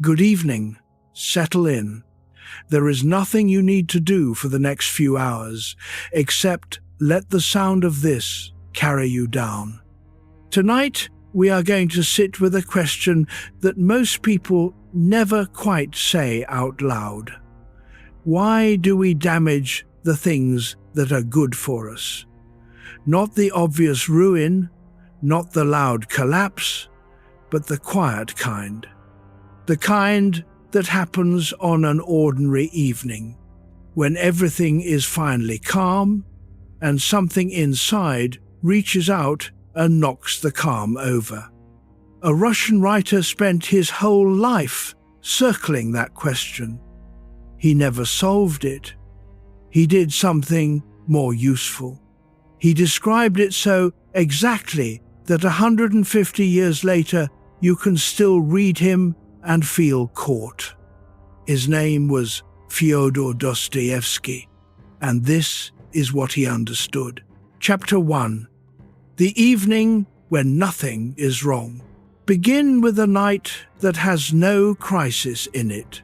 Good evening. Settle in. There is nothing you need to do for the next few hours, except let the sound of this carry you down. Tonight, we are going to sit with a question that most people never quite say out loud. Why do we damage the things that are good for us? Not the obvious ruin, not the loud collapse, but the quiet kind. The kind that happens on an ordinary evening, when everything is finally calm and something inside reaches out and knocks the calm over. A Russian writer spent his whole life circling that question. He never solved it. He did something more useful. He described it so exactly that 150 years later you can still read him and feel caught. His name was Fyodor Dostoevsky, and this is what he understood. Chapter 1. The evening when nothing is wrong. Begin with a night that has no crisis in it.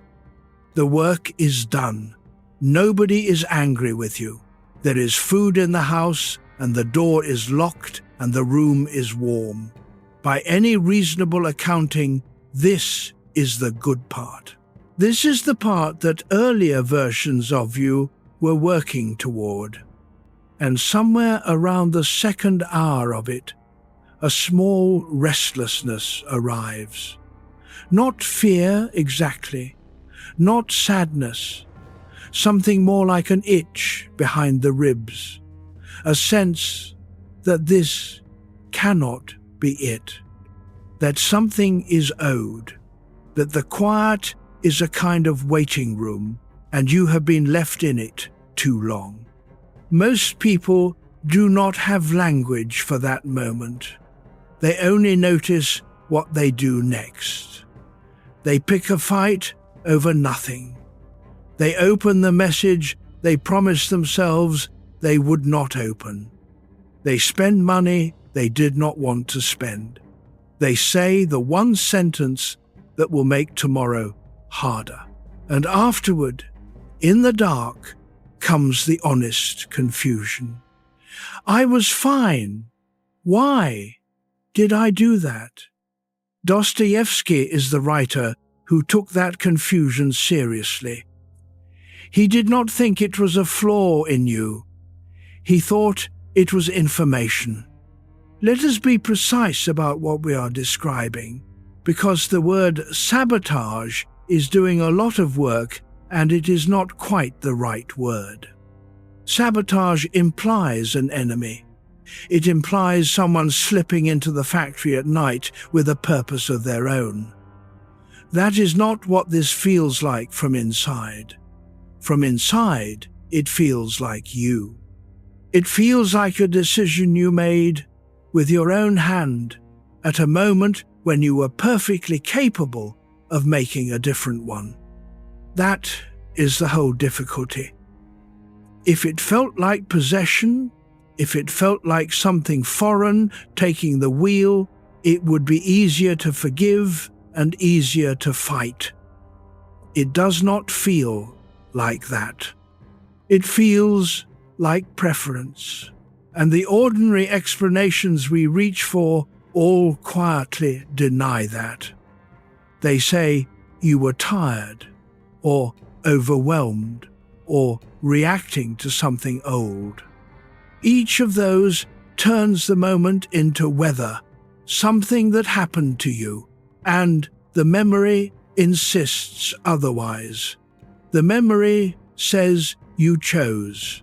The work is done. Nobody is angry with you. There is food in the house, and the door is locked, and the room is warm. By any reasonable accounting, this is the good part. This is the part that earlier versions of you were working toward. And somewhere around the second hour of it, a small restlessness arrives. Not fear exactly, not sadness, something more like an itch behind the ribs, a sense that this cannot be it, that something is owed, that the quiet is a kind of waiting room and you have been left in it too long. Most people do not have language for that moment. They only notice what they do next. They pick a fight over nothing. They open the message they promised themselves they would not open. They spend money they did not want to spend. They say the one sentence that will make tomorrow harder. And afterward, in the dark, comes the honest confusion. I was fine. Why did I do that? Dostoevsky is the writer who took that confusion seriously. He did not think it was a flaw in you. He thought it was information. Let us be precise about what we are describing, because the word sabotage is doing a lot of work and it is not quite the right word. Sabotage implies an enemy. It implies someone slipping into the factory at night with a purpose of their own. That is not what this feels like from inside. From inside, it feels like you. It feels like a decision you made with your own hand at a moment when you were perfectly capable of making a different one. That is the whole difficulty. If it felt like possession, if it felt like something foreign taking the wheel, it would be easier to forgive and easier to fight. It does not feel like that. It feels like preference, and the ordinary explanations we reach for all quietly deny that. They say you were tired, or overwhelmed, or reacting to something old. Each of those turns the moment into weather, something that happened to you, and the memory insists otherwise. The memory says you chose.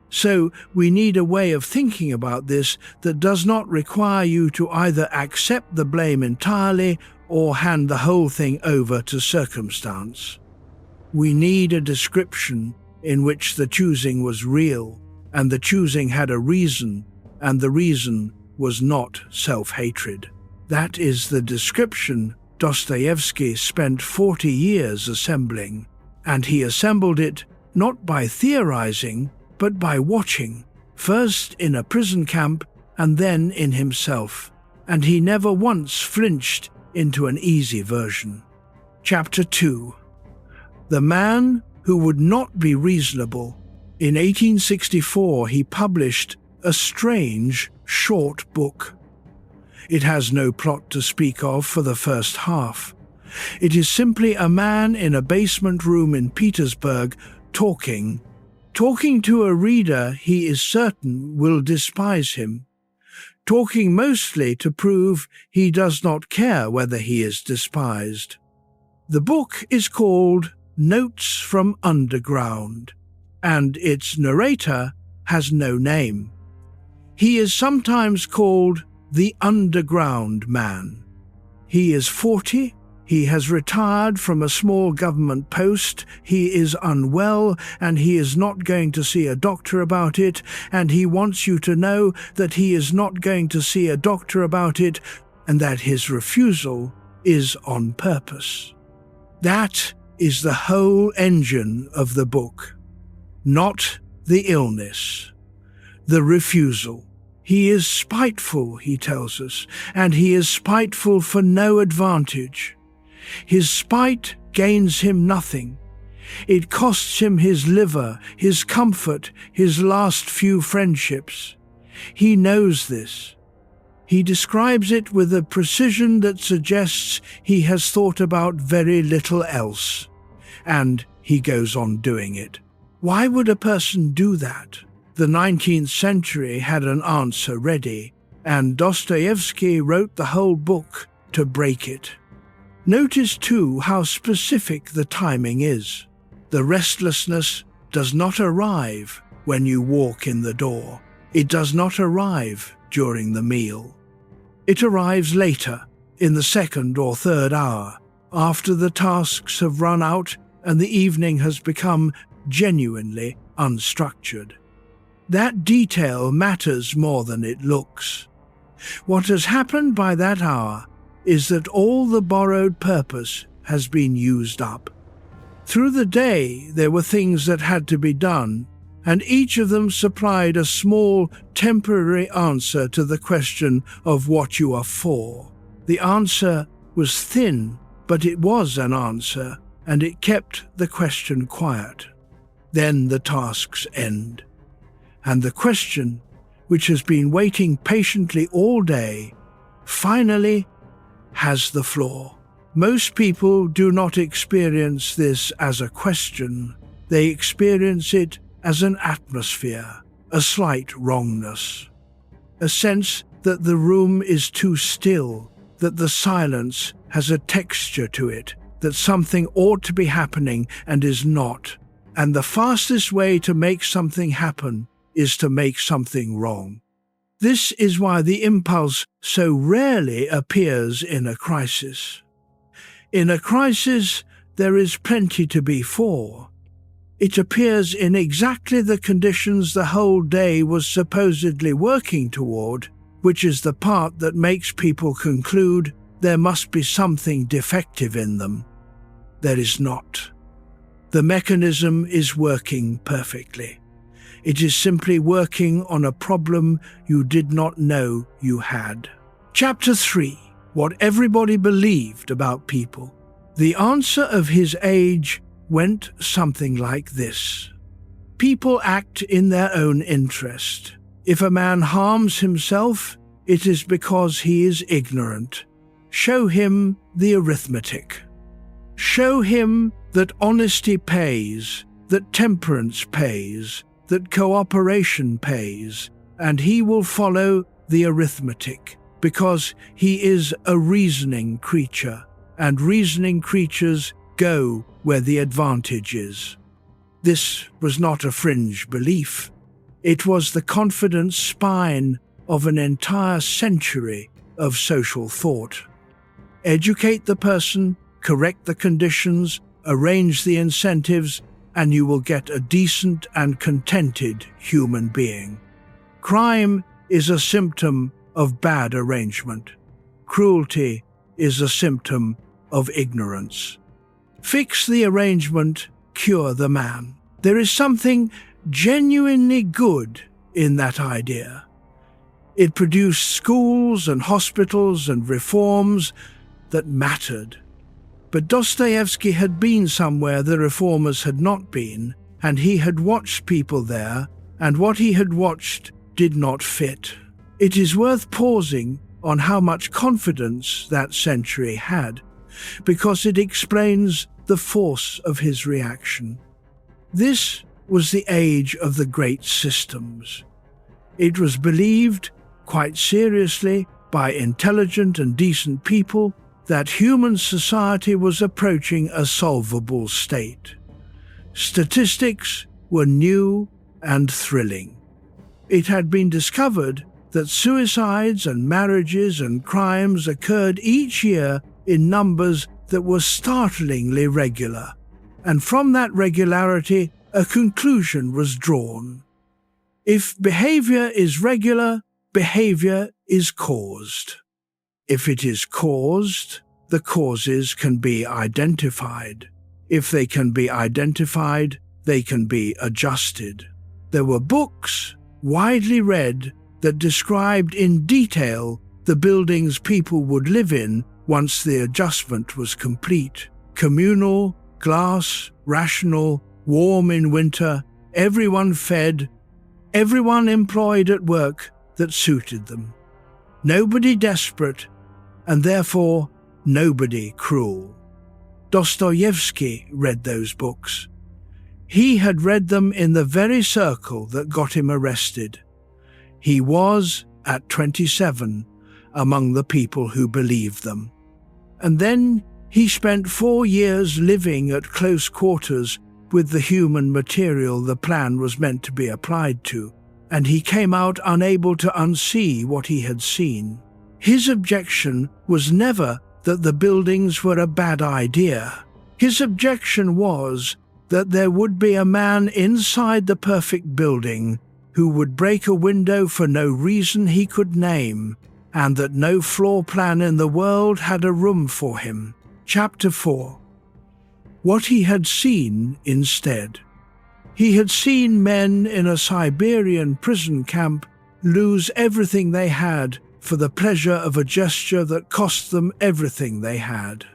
So we need a way of thinking about this that does not require you to either accept the blame entirely or hand the whole thing over to circumstance. We need a description in which the choosing was real, and the choosing had a reason, and the reason was not self-hatred. That is the description Dostoevsky spent 40 years assembling, and he assembled it not by theorizing, but by watching, first in a prison camp and then in himself, and he never once flinched into an easy version. Chapter 2. The Man Who Would Not Be Reasonable. In 1864, he published a strange, short book. It has no plot to speak of for the first half. It is simply a man in a basement room in Petersburg talking to a reader he is certain will despise him, talking mostly to prove he does not care whether he is despised. The book is called Notes from Underground, and its narrator has no name. He is sometimes called the Underground Man. He is 40. He has retired from a small government post, he is unwell, and he is not going to see a doctor about it, and he wants you to know that he is not going to see a doctor about it, and that his refusal is on purpose. That is the whole engine of the book. Not the illness, the refusal. He is spiteful, he tells us, and he is spiteful for no advantage. His spite gains him nothing. It costs him his liver, his comfort, his last few friendships. He knows this. He describes it with a precision that suggests he has thought about very little else. And he goes on doing it. Why would a person do that? The 19th century had an answer ready, and Dostoevsky wrote the whole book to break it. Notice, too, how specific the timing is. The restlessness does not arrive when you walk in the door. It does not arrive during the meal. It arrives later, in the second or third hour, after the tasks have run out and the evening has become genuinely unstructured. That detail matters more than it looks. What has happened by that hour is that all the borrowed purpose has been used up. Through the day there were things that had to be done, and each of them supplied a small, temporary answer to the question of what you are for. The answer was thin, but it was an answer, and it kept the question quiet. Then the tasks end, and the question, which has been waiting patiently all day, finally has the floor. Most people do not experience this as a question. They experience it as an atmosphere, a slight wrongness, a sense that the room is too still, that the silence has a texture to it, that something ought to be happening and is not. And the fastest way to make something happen is to make something wrong. This is why the impulse so rarely appears in a crisis. In a crisis, there is plenty to be for. It appears in exactly the conditions the whole day was supposedly working toward, which is the part that makes people conclude there must be something defective in them. There is not. The mechanism is working perfectly. It is simply working on a problem you did not know you had. Chapter 3. What everybody believed about people. The answer of his age went something like this. People act in their own interest. If a man harms himself, it is because he is ignorant. Show him the arithmetic. Show him that honesty pays, that temperance pays, that cooperation pays, and he will follow the arithmetic, because he is a reasoning creature, and reasoning creatures go where the advantage is. This was not a fringe belief. It was the confident spine of an entire century of social thought. Educate the person, correct the conditions, arrange the incentives, and you will get a decent and contented human being. Crime is a symptom of bad arrangement. Cruelty is a symptom of ignorance. Fix the arrangement, cure the man. There is something genuinely good in that idea. It produced schools and hospitals and reforms that mattered. But Dostoevsky had been somewhere the reformers had not been, and he had watched people there, and what he had watched did not fit. It is worth pausing on how much confidence that century had, because it explains the force of his reaction. This was the age of the great systems. It was believed, quite seriously, by intelligent and decent people, that human society was approaching a solvable state. Statistics were new and thrilling. It had been discovered that suicides and marriages and crimes occurred each year in numbers that were startlingly regular, and from that regularity a conclusion was drawn. If behavior is regular, behavior is caused. If it is caused, the causes can be identified. If they can be identified, they can be adjusted. There were books, widely read, that described in detail the buildings people would live in once the adjustment was complete. Communal, glass, rational, warm in winter, everyone fed, everyone employed at work that suited them. Nobody desperate, and therefore nobody cruel. Dostoevsky read those books. He had read them in the very circle that got him arrested. He was, at 27, among the people who believed them. And then he spent 4 years living at close quarters with the human material the plan was meant to be applied to, and he came out unable to unsee what he had seen. His objection was never that the buildings were a bad idea. His objection was that there would be a man inside the perfect building who would break a window for no reason he could name, and that no floor plan in the world had a room for him. Chapter 4. What he had seen instead. He had seen men in a Siberian prison camp lose everything they had for the pleasure of a gesture that cost them everything they had.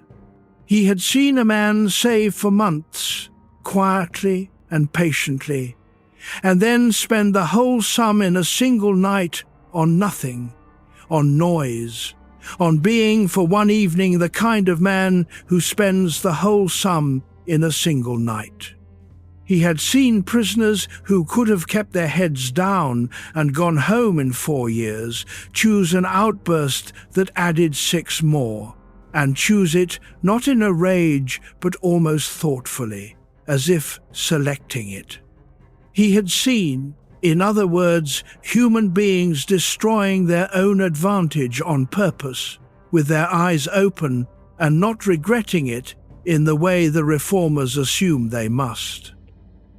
He had seen a man save for months, quietly and patiently, and then spend the whole sum in a single night on nothing, on noise, on being for one evening the kind of man who spends the whole sum in a single night. He had seen prisoners who could have kept their heads down and gone home in 4 years choose an outburst that added 6 more, and choose it not in a rage but almost thoughtfully, as if selecting it. He had seen, in other words, human beings destroying their own advantage on purpose, with their eyes open and not regretting it in the way the reformers assumed they must.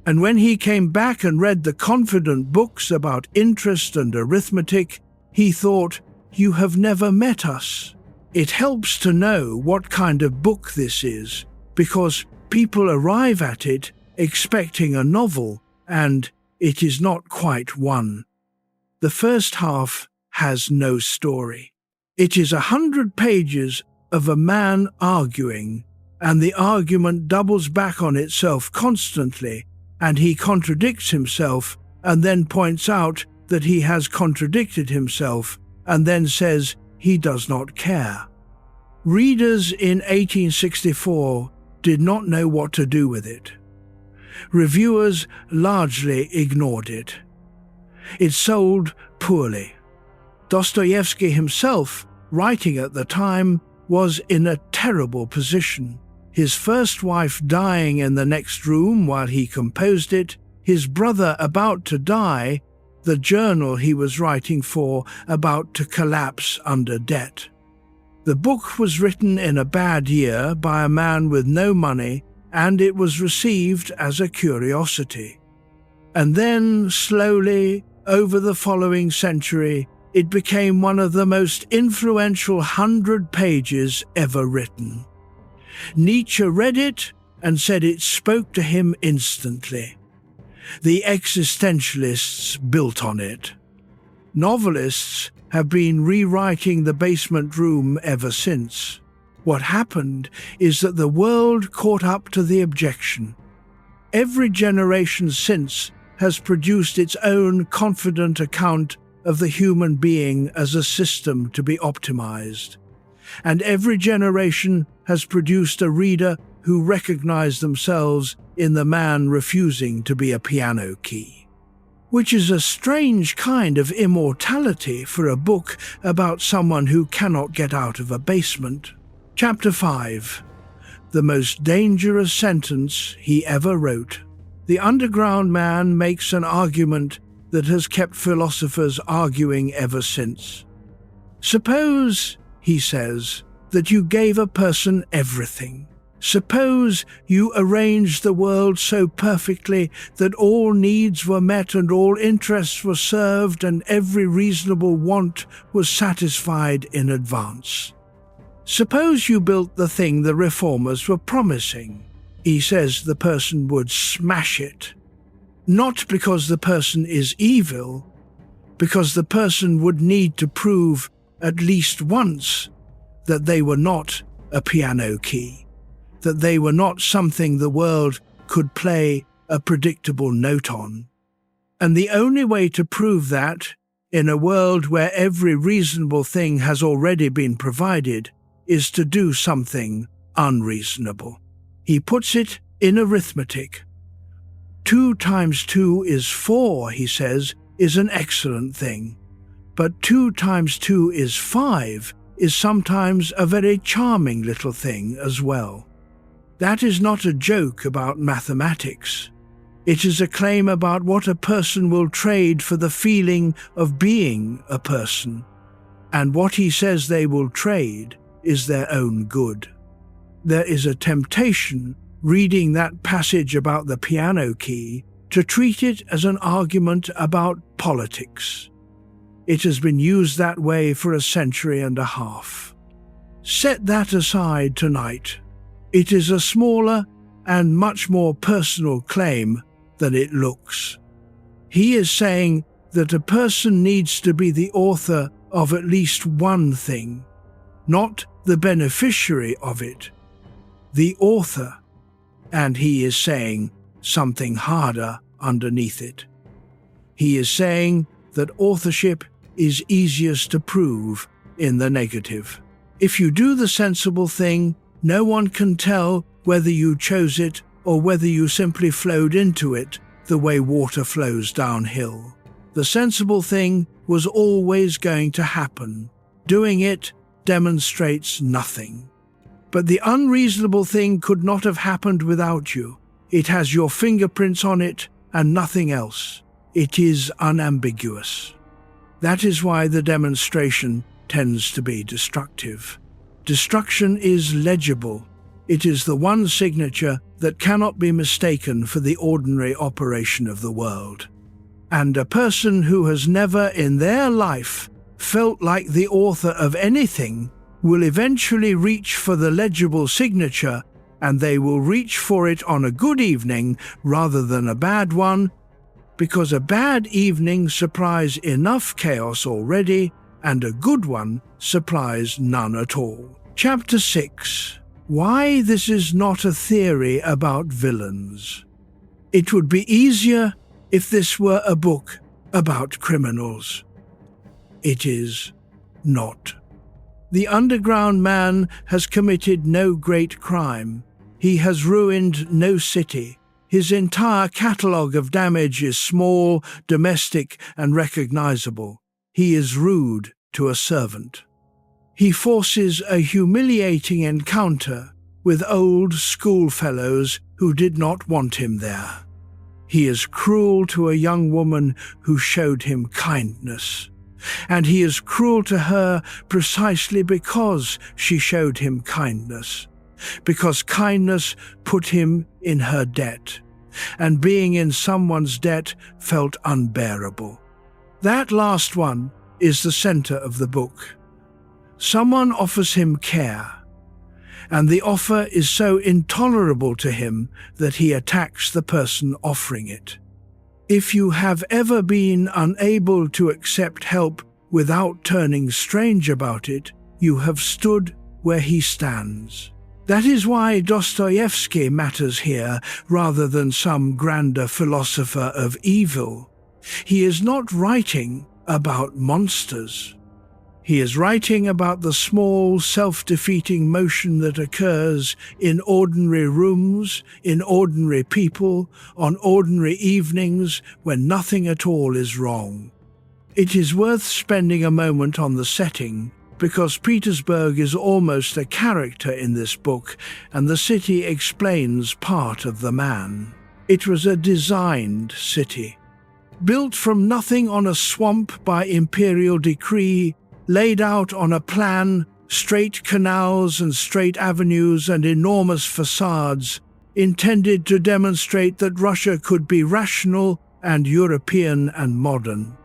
And when he came back and read the confident books about interest and arithmetic, he thought, "You have never met us." It helps to know what kind of book this is, because people arrive at it expecting a novel, and it is not quite one. The first half has no story. It is 100 pages of a man arguing, and the argument doubles back on itself constantly, and he contradicts himself and then points out that he has contradicted himself and then says he does not care. Readers in 1864 did not know what to do with it. Reviewers largely ignored it. It sold poorly. Dostoevsky himself, writing at the time, was in a terrible position. His first wife dying in the next room while he composed it, his brother about to die, the journal he was writing for about to collapse under debt. The book was written in a bad year by a man with no money, and it was received as a curiosity. And then, slowly, over the following century, it became one of the most influential 100 pages ever written. Nietzsche read it and said it spoke to him instantly. The existentialists built on it. Novelists have been rewriting The Basement Room ever since. What happened is that the world caught up to the objection. Every generation since has produced its own confident account of the human being as a system to be optimized. And every generation has produced a reader who recognized themselves in the man refusing to be a piano key. Which is a strange kind of immortality for a book about someone who cannot get out of a basement. Chapter 5. The most dangerous sentence he ever wrote. The underground man makes an argument that has kept philosophers arguing ever since. Suppose, he says, that you gave a person everything. Suppose you arranged the world so perfectly that all needs were met and all interests were served and every reasonable want was satisfied in advance. Suppose you built the thing the reformers were promising. He says the person would smash it. Not because the person is evil, because the person would need to prove at least once that they were not a piano key, that they were not something the world could play a predictable note on. And the only way to prove that, in a world where every reasonable thing has already been provided, is to do something unreasonable. He puts it in arithmetic. 2 times 2 is 4, he says, is an excellent thing. But 2 times 2 is 5 is sometimes a very charming little thing as well. That is not a joke about mathematics. It is a claim about what a person will trade for the feeling of being a person. And what he says they will trade is their own good. There is a temptation, reading that passage about the piano key, to treat it as an argument about politics. It has been used that way for a century and a half. Set that aside tonight. It is a smaller and much more personal claim than it looks. He is saying that a person needs to be the author of at least one thing, not the beneficiary of it, the author, and he is saying something harder underneath it. He is saying that authorship is easiest to prove in the negative. If you do the sensible thing, no one can tell whether you chose it or whether you simply flowed into it the way water flows downhill. The sensible thing was always going to happen. Doing it demonstrates nothing. But the unreasonable thing could not have happened without you. It has your fingerprints on it and nothing else. It is unambiguous. That is why the demonstration tends to be destructive. Destruction is legible. It is the one signature that cannot be mistaken for the ordinary operation of the world. And a person who has never in their life felt like the author of anything will eventually reach for the legible signature, and they will reach for it on a good evening rather than a bad one, because a bad evening supplies enough chaos already, and a good one supplies none at all. Chapter 6. Why this is not a theory about villains. It would be easier if this were a book about criminals. It is not. The underground man has committed no great crime. He has ruined no city. His entire catalogue of damage is small, domestic, and recognizable. He is rude to a servant. He forces a humiliating encounter with old schoolfellows who did not want him there. He is cruel to a young woman who showed him kindness. And he is cruel to her precisely because she showed him kindness. Because kindness put him in her debt, and being in someone's debt felt unbearable. That last one is the center of the book. Someone offers him care, and the offer is so intolerable to him that he attacks the person offering it. If you have ever been unable to accept help without turning strange about it, you have stood where he stands. That is why Dostoevsky matters here rather than some grander philosopher of evil. He is not writing about monsters. He is writing about the small, self-defeating motion that occurs in ordinary rooms, in ordinary people, on ordinary evenings when nothing at all is wrong. It is worth spending a moment on the setting, because Petersburg is almost a character in this book, and the city explains part of the man. It was a designed city, built from nothing on a swamp by imperial decree, laid out on a plan, straight canals and straight avenues and enormous facades, intended to demonstrate that Russia could be rational and European and modern.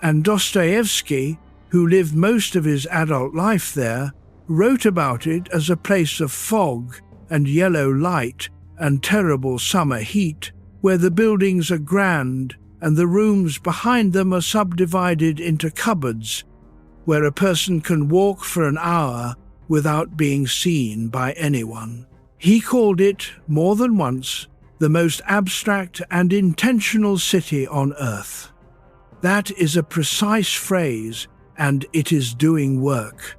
And Dostoevsky, who lived most of his adult life there, wrote about it as a place of fog and yellow light and terrible summer heat, where the buildings are grand and the rooms behind them are subdivided into cupboards, where a person can walk for an hour without being seen by anyone. He called it, more than once, the most abstract and intentional city on earth. That is a precise phrase, and it is doing work.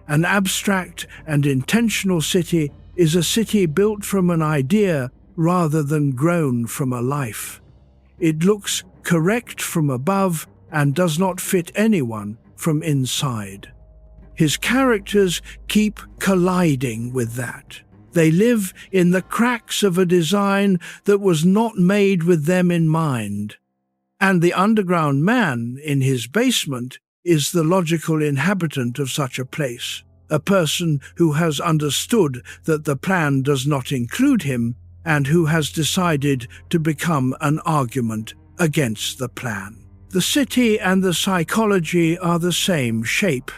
An abstract and intentional city is a city built from an idea rather than grown from a life. It looks correct from above and does not fit anyone from inside. His characters keep colliding with that. They live in the cracks of a design that was not made with them in mind. And the underground man in his basement is the logical inhabitant of such a place, a person who has understood that the plan does not include him and who has decided to become an argument against the plan. The city and the psychology are the same shape,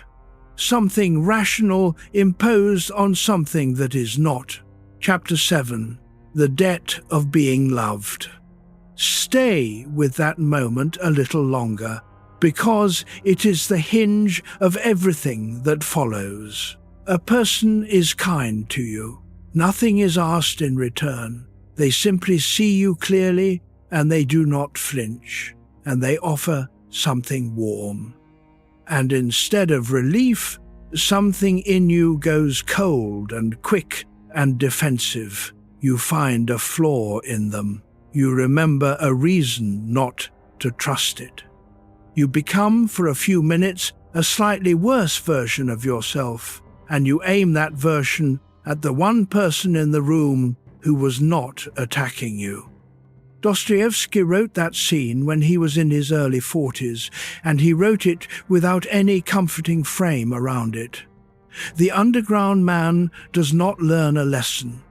something rational imposed on something that is not. Chapter 7. The Debt of Being Loved. Stay with that moment a little longer, because it is the hinge of everything that follows. A person is kind to you. Nothing is asked in return. They simply see you clearly, and they do not flinch, and they offer something warm. And instead of relief, something in you goes cold and quick and defensive. You find a flaw in them. You remember a reason not to trust it. You become, for a few minutes, a slightly worse version of yourself, and you aim that version at the one person in the room who was not attacking you. Dostoevsky wrote that scene when he was in his early 40s, and he wrote it without any comforting frame around it. The underground man does not learn a lesson.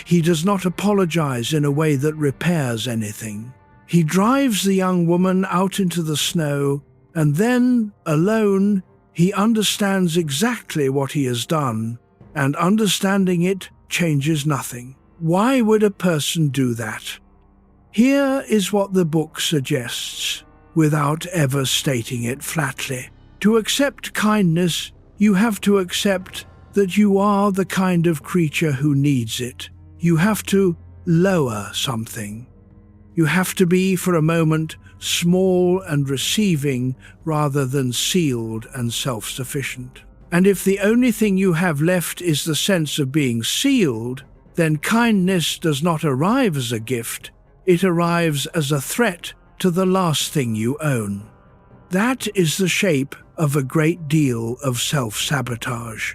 He does not apologize in a way that repairs anything. He drives the young woman out into the snow, and then, alone, he understands exactly what he has done, and understanding it changes nothing. Why would a person do that? Here is what the book suggests, without ever stating it flatly. To accept kindness, you have to accept that you are the kind of creature who needs it. You have to lower something. You have to be, for a moment, small and receiving rather than sealed and self-sufficient. And if the only thing you have left is the sense of being sealed, then kindness does not arrive as a gift. It arrives as a threat to the last thing you own. That is the shape of a great deal of self-sabotage.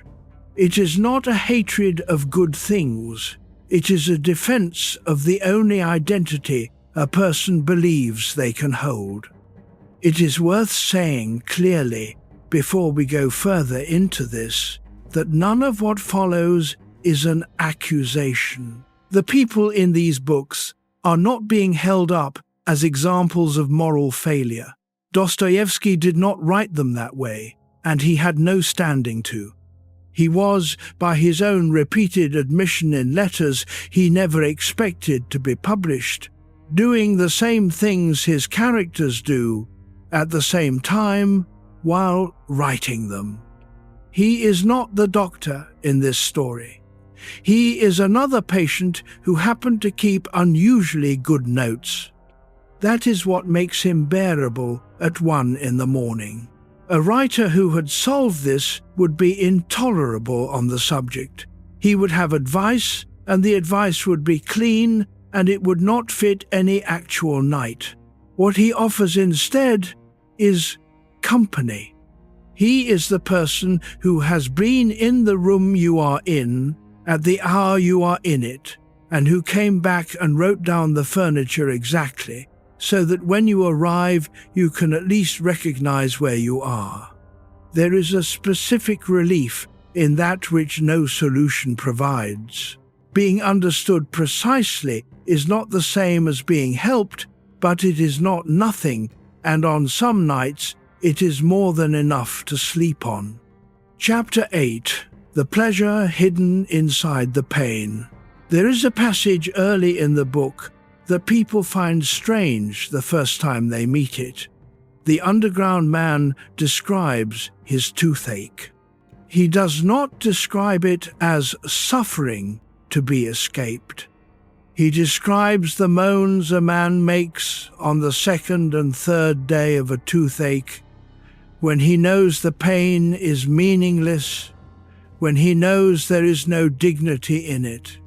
It is not a hatred of good things. It is a defense of the only identity a person believes they can hold. It is worth saying clearly, before we go further into this, that none of what follows is an accusation. The people in these books are not being held up as examples of moral failure. Dostoevsky did not write them that way, and he had no standing to. He was, by his own repeated admission in letters he never expected to be published, doing the same things his characters do, at the same time, while writing them. He is not the doctor in this story. He is another patient who happened to keep unusually good notes. That is what makes him bearable at 1 in the morning. A writer who had solved this would be intolerable on the subject. He would have advice, and the advice would be clean, and it would not fit any actual night. What he offers instead is company. He is the person who has been in the room you are in, at the hour you are in it, and who came back and wrote down the furniture exactly, so that when you arrive you can at least recognize where you are. There is a specific relief in that which no solution provides. Being understood precisely is not the same as being helped, but it is not nothing, and on some nights it is more than enough to sleep on. Chapter 8. The pleasure hidden inside the pain. There is a passage early in the book that people find strange the first time they meet it. The underground man describes his toothache. He does not describe it as suffering to be escaped. He describes the moans a man makes on the 2nd and 3rd day of a toothache, when he knows the pain is meaningless, when he knows there is no dignity in it,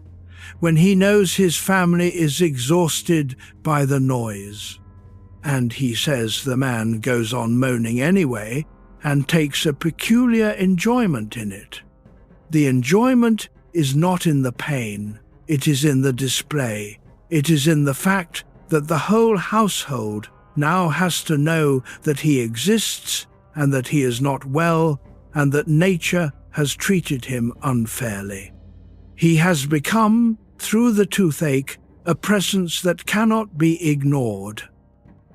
when he knows his family is exhausted by the noise. And he says the man goes on moaning anyway and takes a peculiar enjoyment in it. The enjoyment is not in the pain, it is in the display. It is in the fact that the whole household now has to know that he exists and that he is not well and that nature has treated him unfairly. He has become, through the toothache, a presence that cannot be ignored.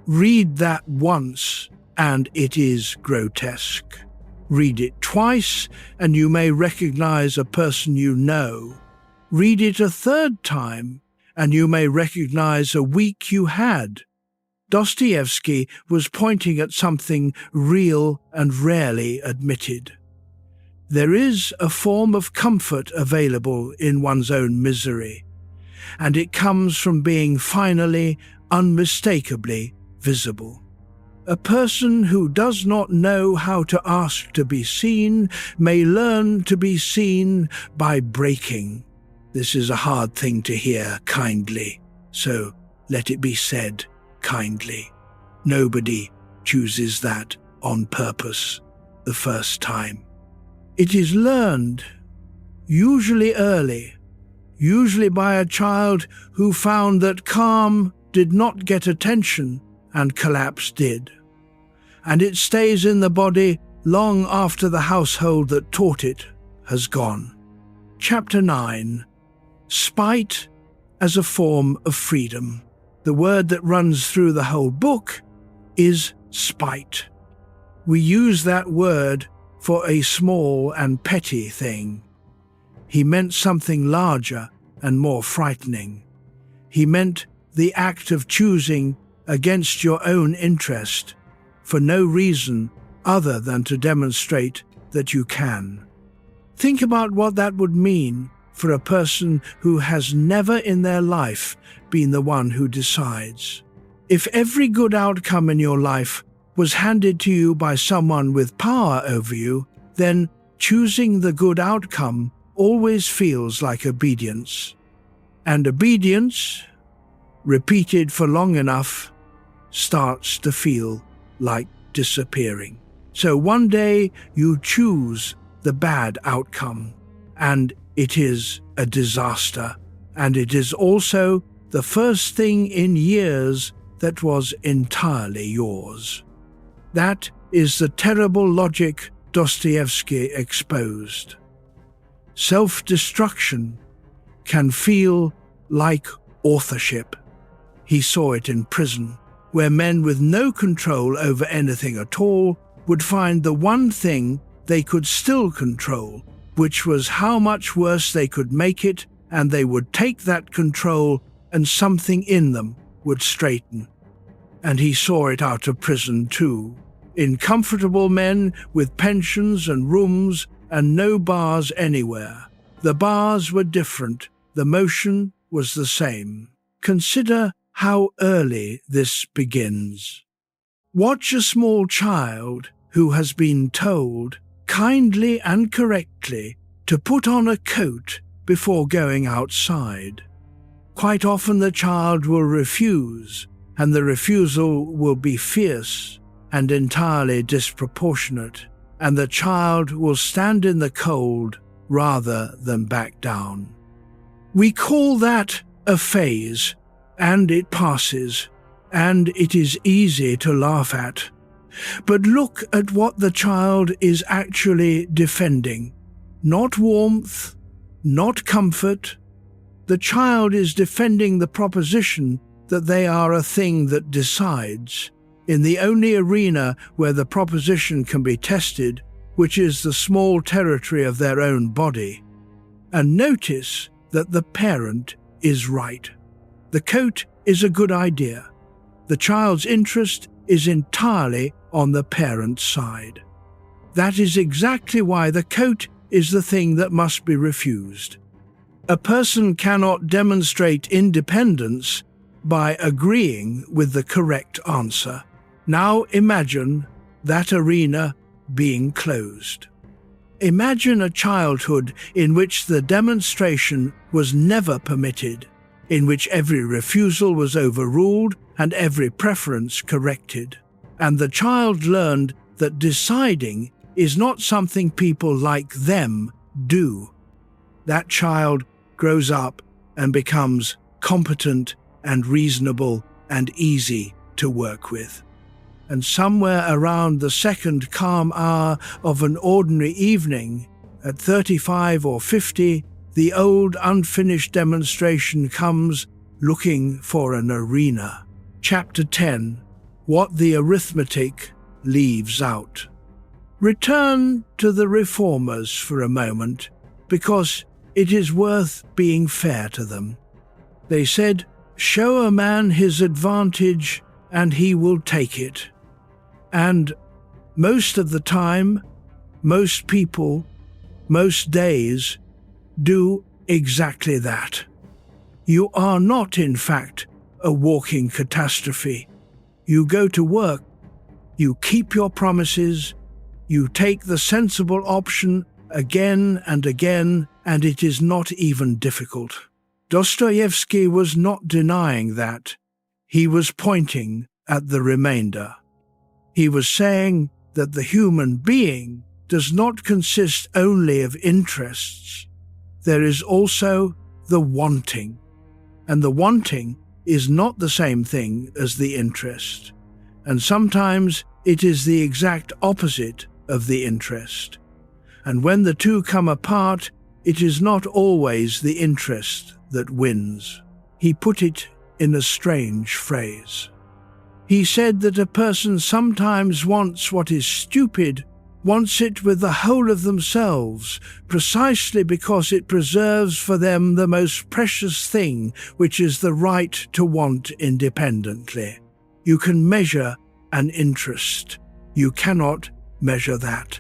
Read that once, and it is grotesque. Read it twice, and you may recognize a person you know. Read it a 3rd time, and you may recognize a week you had. Dostoevsky was pointing at something real and rarely admitted. There is a form of comfort available in one's own misery, and it comes from being finally, unmistakably visible. A person who does not know how to ask to be seen may learn to be seen by breaking. This is a hard thing to hear kindly, so let it be said kindly. Nobody chooses that on purpose the first time. It is learned, usually early, usually by a child who found that calm did not get attention and collapse did. And it stays in the body long after the household that taught it has gone. Chapter 9. Spite as a form of freedom. The word that runs through the whole book is spite. We use that word for a small and petty thing. He meant something larger and more frightening. He meant the act of choosing against your own interest for no reason other than to demonstrate that you can. Think about what that would mean for a person who has never in their life been the one who decides. If every good outcome in your life was handed to you by someone with power over you, then choosing the good outcome always feels like obedience. And obedience, repeated for long enough, starts to feel like disappearing. So one day you choose the bad outcome, and it is a disaster, and it is also the first thing in years that was entirely yours. That is the terrible logic Dostoevsky exposed. Self-destruction can feel like authorship. He saw it in prison, where men with no control over anything at all would find the one thing they could still control, which was how much worse they could make it, and they would take that control and something in them would straighten. And he saw it out of prison too, in comfortable men with pensions and rooms and no bars anywhere. The bars were different, the motion was the same. Consider how early this begins. Watch a small child who has been told, kindly and correctly, to put on a coat before going outside. Quite often the child will refuse, and the refusal will be fierce and entirely disproportionate, and the child will stand in the cold rather than back down. We call that a phase, and it passes, and it is easy to laugh at. But look at what the child is actually defending. Not warmth, not comfort. The child is defending the proposition that they are a thing that decides, in the only arena where the proposition can be tested, which is the small territory of their own body. And notice that the parent is right. The coat is a good idea. The child's interest is entirely on the parent's side. That is exactly why the coat is the thing that must be refused. A person cannot demonstrate independence by agreeing with the correct answer. Now imagine that arena being closed. Imagine a childhood in which the demonstration was never permitted, in which every refusal was overruled and every preference corrected, and the child learned that deciding is not something people like them do. That child grows up and becomes competent and reasonable and easy to work with. And somewhere around the second calm hour of an ordinary evening, at 35 or 50, the old unfinished demonstration comes looking for an arena. Chapter 10. What the arithmetic leaves out. Return to the reformers for a moment, because it is worth being fair to them. They said, "Show a man his advantage and he will take it." And most of the time, most people, most days, do exactly that. You are not, in fact, a walking catastrophe. You go to work, you keep your promises, you take the sensible option again and again, and it is not even difficult. Dostoevsky was not denying that. He was pointing at the remainder. He was saying that the human being does not consist only of interests. There is also the wanting, and the wanting is not the same thing as the interest, and sometimes it is the exact opposite of the interest. And when the two come apart, it is not always the interest that wins. He put it in a strange phrase. He said that a person sometimes wants what is stupid, wants it with the whole of themselves, precisely because it preserves for them the most precious thing, which is the right to want independently. You can measure an interest. You cannot measure that.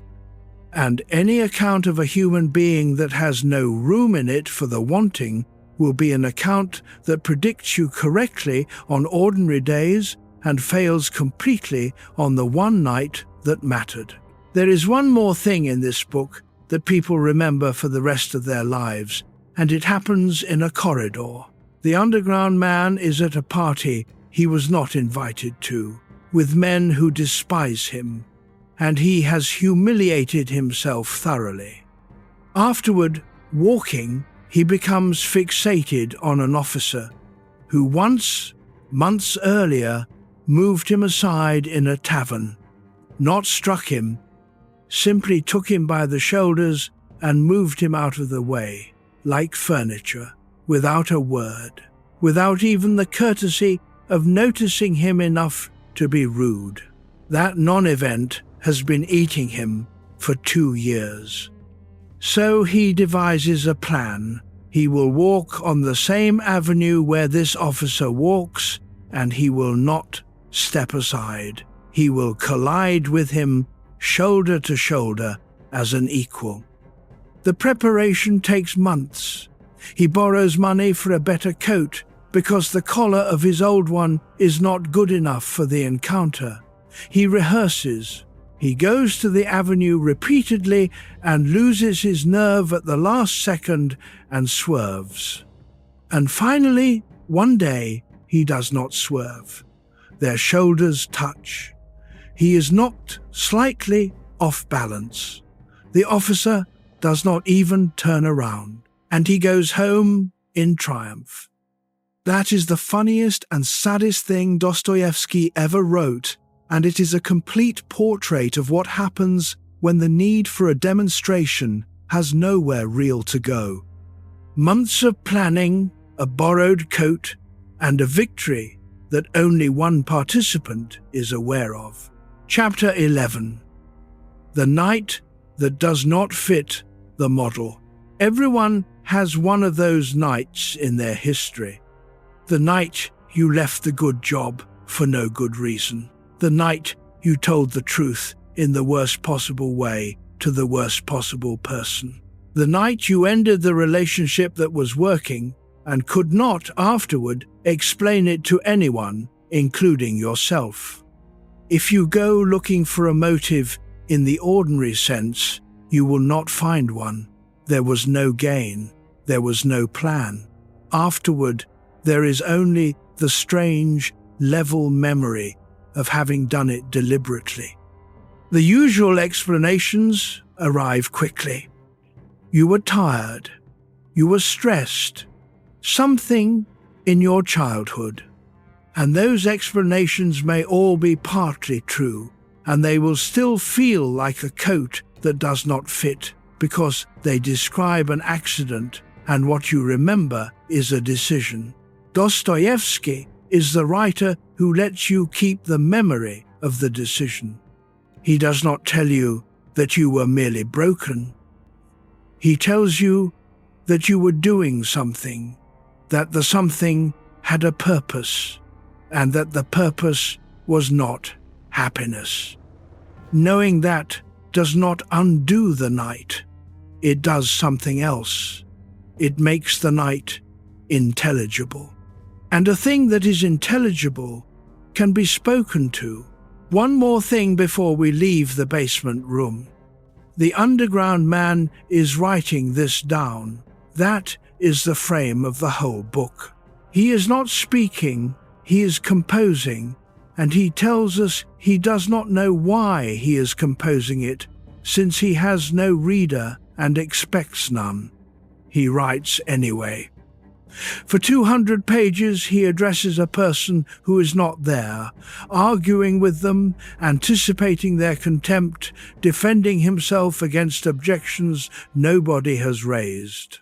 And any account of a human being that has no room in it for the wanting will be an account that predicts you correctly on ordinary days and fails completely on the one night that mattered. There is one more thing in this book that people remember for the rest of their lives, and it happens in a corridor. The underground man is at a party he was not invited to, with men who despise him, and he has humiliated himself thoroughly. Afterward, walking, he becomes fixated on an officer who once, months earlier, moved him aside in a tavern, not struck him, simply took him by the shoulders and moved him out of the way, like furniture, without a word, without even the courtesy of noticing him enough to be rude. That non-event has been eating him for 2 years. So he devises a plan. He will walk on the same avenue where this officer walks, and he will not step aside. He will collide with him shoulder to shoulder as an equal. The preparation takes months. He borrows money for a better coat because the collar of his old one is not good enough for the encounter. He rehearses. He goes to the avenue repeatedly and loses his nerve at the last second and swerves. And finally, one day, he does not swerve. Their shoulders touch. He is knocked slightly off balance. The officer does not even turn around, and he goes home in triumph. That is the funniest and saddest thing Dostoevsky ever wrote, and it is a complete portrait of what happens when the need for a demonstration has nowhere real to go. Months of planning, a borrowed coat, and a victory that only one participant is aware of. Chapter 11. The Night That Does Not Fit the Model. Everyone has one of those nights in their history. The night you left the good job for no good reason. The night you told the truth in the worst possible way to the worst possible person. The night you ended the relationship that was working and could not afterward explain it to anyone, including yourself. If you go looking for a motive in the ordinary sense, you will not find one. There was no gain. There was no plan. Afterward, there is only the strange, level memory of having done it deliberately. The usual explanations arrive quickly. You were tired. You were stressed. Something in your childhood. And those explanations may all be partly true, and they will still feel like a coat that does not fit, because they describe an accident, and what you remember is a decision. Dostoevsky is the writer who lets you keep the memory of the decision. He does not tell you that you were merely broken. He tells you that you were doing something, that the something had a purpose, and that the purpose was not happiness. Knowing that does not undo the night. It does something else. It makes the night intelligible. And a thing that is intelligible can be spoken to. One more thing before we leave the basement room. The underground man is writing this down. That is the frame of the whole book. He is not speaking, he is composing, and he tells us he does not know why he is composing it, since he has no reader and expects none. He writes anyway. For 200 pages he addresses a person who is not there, arguing with them, anticipating their contempt, defending himself against objections nobody has raised.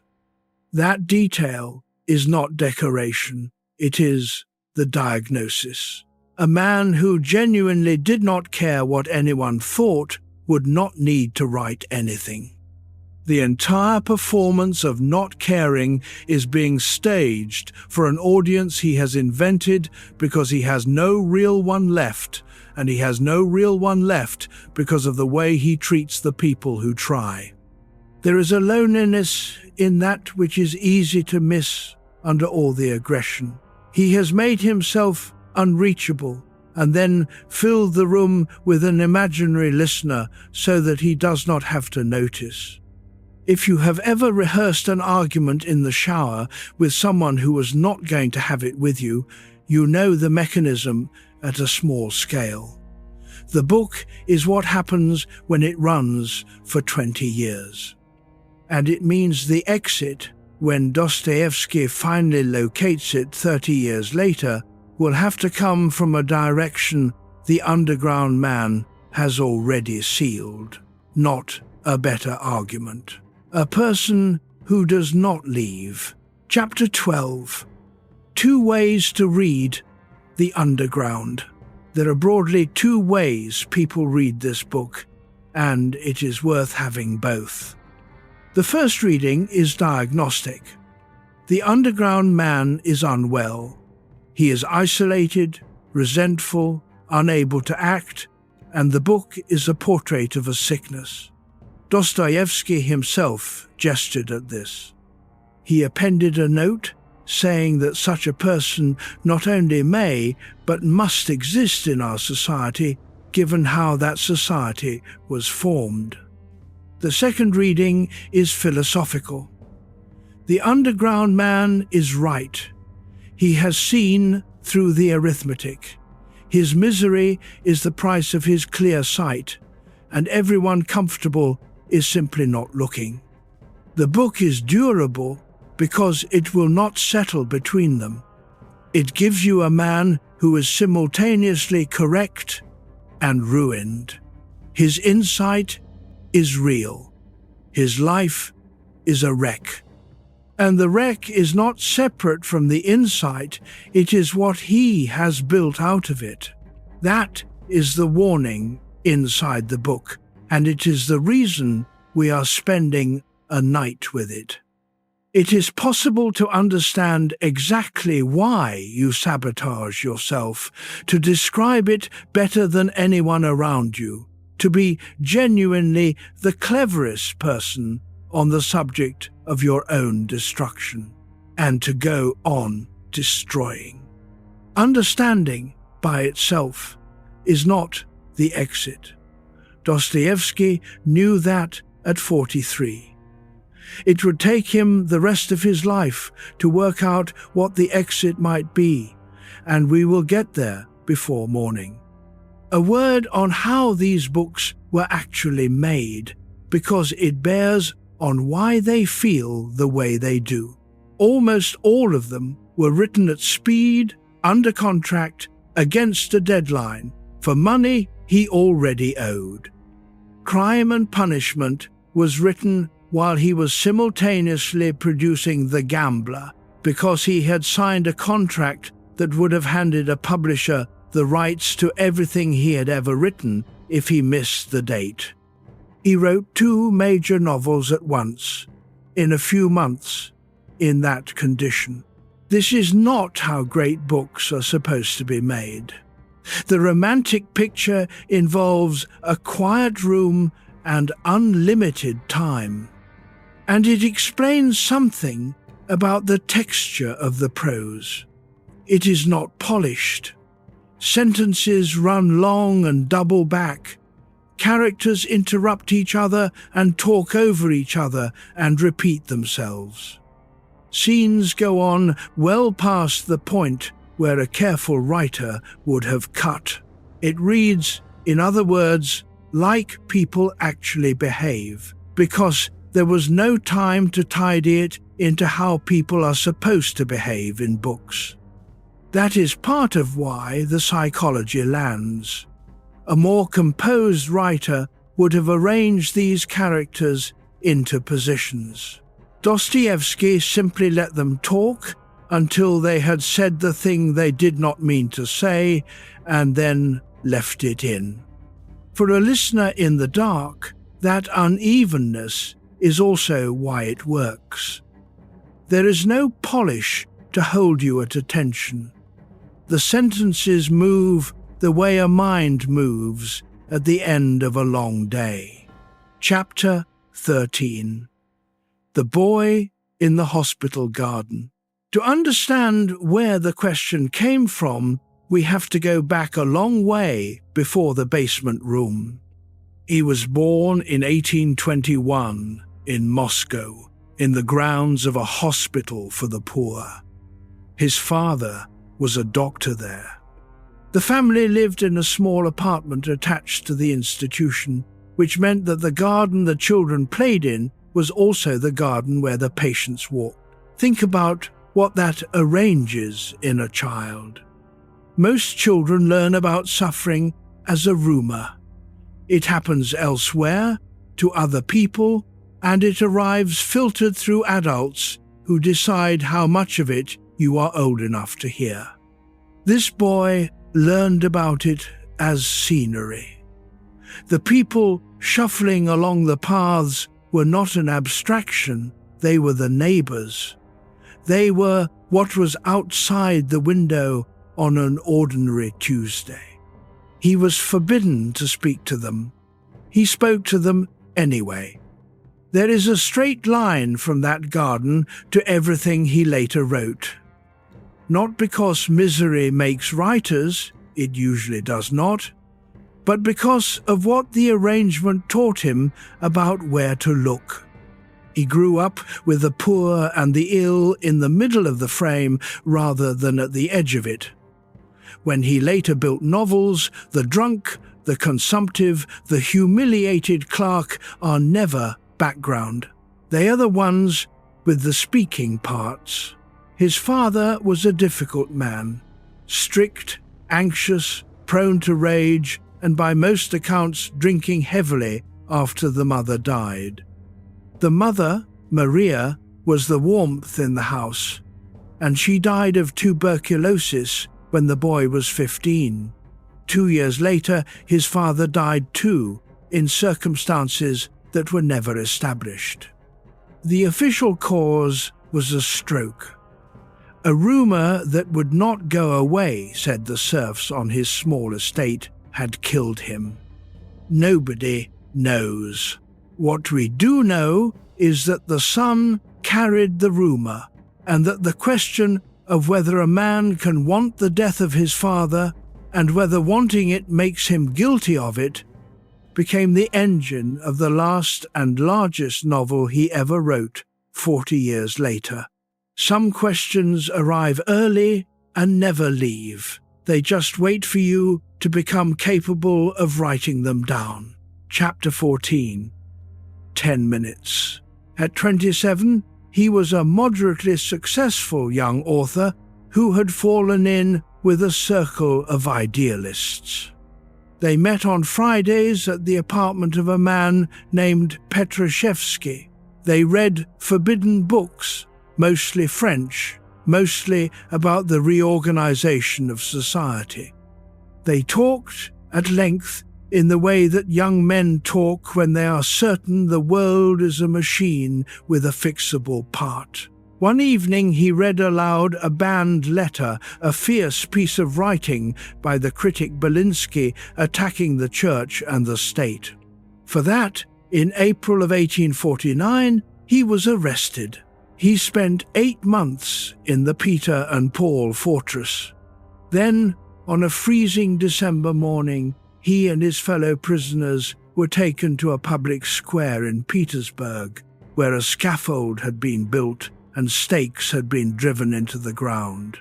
That detail is not decoration, it is the diagnosis. A man who genuinely did not care what anyone thought would not need to write anything. The entire performance of not caring is being staged for an audience he has invented because he has no real one left, and he has no real one left because of the way he treats the people who try. There is a loneliness in that which is easy to miss under all the aggression. He has made himself unreachable and then filled the room with an imaginary listener so that he does not have to notice. If you have ever rehearsed an argument in the shower with someone who was not going to have it with you, you know the mechanism at a small scale. The book is what happens when it runs for 20 years. And it means the exit, when Dostoevsky finally locates it 30 years later, will have to come from a direction the underground man has already sealed, not a better argument. A person who does not leave. Chapter 12. 2 ways to read The Underground. There are broadly 2 ways people read this book, and it is worth having both. The first reading is diagnostic. The underground man is unwell. He is isolated, resentful, unable to act, and the book is a portrait of a sickness. Dostoevsky himself gestured at this. He appended a note saying that such a person not only may, but must exist in our society, given how that society was formed. The second reading is philosophical. The underground man is right. He has seen through the arithmetic. His misery is the price of his clear sight, and everyone comfortable is simply not looking. The book is durable because it will not settle between them. It gives you a man who is simultaneously correct and ruined. His insight is real. His life is a wreck. And the wreck is not separate from the insight, it is what he has built out of it. That is the warning inside the book, and it is the reason we are spending a night with it. It is possible to understand exactly why you sabotage yourself, to describe it better than anyone around you, to be genuinely the cleverest person on the subject of your own destruction, and to go on destroying. Understanding by itself is not the exit. Dostoevsky knew that at 43. It would take him the rest of his life to work out what the exit might be, and we will get there before morning. A word on how these books were actually made, because it bears on why they feel the way they do. Almost all of them were written at speed, under contract, against a deadline, for money he already owed. Crime and Punishment was written while he was simultaneously producing The Gambler, because he had signed a contract that would have handed a publisher the rights to everything he had ever written if he missed the date. He wrote 2 major novels at once, in a few months, in that condition. This is not how great books are supposed to be made. The romantic picture involves a quiet room and unlimited time. And it explains something about the texture of the prose. It is not polished. Sentences run long and double back. Characters interrupt each other and talk over each other and repeat themselves. Scenes go on well past the point where a careful writer would have cut. It reads, in other words, like people actually behave, because there was no time to tidy it into how people are supposed to behave in books. That is part of why the psychology lands. A more composed writer would have arranged these characters into positions. Dostoevsky simply let them talk until they had said the thing they did not mean to say, and then left it in. For a listener in the dark, that unevenness is also why it works. There is no polish to hold you at attention. The sentences move the way a mind moves at the end of a long day. Chapter 13. The Boy in the Hospital Garden. To understand where the question came from, we have to go back a long way before the basement room. He was born in 1821 in Moscow, in the grounds of a hospital for the poor. His father was a doctor there. The family lived in a small apartment attached to the institution, which meant that the garden the children played in was also the garden where the patients walked. Think about what that arranges in a child. Most children learn about suffering as a rumor. It happens elsewhere, to other people, and it arrives filtered through adults who decide how much of it you are old enough to hear. This boy learned about it as scenery. The people shuffling along the paths were not an abstraction, they were the neighbors. They were what was outside the window on an ordinary Tuesday. He was forbidden to speak to them. He spoke to them anyway, There is a straight line from that garden to everything he later wrote. Not because misery makes writers, it usually does not, but because of what the arrangement taught him about where to look. He grew up with the poor and the ill in the middle of the frame rather than at the edge of it. When he later built novels, the drunk, the consumptive, the humiliated clerk are never background. They are the ones with the speaking parts. His father was a difficult man, strict, anxious, prone to rage, and by most accounts drinking heavily after the mother died. The mother, Maria, was the warmth in the house, and she died of tuberculosis when the boy was 15. 2 years later, his father died too, in circumstances that were never established. The official cause was a stroke. A rumour that would not go away, said the serfs on his small estate, had killed him. Nobody knows. What we do know is that the son carried the rumour, and that the question of whether a man can want the death of his father and whether wanting it makes him guilty of it became the engine of the last and largest novel he ever wrote 40 years later. Some questions arrive early and never leave. They just wait for you to become capable of writing them down. Chapter 14. 10 minutes. At 27, he was a moderately successful young author who had fallen in with a circle of idealists. They met on Fridays at the apartment of a man named Petruszewski. They read forbidden books, mostly French, mostly about the reorganization of society. They talked at length in the way that young men talk when they are certain the world is a machine with a fixable part. One evening he read aloud a banned letter, a fierce piece of writing by the critic Belinsky attacking the church and the state. For that, in April of 1849, he was arrested. He spent 8 months in the Peter and Paul fortress. Then, on a freezing December morning, he and his fellow prisoners were taken to a public square in Petersburg, where a scaffold had been built and stakes had been driven into the ground.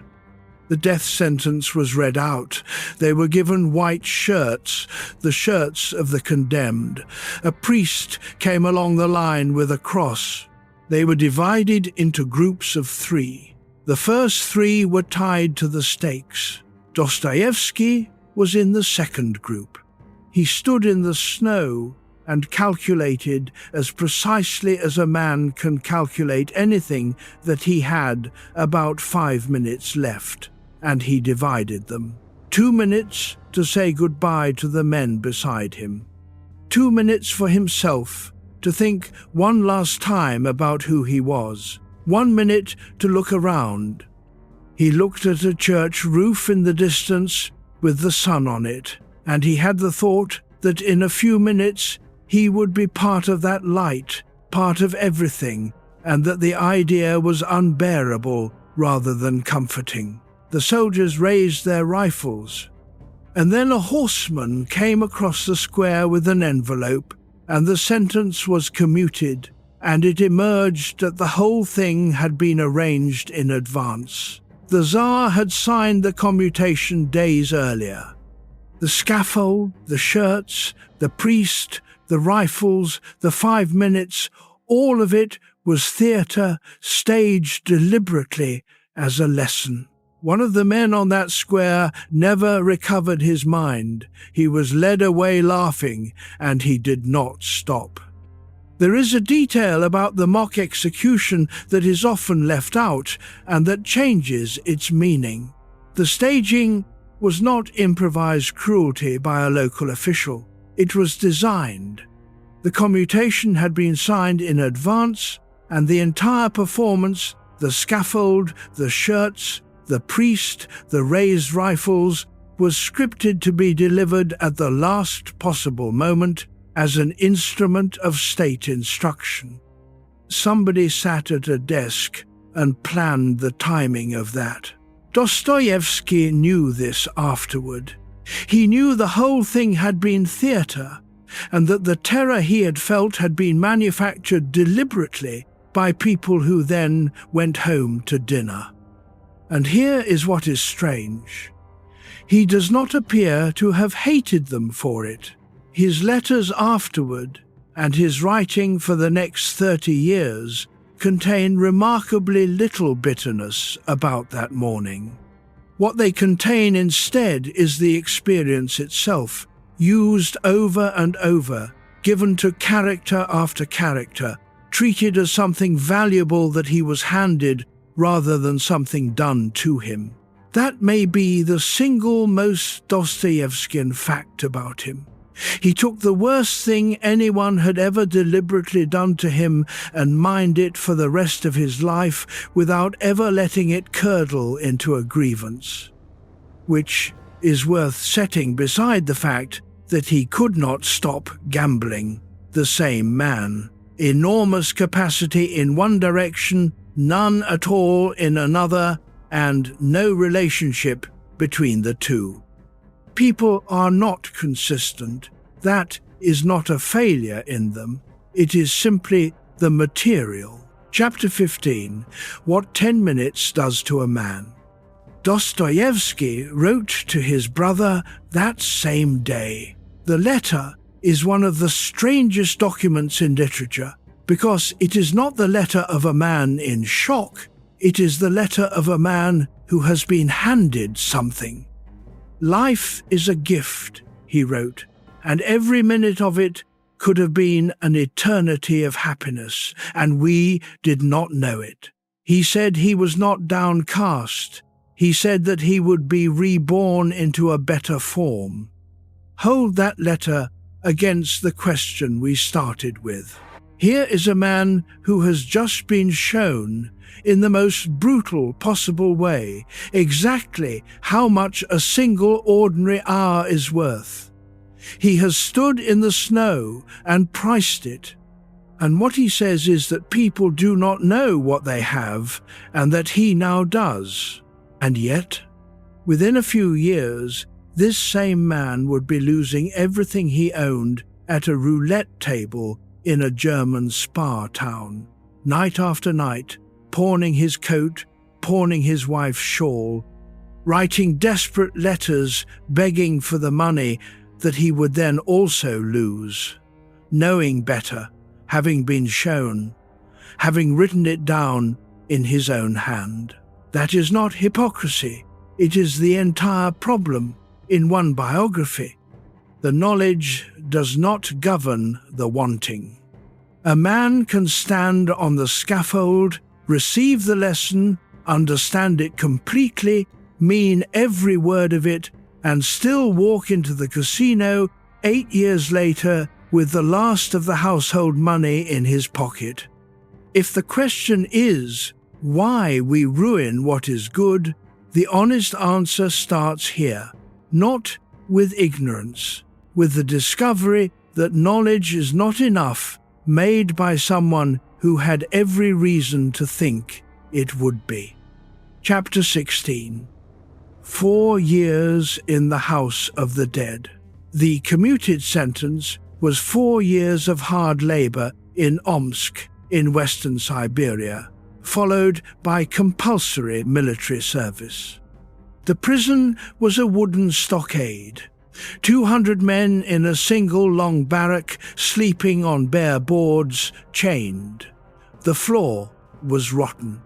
The death sentence was read out. They were given white shirts, the shirts of the condemned. A priest came along the line with a cross. They were divided into groups of 3. The first 3 were tied to the stakes. Dostoevsky was in the second group. He stood in the snow and calculated as precisely as a man can calculate anything that he had about 5 minutes left, and he divided them. 2 minutes to say goodbye to the men beside him. 2 minutes for himself to think one last time about who he was. 1 minute to look around. He looked at a church roof in the distance with the sun on it, and he had the thought that in a few minutes he would be part of that light, part of everything, and that the idea was unbearable rather than comforting. The soldiers raised their rifles, and then a horseman came across the square with an envelope, and the sentence was commuted, and it emerged that the whole thing had been arranged in advance. The Tsar had signed the commutation days earlier. The scaffold, the shirts, the priest, the rifles, the 5 minutes, all of it was theatre staged deliberately as a lesson. One of the men on that square never recovered his mind. He was led away laughing, and he did not stop. There is a detail about the mock execution that is often left out and that changes its meaning. The staging was not improvised cruelty by a local official. It was designed. The commutation had been signed in advance, and the entire performance, the scaffold, the shirts, the priest, the raised rifles, was scripted to be delivered at the last possible moment, as an instrument of state instruction. Somebody sat at a desk and planned the timing of that. Dostoevsky knew this afterward. He knew the whole thing had been theatre, and that the terror he had felt had been manufactured deliberately by people who then went home to dinner. And here is what is strange. He does not appear to have hated them for it. His letters afterward, and his writing for the next 30 years, contain remarkably little bitterness about that morning. What they contain instead is the experience itself, used over and over, given to character after character, treated as something valuable that he was handed rather than something done to him. That may be the single most Dostoevskian fact about him. He took the worst thing anyone had ever deliberately done to him and mined it for the rest of his life without ever letting it curdle into a grievance. Which is worth setting beside the fact that he could not stop gambling. The same man. Enormous capacity in one direction, none at all in another, and no relationship between the two. People are not consistent. That is not a failure in them. It is simply the material. Chapter 15. What 10 minutes does to a man. Dostoevsky wrote to his brother that same day. The letter is one of the strangest documents in literature, because it is not the letter of a man in shock. It is the letter of a man who has been handed something. Life is a gift, he wrote, and every minute of it could have been an eternity of happiness, and we did not know it. He said he was not downcast. He said that he would be reborn into a better form. Hold that letter against the question we started with. Here is a man who has just been shown, in the most brutal possible way, exactly how much a single ordinary hour is worth. He has stood in the snow and priced it. And what he says is that people do not know what they have, and that he now does. And yet, within a few years, this same man would be losing everything he owned at a roulette table in a German spa town, night after night, pawning his coat, pawning his wife's shawl, writing desperate letters begging for the money that he would then also lose, knowing better, having been shown, having written it down in his own hand. That is not hypocrisy. It is the entire problem in one biography. The knowledge does not govern the wanting. A man can stand on the scaffold, receive the lesson, understand it completely, mean every word of it, and still walk into the casino 8 years later with the last of the household money in his pocket. If the question is why we ruin what is good, the honest answer starts here, not with ignorance, with the discovery that knowledge is not enough, made by someone who had every reason to think it would be. Chapter 16. 4 years in the house of the dead. The commuted sentence was 4 years of hard labor in Omsk in western Siberia, followed by compulsory military service. The prison was a wooden stockade, 200 men in a single long barrack sleeping on bare boards, chained. The floor was rotten.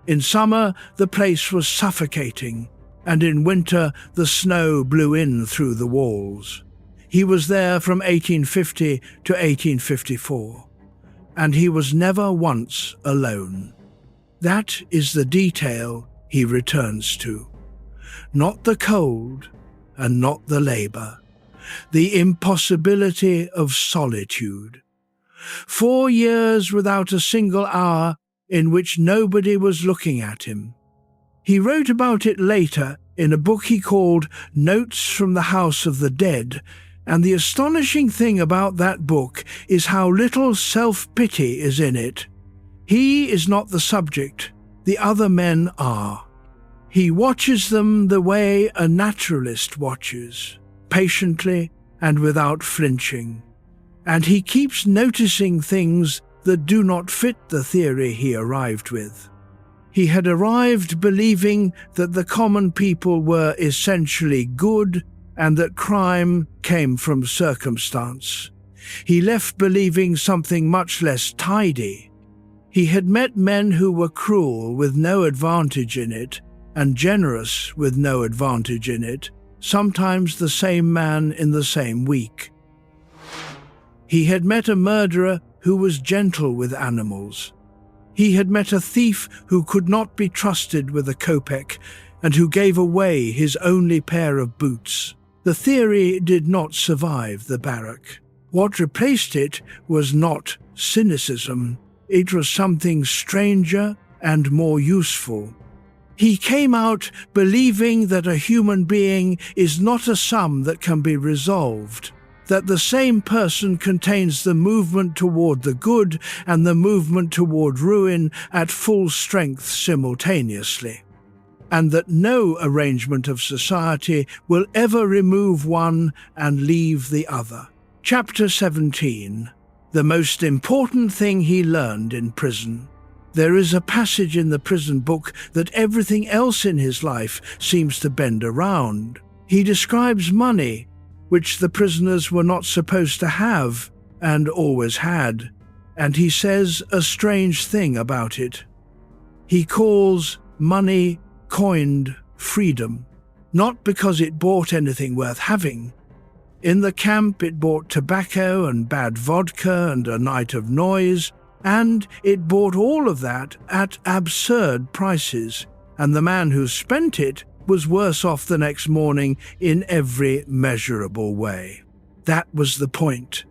In summer, the place was suffocating, and in winter the snow blew in through the walls. He was there from 1850 to 1854, and he was never once alone. That is the detail he returns to. Not the cold, and not the labor. The impossibility of solitude. 4 years without a single hour in which nobody was looking at him. He wrote about it later in a book he called Notes from the House of the Dead, And the astonishing thing about that book is how little self-pity is in it. He is not the subject, the other men are. He watches them the way a naturalist watches, patiently and without flinching. And he keeps noticing things that do not fit the theory he arrived with. He had arrived believing that the common people were essentially good and that crime came from circumstance. He left believing something much less tidy. He had met men who were cruel with no advantage in it, and generous with no advantage in it, sometimes the same man in the same week. He had met a murderer who was gentle with animals. He had met a thief who could not be trusted with a kopeck and who gave away his only pair of boots. The theory did not survive the barrack. What replaced it was not cynicism. It was something stranger and more useful. He came out believing that a human being is not a sum that can be resolved, that the same person contains the movement toward the good and the movement toward ruin at full strength simultaneously, and that no arrangement of society will ever remove one and leave the other. Chapter 17. The most important thing he learned in prison. There is a passage in the prison book that everything else in his life seems to bend around. He describes money, which the prisoners were not supposed to have and always had, and he says a strange thing about it. He calls money coined freedom, not because it bought anything worth having. In the camp it bought tobacco and bad vodka and a night of noise, and it bought all of that at absurd prices, and the man who spent it was worse off the next morning in every measurable way. That was the point.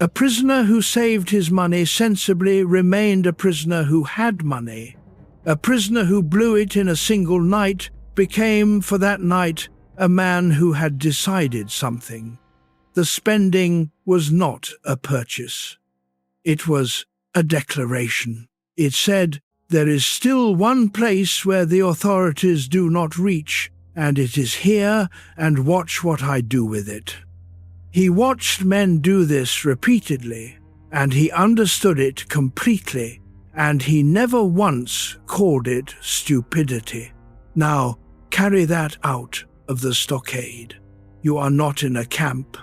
A prisoner who saved his money sensibly remained a prisoner who had money. A prisoner who blew it in a single night became, for that night, a man who had decided something. The spending was not a purchase. It was a declaration. It said, "There is still one place where the authorities do not reach, and it is here, and watch what I do with it." He watched men do this repeatedly, and he understood it completely, and he never once called it stupidity. Now, carry that out of the stockade. You are not in a camp.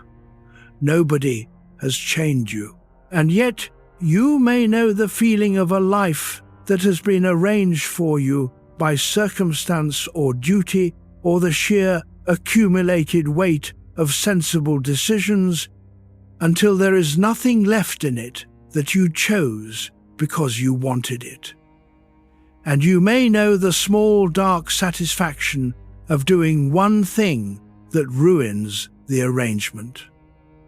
Nobody has chained you, and yet you may know the feeling of a life that has been arranged for you by circumstance or duty or the sheer accumulated weight of sensible decisions until there is nothing left in it that you chose because you wanted it. And you may know the small dark satisfaction of doing one thing that ruins the arrangement.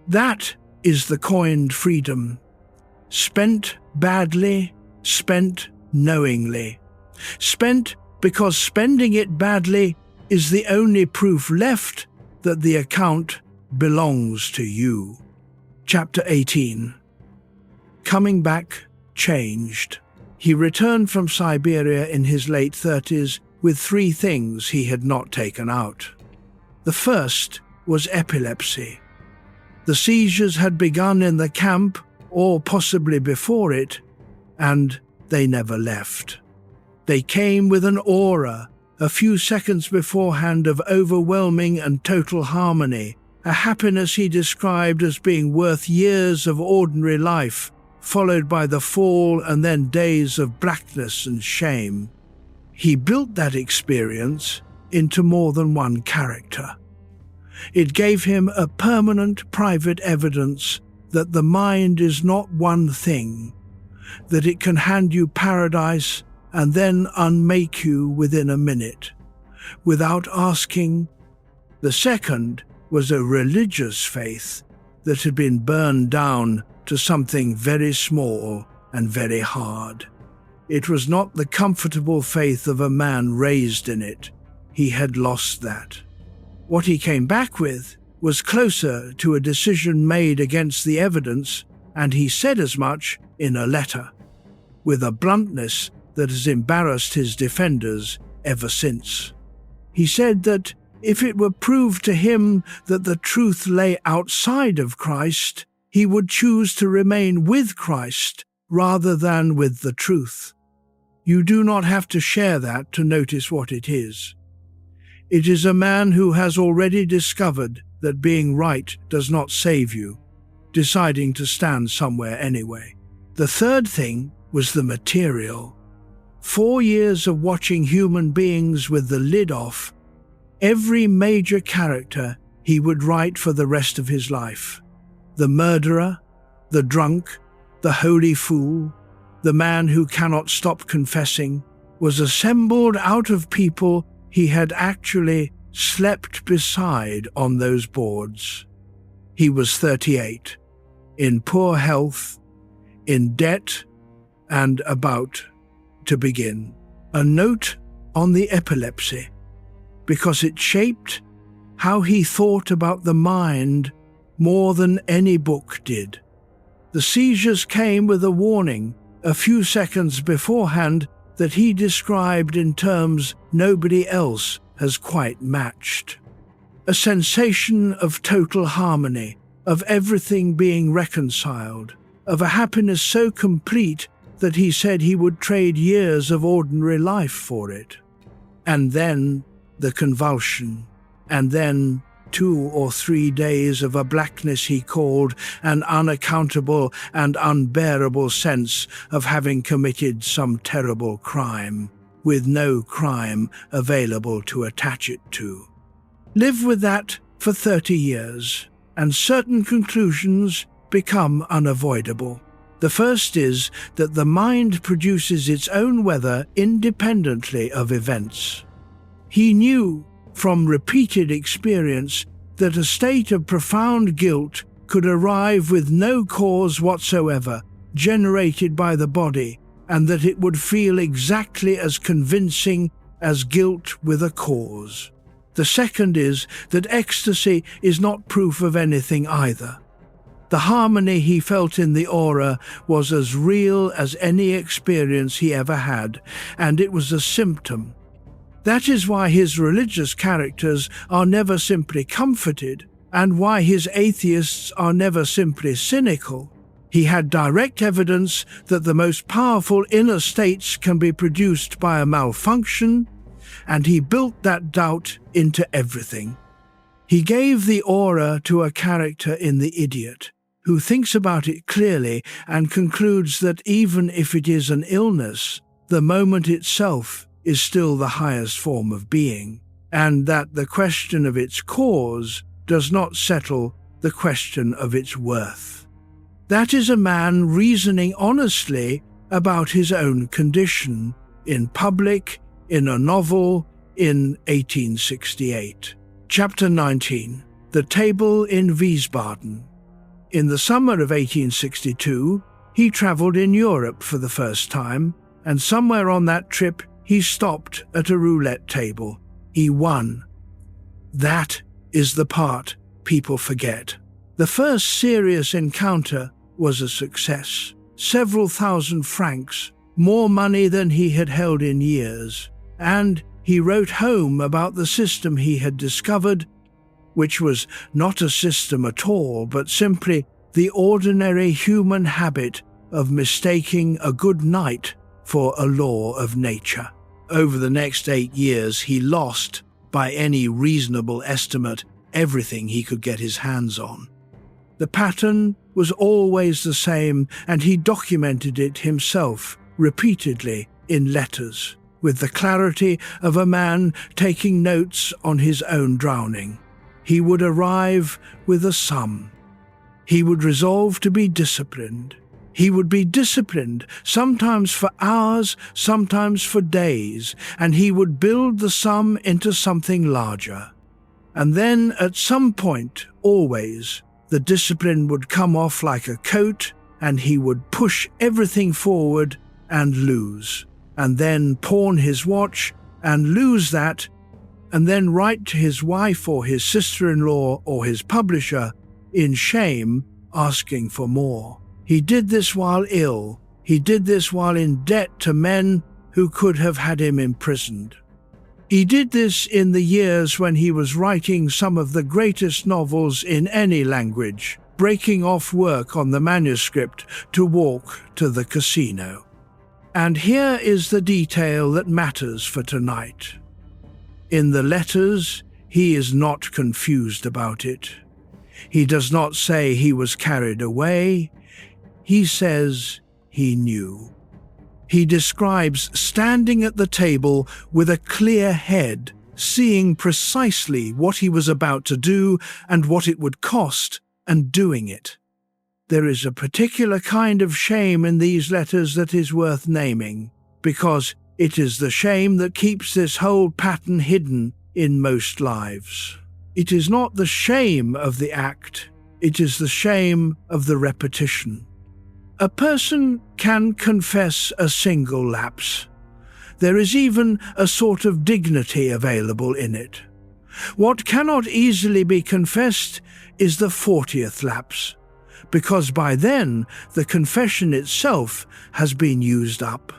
That is the coined freedom. Spent badly, spent knowingly. Spent because spending it badly is the only proof left that the account belongs to you. Chapter 18. Coming back changed. He returned from Siberia in his late 30s with 3 things he had not taken out. The first was epilepsy. The seizures had begun in the camp, or possibly before it, and they never left. They came with an aura, a few seconds beforehand, of overwhelming and total harmony, a happiness he described as being worth years of ordinary life, followed by the fall and then days of blackness and shame. He built that experience into more than one character. It gave him a permanent private evidence that the mind is not one thing, that it can hand you paradise and then unmake you within a minute, without asking. The second was a religious faith that had been burned down to something very small and very hard. It was not the comfortable faith of a man raised in it. He had lost that. What he came back with was closer to a decision made against the evidence, and he said as much in a letter, with a bluntness that has embarrassed his defenders ever since. He said that if it were proved to him that the truth lay outside of Christ, he would choose to remain with Christ rather than with the truth. You do not have to share that to notice what it is. It is a man who has already discovered that being right does not save you, deciding to stand somewhere anyway. The third thing was the material. 4 years of watching human beings with the lid off, every major character he would write for the rest of his life. The murderer, the drunk, the holy fool, the man who cannot stop confessing, was assembled out of people he had actually slept beside on those boards. He was 38, in poor health, in debt, and about to begin. A note on the epilepsy, because it shaped how he thought about the mind more than any book did. The seizures came with a warning a few seconds beforehand that he described in terms nobody else has quite matched. A sensation of total harmony, of everything being reconciled, of a happiness so complete that he said he would trade years of ordinary life for it. And then the convulsion, and then 2 or 3 days of a blackness he called an unaccountable and unbearable sense of having committed some terrible crime, with no crime available to attach it to. Live with that for 30 years, and certain conclusions become unavoidable. The first is that the mind produces its own weather independently of events. He knew from repeated experience that a state of profound guilt could arrive with no cause whatsoever generated by the body, and that it would feel exactly as convincing as guilt with a cause. The second is that ecstasy is not proof of anything either. The harmony he felt in the aura was as real as any experience he ever had, and it was a symptom. That is why his religious characters are never simply comforted, and why his atheists are never simply cynical. He had direct evidence that the most powerful inner states can be produced by a malfunction, and he built that doubt into everything. He gave the aura to a character in The Idiot, who thinks about it clearly and concludes that even if it is an illness, the moment itself is still the highest form of being, and that the question of its cause does not settle the question of its worth. That is a man reasoning honestly about his own condition, in public, in a novel, in 1868. Chapter 19. The Table in Wiesbaden. In the summer of 1862, he travelled in Europe for the first time, and somewhere on that trip he stopped at a roulette table. He won. That is the part people forget. The first serious encounter was a success. Several thousand francs, more money than he had held in years. And he wrote home about the system he had discovered, which was not a system at all, but simply the ordinary human habit of mistaking a good night for a law of nature. Over the next 8 years, he lost, by any reasonable estimate, everything he could get his hands on. The pattern was always the same, and he documented it himself, repeatedly, in letters, with the clarity of a man taking notes on his own drowning. He would arrive with a sum. He would resolve to be disciplined. He would be disciplined, sometimes for hours, sometimes for days, and he would build the sum into something larger. And then, at some point, always, the discipline would come off like a coat, and he would push everything forward and lose, and then pawn his watch and lose that, and then write to his wife or his sister-in-law or his publisher in shame, asking for more. He did this while ill. He did this while in debt to men who could have had him imprisoned. He did this in the years when he was writing some of the greatest novels in any language, breaking off work on the manuscript to walk to the casino. And here is the detail that matters for tonight. In the letters, he is not confused about it. He does not say he was carried away. He says he knew. He describes standing at the table with a clear head, seeing precisely what he was about to do and what it would cost, and doing it. There is a particular kind of shame in these letters that is worth naming, because it is the shame that keeps this whole pattern hidden in most lives. It is not the shame of the act, it is the shame of the repetition. A person can confess a single lapse. There is even a sort of dignity available in it. What cannot easily be confessed is the 40th lapse, because by then the confession itself has been used up.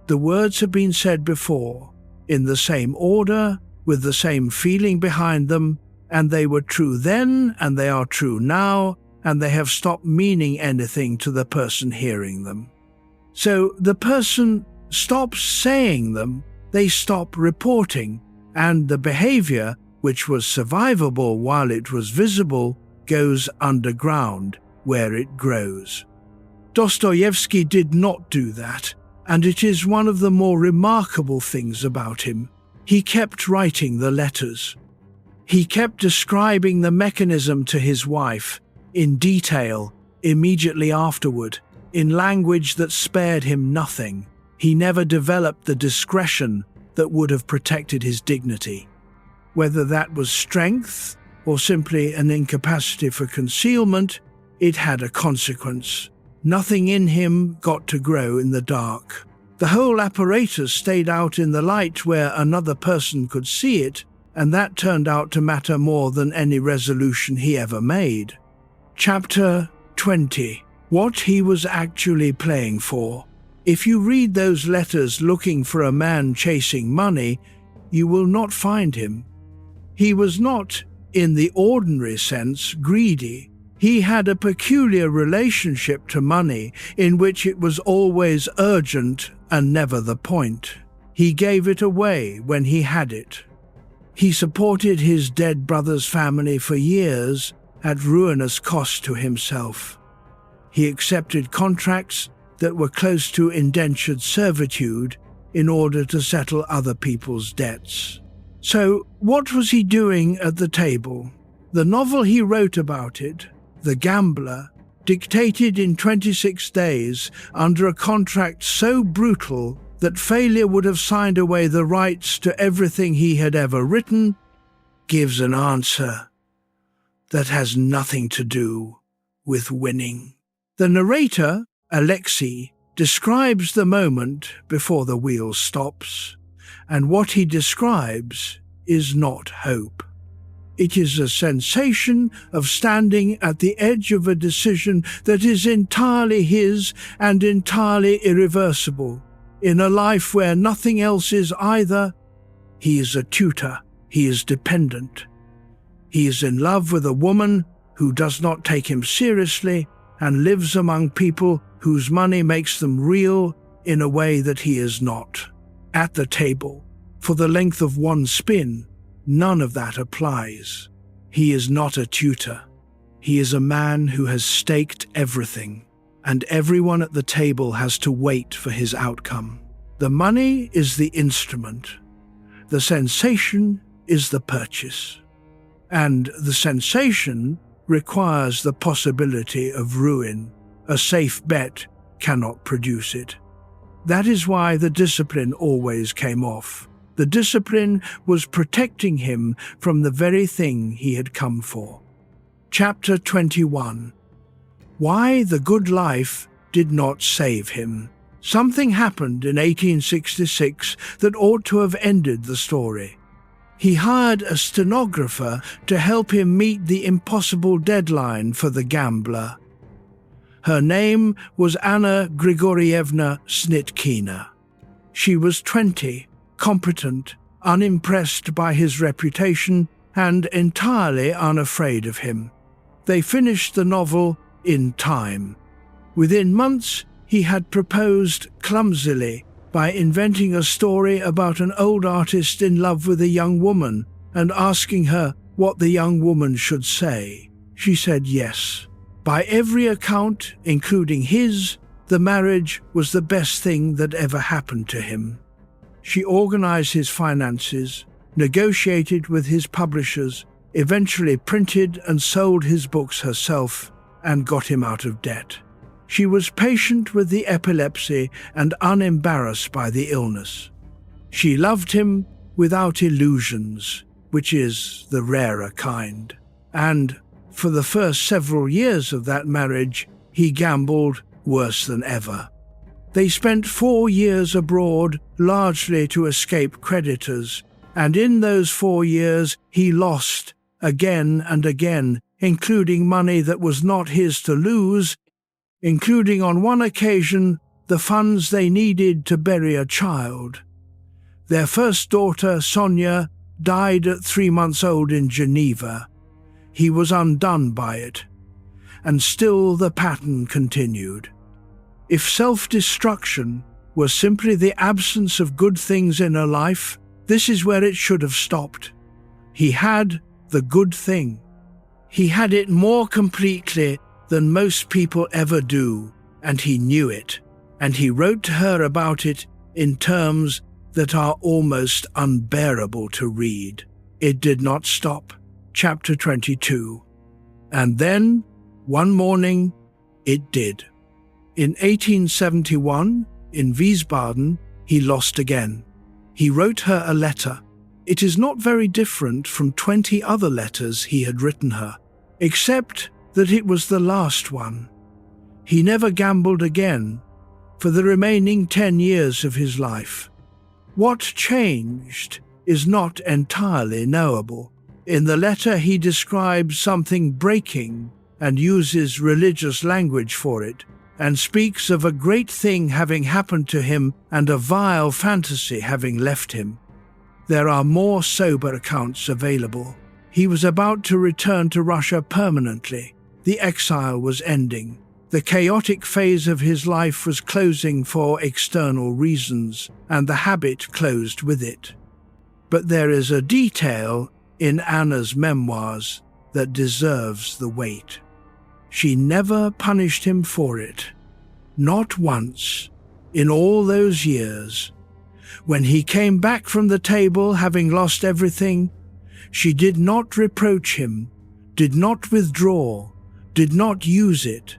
The words have been said before, in the same order, with the same feeling behind them, and they were true then, and they are true now, and they have stopped meaning anything to the person hearing them. So the person stops saying them, they stop reporting, and the behavior, which was survivable while it was visible, goes underground, where it grows. Dostoevsky did not do that, and it is one of the more remarkable things about him. He kept writing the letters. He kept describing the mechanism to his wife, in detail, immediately afterward, in language that spared him nothing. He never developed the discretion that would have protected his dignity. Whether that was strength or simply an incapacity for concealment, it had a consequence. Nothing in him got to grow in the dark. The whole apparatus stayed out in the light where another person could see it, and that turned out to matter more than any resolution he ever made. Chapter 20. What he was actually playing for. If you read those letters looking for a man chasing money, you will not find him. He was not, in the ordinary sense, greedy. He had a peculiar relationship to money in which it was always urgent and never the point. He gave it away when he had it. He supported his dead brother's family for years at ruinous cost to himself. He accepted contracts that were close to indentured servitude in order to settle other people's debts. So, what was he doing at the table? The novel he wrote about it, The Gambler, dictated in 26 days under a contract so brutal that failure would have signed away the rights to everything he had ever written, gives an answer that has nothing to do with winning. The narrator, Alexei, describes the moment before the wheel stops, and what he describes is not hope. It is a sensation of standing at the edge of a decision that is entirely his and entirely irreversible. In a life where nothing else is either, he is a tutor, he is dependent. He is in love with a woman who does not take him seriously and lives among people whose money makes them real in a way that he is not. At the table, for the length of one spin, none of that applies. He is not a tutor. He is a man who has staked everything, and everyone at the table has to wait for his outcome. The money is the instrument. The sensation is the purchase. And the sensation requires the possibility of ruin. A safe bet cannot produce it. That is why the discipline always came off. The discipline was protecting him from the very thing he had come for. Chapter 21. Why the good life did not save him. Something happened in 1866 that ought to have ended the story. He hired a stenographer to help him meet the impossible deadline for The Gambler. Her name was Anna Grigorievna Snitkina. She was 20, competent, unimpressed by his reputation, and entirely unafraid of him. They finished the novel in time. Within months, he had proposed clumsily by inventing a story about an old artist in love with a young woman and asking her what the young woman should say. She said yes. By every account, including his, the marriage was the best thing that ever happened to him. She organized his finances, negotiated with his publishers, eventually printed and sold his books herself, and got him out of debt. She was patient with the epilepsy and unembarrassed by the illness. She loved him without illusions, which is the rarer kind. And for the first several years of that marriage, he gambled worse than ever. They spent 4 years abroad, largely to escape creditors, and in those 4 years he lost again and again, including money that was not his to lose, including on one occasion the funds they needed to bury a child. Their first daughter, Sonia, died at 3 months old in Geneva. He was undone by it, and still the pattern continued. If self-destruction were simply the absence of good things in a life, this is where it should have stopped. He had the good thing. He had it more completely than most people ever do, and he knew it, and he wrote to her about it in terms that are almost unbearable to read. It did not stop. Chapter 22. And then, one morning, it did. In 1871, in Wiesbaden, he lost again. He wrote her a letter. It is not very different from 20 other letters he had written her, except that it was the last one. He never gambled again for the remaining 10 years of his life. What changed is not entirely knowable. In the letter he describes something breaking and uses religious language for it, and speaks of a great thing having happened to him and a vile fantasy having left him. There are more sober accounts available. He was about to return to Russia permanently. The exile was ending. The chaotic phase of his life was closing for external reasons, and the habit closed with it. But there is a detail in Anna's memoirs that deserves the weight. She never punished him for it. Not once, in all those years. When he came back from the table having lost everything, she did not reproach him, did not withdraw, did not use it.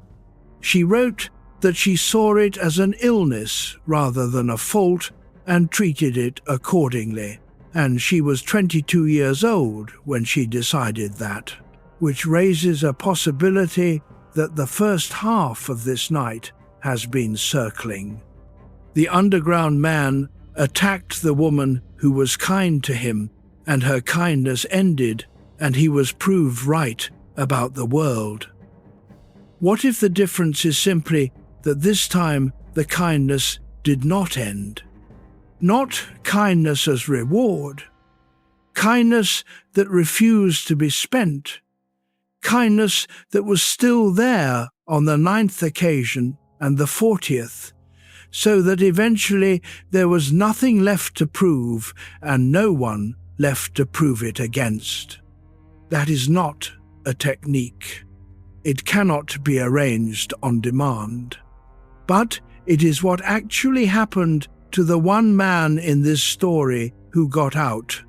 She wrote that she saw it as an illness rather than a fault and treated it accordingly. And she was 22 years old when she decided that, which raises a possibility that the first half of this night has been circling. The underground man attacked the woman who was kind to him, and her kindness ended, and he was proved right about the world. What if the difference is simply that this time the kindness did not end? Not kindness as reward. Kindness that refused to be spent. Kindness that was still there on the 9th occasion and the 40th, so that eventually there was nothing left to prove and no one left to prove it against. That is not a technique. It cannot be arranged on demand. But it is what actually happened to the one man in this story who got out.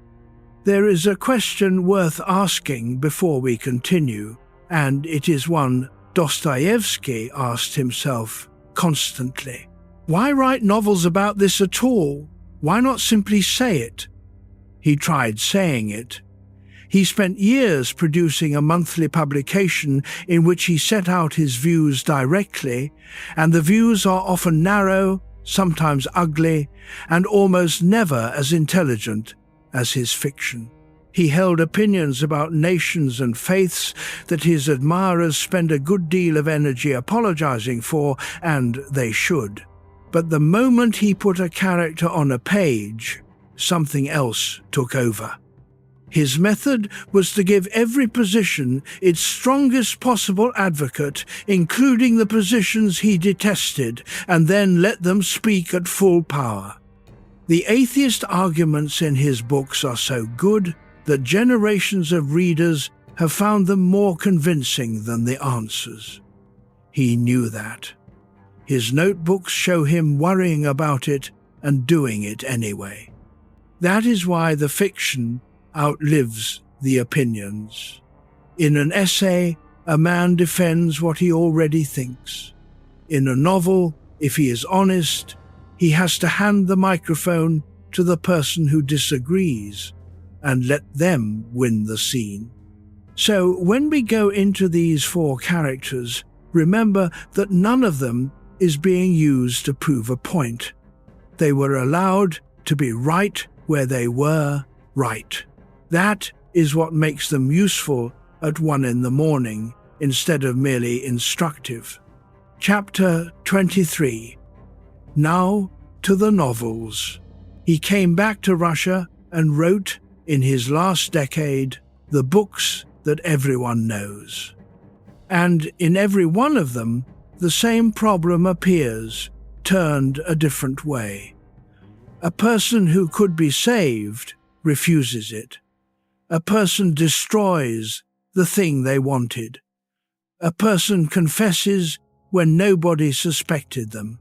There is a question worth asking before we continue, and it is one Dostoevsky asked himself constantly. Why write novels about this at all? Why not simply say it? He tried saying it. He spent years producing a monthly publication in which he set out his views directly, and the views are often narrow, sometimes ugly, and almost never as intelligent as his fiction. He held opinions about nations and faiths that his admirers spend a good deal of energy apologizing for, and they should. But the moment he put a character on a page, something else took over. His method was to give every position its strongest possible advocate, including the positions he detested, and then let them speak at full power. The atheist arguments in his books are so good that generations of readers have found them more convincing than the answers. He knew that. His notebooks show him worrying about it and doing it anyway. That is why the fiction outlives the opinions. In an essay, a man defends what he already thinks. In a novel, if he is honest, he has to hand the microphone to the person who disagrees and let them win the scene. So when we go into these 4 characters, remember that none of them is being used to prove a point. They were allowed to be right where they were right. That is what makes them useful at 1 a.m. instead of merely instructive. Chapter 23. Now to the novels. He came back to Russia and wrote, in his last decade, the books that everyone knows. And in every one of them, the same problem appears, turned a different way. A person who could be saved refuses it. A person destroys the thing they wanted. A person confesses when nobody suspected them.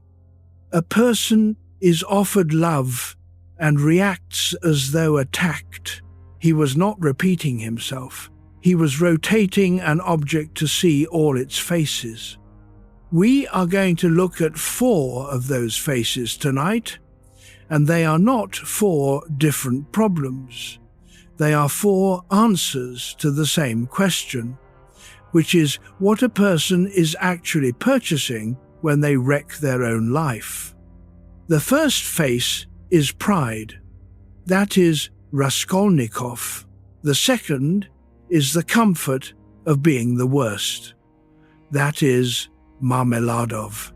A person is offered love and reacts as though attacked. He was not repeating himself. He was rotating an object to see all its faces. We are going to look at 4 of those faces tonight, and they are not 4 different problems. They are 4 answers to the same question, which is what a person is actually purchasing when they wreck their own life. The first face is pride. That is Raskolnikov. The second is the comfort of being the worst. That is Marmeladov.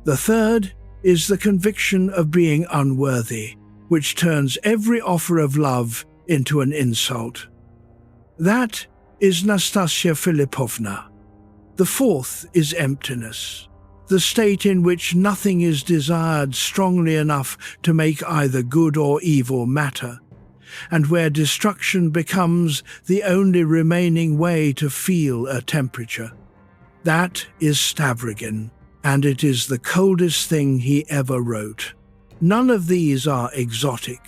The third is the conviction of being unworthy, which turns every offer of love into an insult. That is Nastasia Philippovna. The fourth is emptiness, the state in which nothing is desired strongly enough to make either good or evil matter, and where destruction becomes the only remaining way to feel a temperature. That is Stavrogin, and it is the coldest thing he ever wrote. None of these are exotic.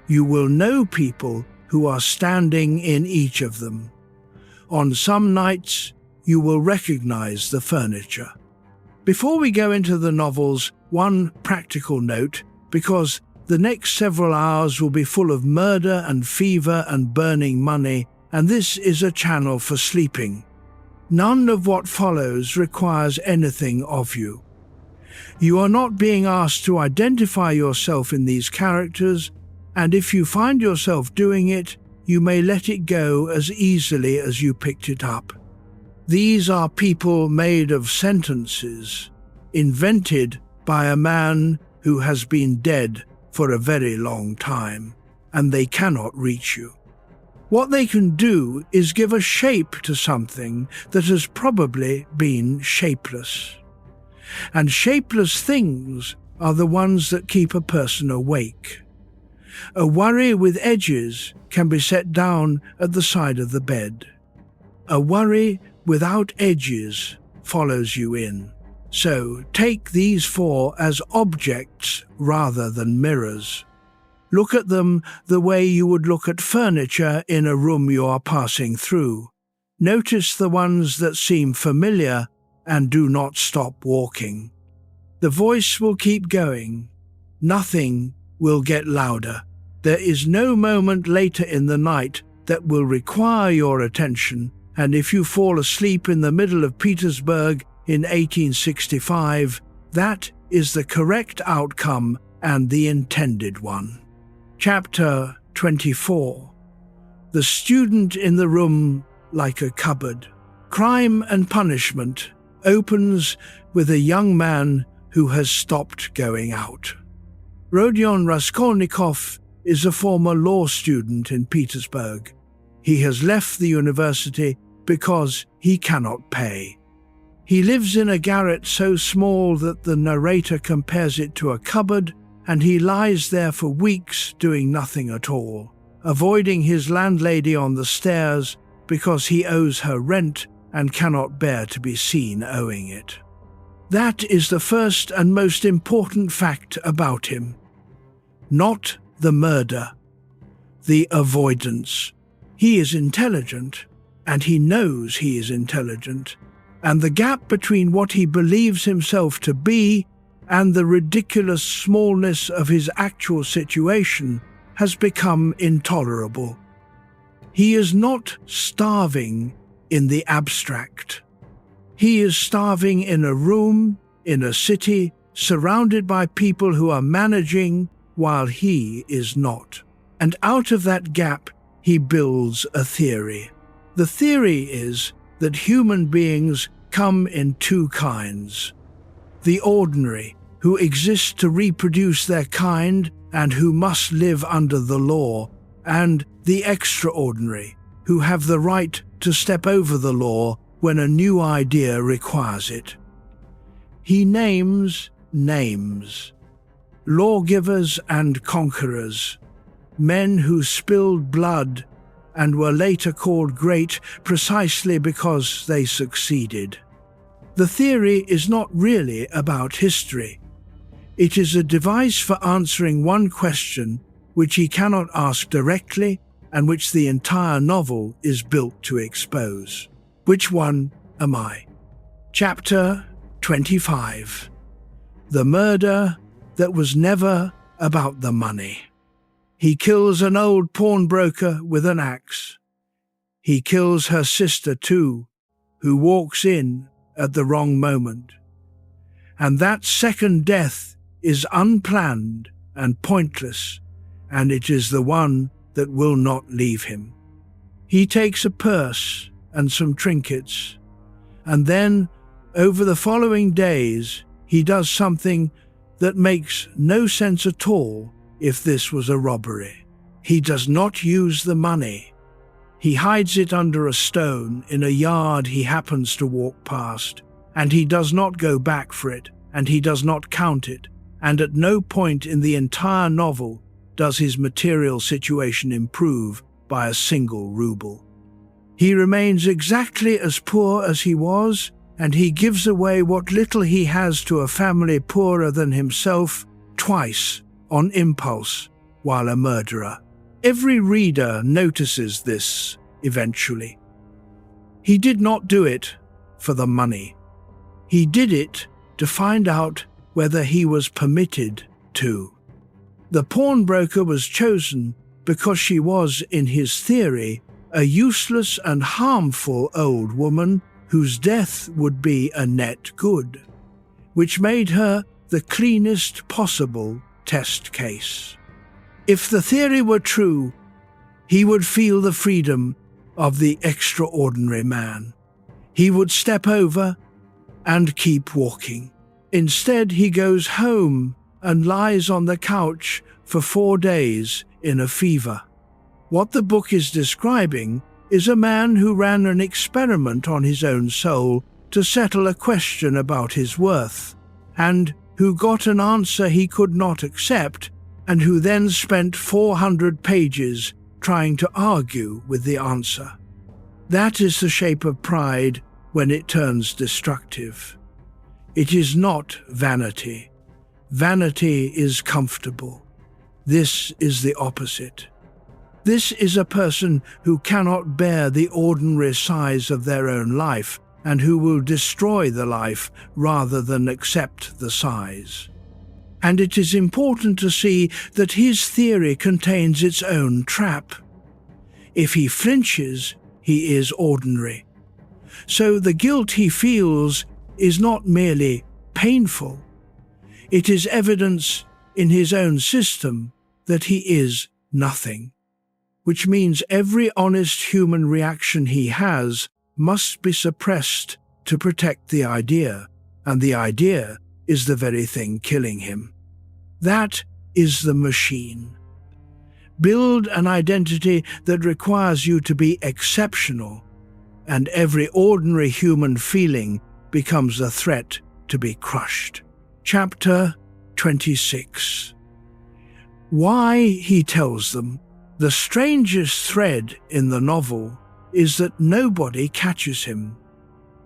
You will know people who are standing in each of them. On some nights, you will recognize the furniture. Before we go into the novels, one practical note, because the next several hours will be full of murder and fever and burning money, and this is a channel for sleeping. None of what follows requires anything of you. You are not being asked to identify yourself in these characters, and if you find yourself doing it, you may let it go as easily as you picked it up. These are people made of sentences, invented by a man who has been dead for a very long time, and they cannot reach you. What they can do is give a shape to something that has probably been shapeless. And shapeless things are the ones that keep a person awake. A worry with edges can be set down at the side of the bed. A worry without edges follows you in. So take these 4 as objects rather than mirrors. Look at them the way you would look at furniture in a room you are passing through. Notice the ones that seem familiar and do not stop walking. The voice will keep going. Nothing will get louder. There is no moment later in the night that will require your attention, and if you fall asleep in the middle of Petersburg in 1865, that is the correct outcome and the intended one. Chapter 24. The student in the room like a cupboard. Crime and Punishment opens with a young man who has stopped going out. Rodion Raskolnikov is a former law student in Petersburg. He has left the university because he cannot pay. He lives in a garret so small that the narrator compares it to a cupboard, and he lies there for weeks doing nothing at all, avoiding his landlady on the stairs because he owes her rent and cannot bear to be seen owing it. That is the first and most important fact about him. Not the murder, the avoidance. He is intelligent, and he knows he is intelligent, and the gap between what he believes himself to be and the ridiculous smallness of his actual situation has become intolerable. He is not starving in the abstract. He is starving in a room, in a city, surrounded by people who are managing while he is not. And out of that gap, he builds a theory. The theory is that human beings come in two kinds. The ordinary, who exist to reproduce their kind and who must live under the law, and the extraordinary, who have the right to step over the law when a new idea requires it. He names names. Lawgivers and conquerors, men who spilled blood and were later called great precisely because they succeeded. The theory is not really about history. It is a device for answering one question which he cannot ask directly and which the entire novel is built to expose. Which one am I? Chapter 25. The murder that was never about the money. He kills an old pawnbroker with an axe. He kills her sister too, who walks in at the wrong moment. And that second death is unplanned and pointless, and it is the one that will not leave him. He takes a purse and some trinkets, and then, over the following days, he does something that makes no sense at all if this was a robbery. He does not use the money. He hides it under a stone in a yard he happens to walk past, and he does not go back for it, and he does not count it, and at no point in the entire novel does his material situation improve by a single ruble. He remains exactly as poor as he was, and he gives away what little he has to a family poorer than himself twice on impulse while a murderer. Every reader notices this eventually. He did not do it for the money. He did it to find out whether he was permitted to. The pawnbroker was chosen because she was, in his theory, a useless and harmful old woman whose death would be a net good, which made her the cleanest possible test case. If the theory were true, he would feel the freedom of the extraordinary man. He would step over and keep walking. Instead, he goes home and lies on the couch for 4 days in a fever. What the book is describing is a man who ran an experiment on his own soul to settle a question about his worth, and who got an answer he could not accept, and who then spent 400 pages trying to argue with the answer. That is the shape of pride when it turns destructive. It is not vanity. Vanity is comfortable. This is the opposite. This is a person who cannot bear the ordinary size of their own life and who will destroy the life rather than accept the size. And it is important to see that his theory contains its own trap. If he flinches, he is ordinary. So the guilt he feels is not merely painful. It is evidence in his own system that he is nothing. which means every honest human reaction he has must be suppressed to protect the idea, and the idea is the very thing killing him. That is the machine. Build an identity that requires you to be exceptional, and every ordinary human feeling becomes a threat to be crushed. Chapter 26. Why, he tells them, the strangest thread in the novel is that nobody catches him.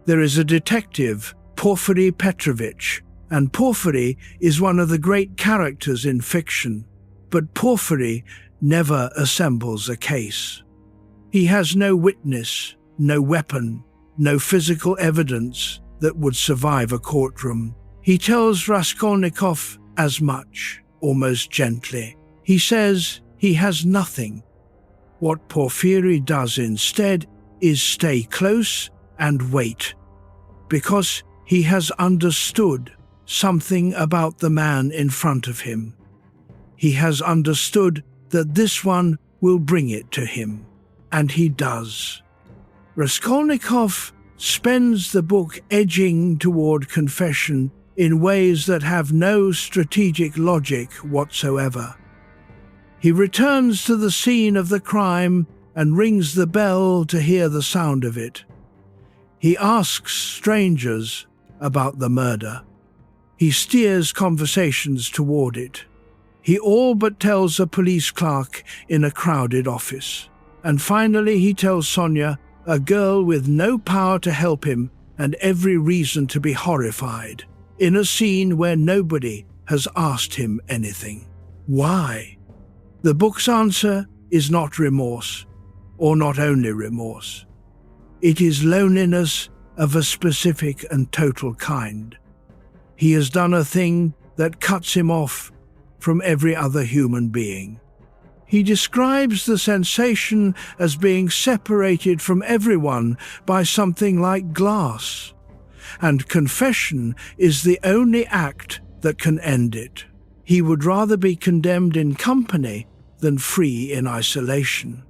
There is a detective, Porfiry Petrovich, and Porfiry is one of the great characters in fiction, but Porfiry never assembles a case. He has no witness, no weapon, no physical evidence that would survive a courtroom. He tells Raskolnikov as much, almost gently. He says he has nothing. What Porfiry does instead is stay close and wait, because he has understood something about the man in front of him. He has understood that this one will bring it to him, and he does. Raskolnikov spends the book edging toward confession in ways that have no strategic logic whatsoever. He returns to the scene of the crime and rings the bell to hear the sound of it. He asks strangers about the murder. He steers conversations toward it. He all but tells a police clerk in a crowded office. And finally he tells Sonia, a girl with no power to help him and every reason to be horrified, in a scene where nobody has asked him anything. Why? The book's answer is not remorse, or not only remorse. It is loneliness of a specific and total kind. He has done a thing that cuts him off from every other human being. He describes the sensation as being separated from everyone by something like glass, and confession is the only act that can end it. He would rather be condemned in company than free in isolation.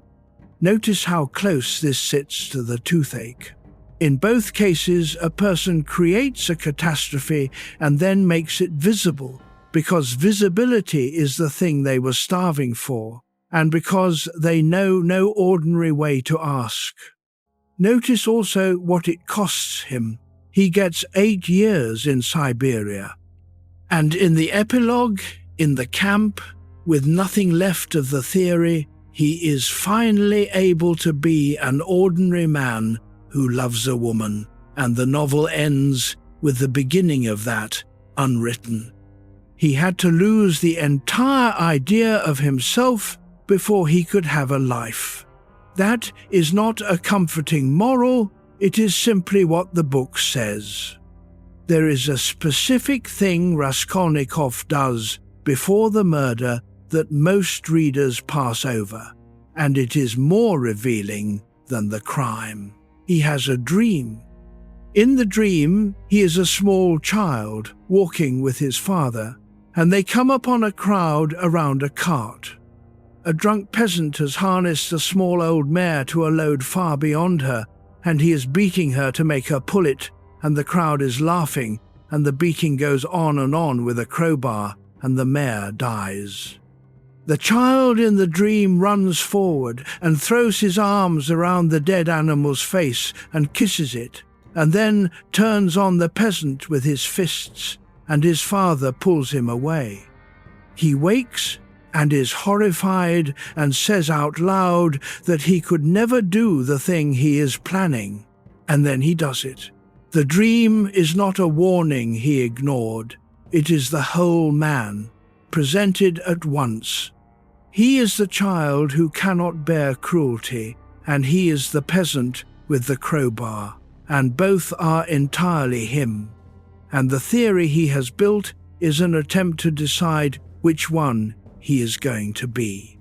Notice how close this sits to the toothache. In both cases, a person creates a catastrophe and then makes it visible, because visibility is the thing they were starving for, and because they know no ordinary way to ask. Notice also what it costs him. He gets 8 years in Siberia. And in the epilogue, in the camp, with nothing left of the theory, he is finally able to be an ordinary man who loves a woman, and the novel ends with the beginning of that, unwritten. He had to lose the entire idea of himself before he could have a life. That is not a comforting moral, it is simply what the book says. There is a specific thing Raskolnikov does before the murder that most readers pass over, and it is more revealing than the crime. He has a dream. In the dream, he is a small child walking with his father, and they come upon a crowd around a cart. A drunk peasant has harnessed a small old mare to a load far beyond her, and he is beating her to make her pull it, and the crowd is laughing, and the beating goes on with a crowbar, and the mare dies. The child in the dream runs forward and throws his arms around the dead animal's face and kisses it, and then turns on the peasant with his fists, and his father pulls him away. He wakes and is horrified and says out loud that he could never do the thing he is planning, and then he does it. The dream is not a warning he ignored, it is the whole man, presented at once. He is the child who cannot bear cruelty, and he is the peasant with the crowbar, and both are entirely him. And the theory he has built is an attempt to decide which one he is going to be.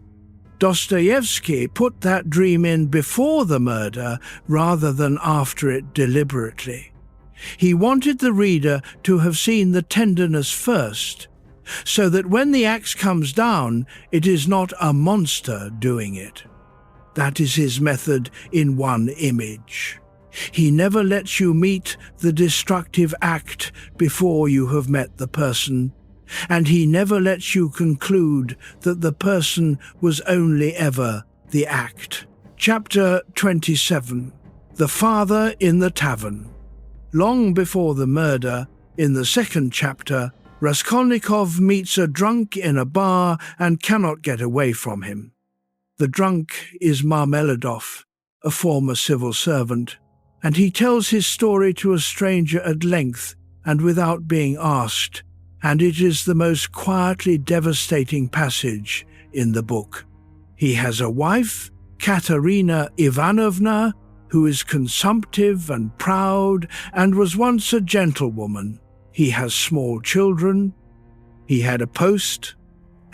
Dostoevsky put that dream in before the murder rather than after it deliberately. He wanted the reader to have seen the tenderness first, so that when the axe comes down, it is not a monster doing it. That is his method in one image. He never lets you meet the destructive act before you have met the person, and he never lets you conclude that the person was only ever the act. Chapter 27. The Father in the Tavern. Long before the murder, in the second chapter, Raskolnikov meets a drunk in a bar and cannot get away from him. The drunk is Marmeladov, a former civil servant, and he tells his story to a stranger at length and without being asked, and it is the most quietly devastating passage in the book. He has a wife, Katerina Ivanovna, who is consumptive and proud and was once a gentlewoman. He has small children. He had a post,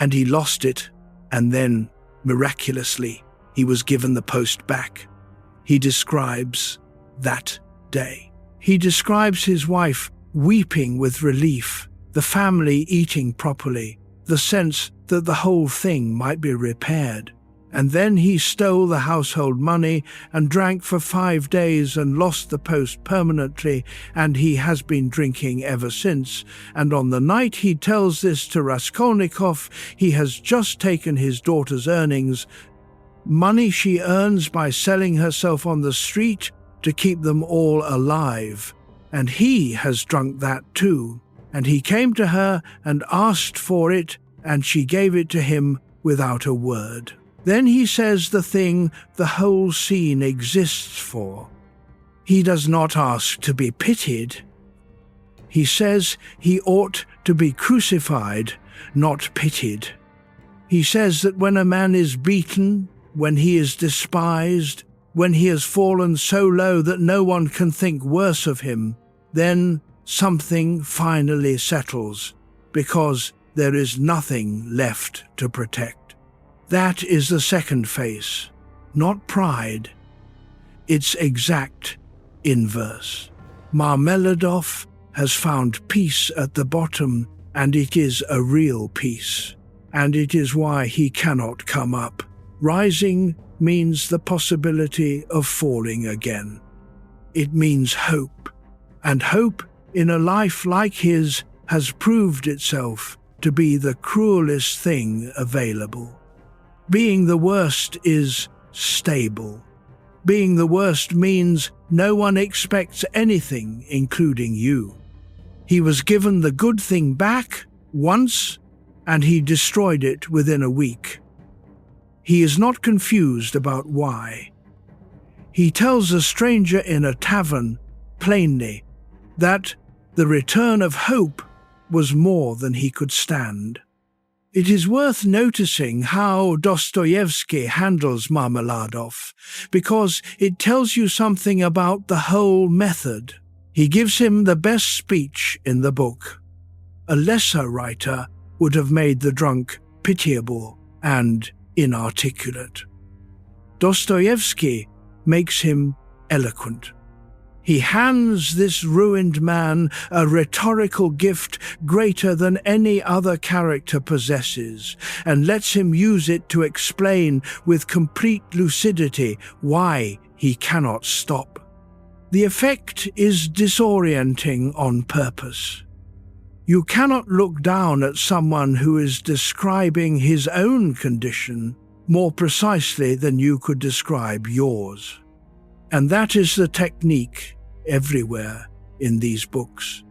and he lost it, and then, miraculously, he was given the post back. He describes that day. He describes his wife weeping with relief, the family eating properly, the sense that the whole thing might be repaired. And then he stole the household money and drank for 5 days and lost the post permanently, and he has been drinking ever since. And on the night he tells this to Raskolnikov, he has just taken his daughter's earnings, money she earns by selling herself on the street to keep them all alive. And he has drunk that too. And he came to her and asked for it, and she gave it to him without a word. Then he says the thing the whole scene exists for. He does not ask to be pitied. He says he ought to be crucified, not pitied. He says that when a man is beaten, when he is despised, when he has fallen so low that no one can think worse of him, then something finally settles, because there is nothing left to protect. That is the second face, not pride. Its exact inverse. Marmeladov has found peace at the bottom, and it is a real peace. And it is why he cannot come up. Rising means the possibility of falling again. It means hope. And hope in a life like his has proved itself to be the cruelest thing available. Being the worst is stable. Being the worst means no one expects anything, including you. He was given the good thing back once, and he destroyed it within a week. He is not confused about why. He tells a stranger in a tavern, plainly, that the return of hope was more than he could stand. It is worth noticing how Dostoevsky handles Marmeladov, because it tells you something about the whole method. He gives him the best speech in the book. A lesser writer would have made the drunk pitiable and inarticulate. Dostoevsky makes him eloquent. He hands this ruined man a rhetorical gift greater than any other character possesses, and lets him use it to explain with complete lucidity why he cannot stop. The effect is disorienting on purpose. You cannot look down at someone who is describing his own condition more precisely than you could describe yours. And that is the technique everywhere in these books.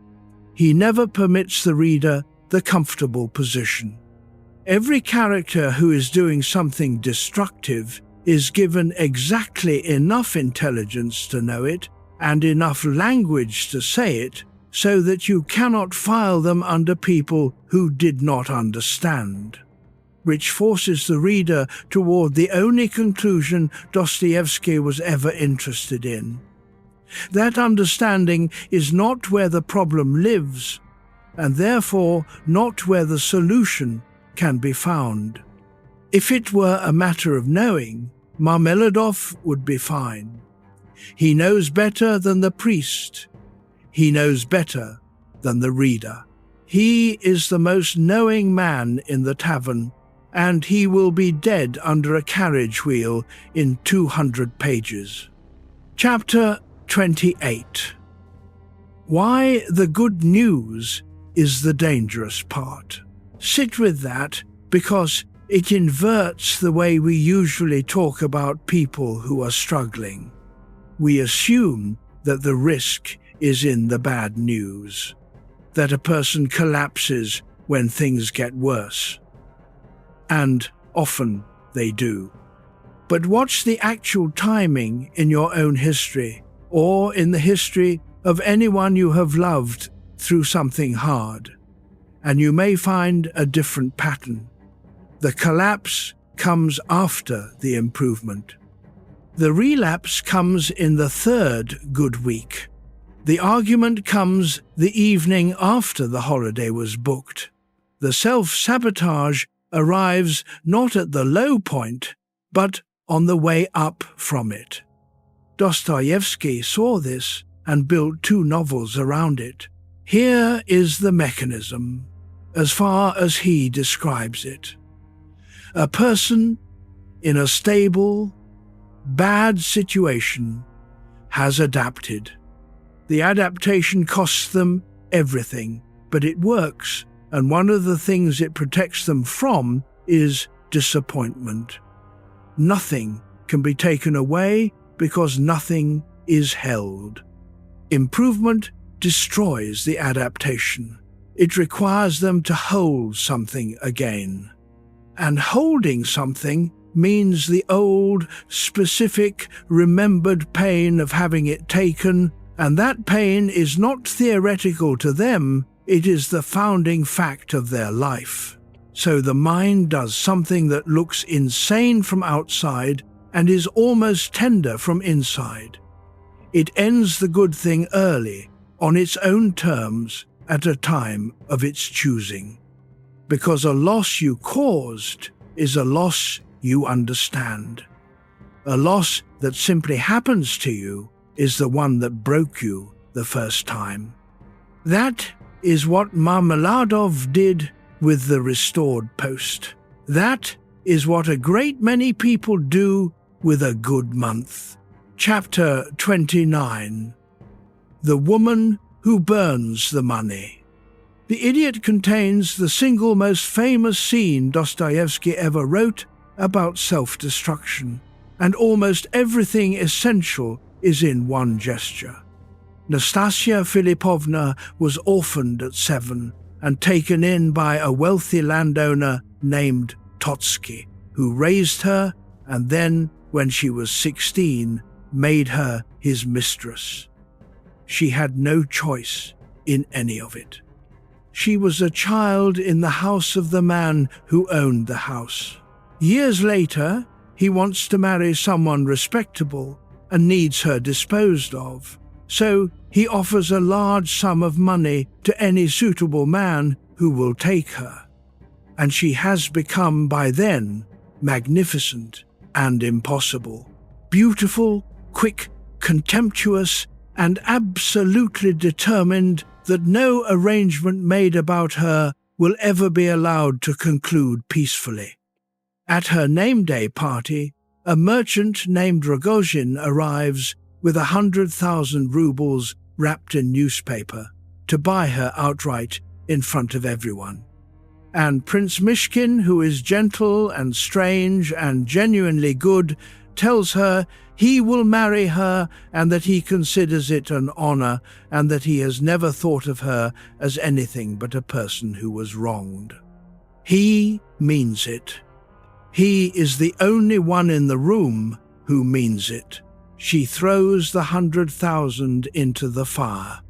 He never permits the reader the comfortable position. Every character who is doing something destructive is given exactly enough intelligence to know it and enough language to say it, so that you cannot file them under people who did not understand, which forces the reader toward the only conclusion Dostoevsky was ever interested in. That understanding is not where the problem lives, and therefore not where the solution can be found. If it were a matter of knowing, Marmeladov would be fine. He knows better than the priest. He knows better than the reader. He is the most knowing man in the tavern, and he will be dead under a carriage wheel in 200 pages. Chapter 28. Why the good news is the dangerous part. Sit with that, because it inverts the way we usually talk about people who are struggling. We assume that the risk is in the bad news, that a person collapses when things get worse. And often they do. But watch the actual timing in your own history, or in the history of anyone you have loved through something hard, and you may find a different pattern. The collapse comes after the improvement. The relapse comes in the third good week. The argument comes the evening after the holiday was booked. The self-sabotage arrives not at the low point, but on the way up from it. Dostoevsky saw this and built 2 novels around it. Here is the mechanism, as far as he describes it. A person in a stable, bad situation has adapted. The adaptation costs them everything, but it works, and one of the things it protects them from is disappointment. Nothing can be taken away because nothing is held. Improvement destroys the adaptation. It requires them to hold something again. And holding something means the old, specific, remembered pain of having it taken, and that pain is not theoretical to them, it is the founding fact of their life. So the mind does something that looks insane from outside and is almost tender from inside. It ends the good thing early, on its own terms, at a time of its choosing. Because a loss you caused is a loss you understand. A loss that simply happens to you is the one that broke you the first time. That is what Marmeladov did with the restored post. That is what a great many people do with a good month. Chapter 29. The Woman Who Burns the Money. The Idiot contains the single most famous scene Dostoevsky ever wrote about self-destruction, and almost everything essential is in one gesture. Nastasia Filipovna was orphaned at 7 and taken in by a wealthy landowner named Totsky, who raised her and then, when she was 16, made her his mistress. She had no choice in any of it. She was a child in the house of the man who owned the house. Years later, he wants to marry someone respectable and needs her disposed of. So he offers a large sum of money to any suitable man who will take her. And she has become by then magnificent and impossible. Beautiful, quick, contemptuous, and absolutely determined that no arrangement made about her will ever be allowed to conclude peacefully. At her name day party, a merchant named Rogozhin arrives with 100,000 rubles wrapped in newspaper to buy her outright in front of everyone. And Prince Mishkin, who is gentle and strange and genuinely good, tells her he will marry her and that he considers it an honor and that he has never thought of her as anything but a person who was wronged. He means it. He is the only one in the room who means it. She throws the 100,000 into the fire.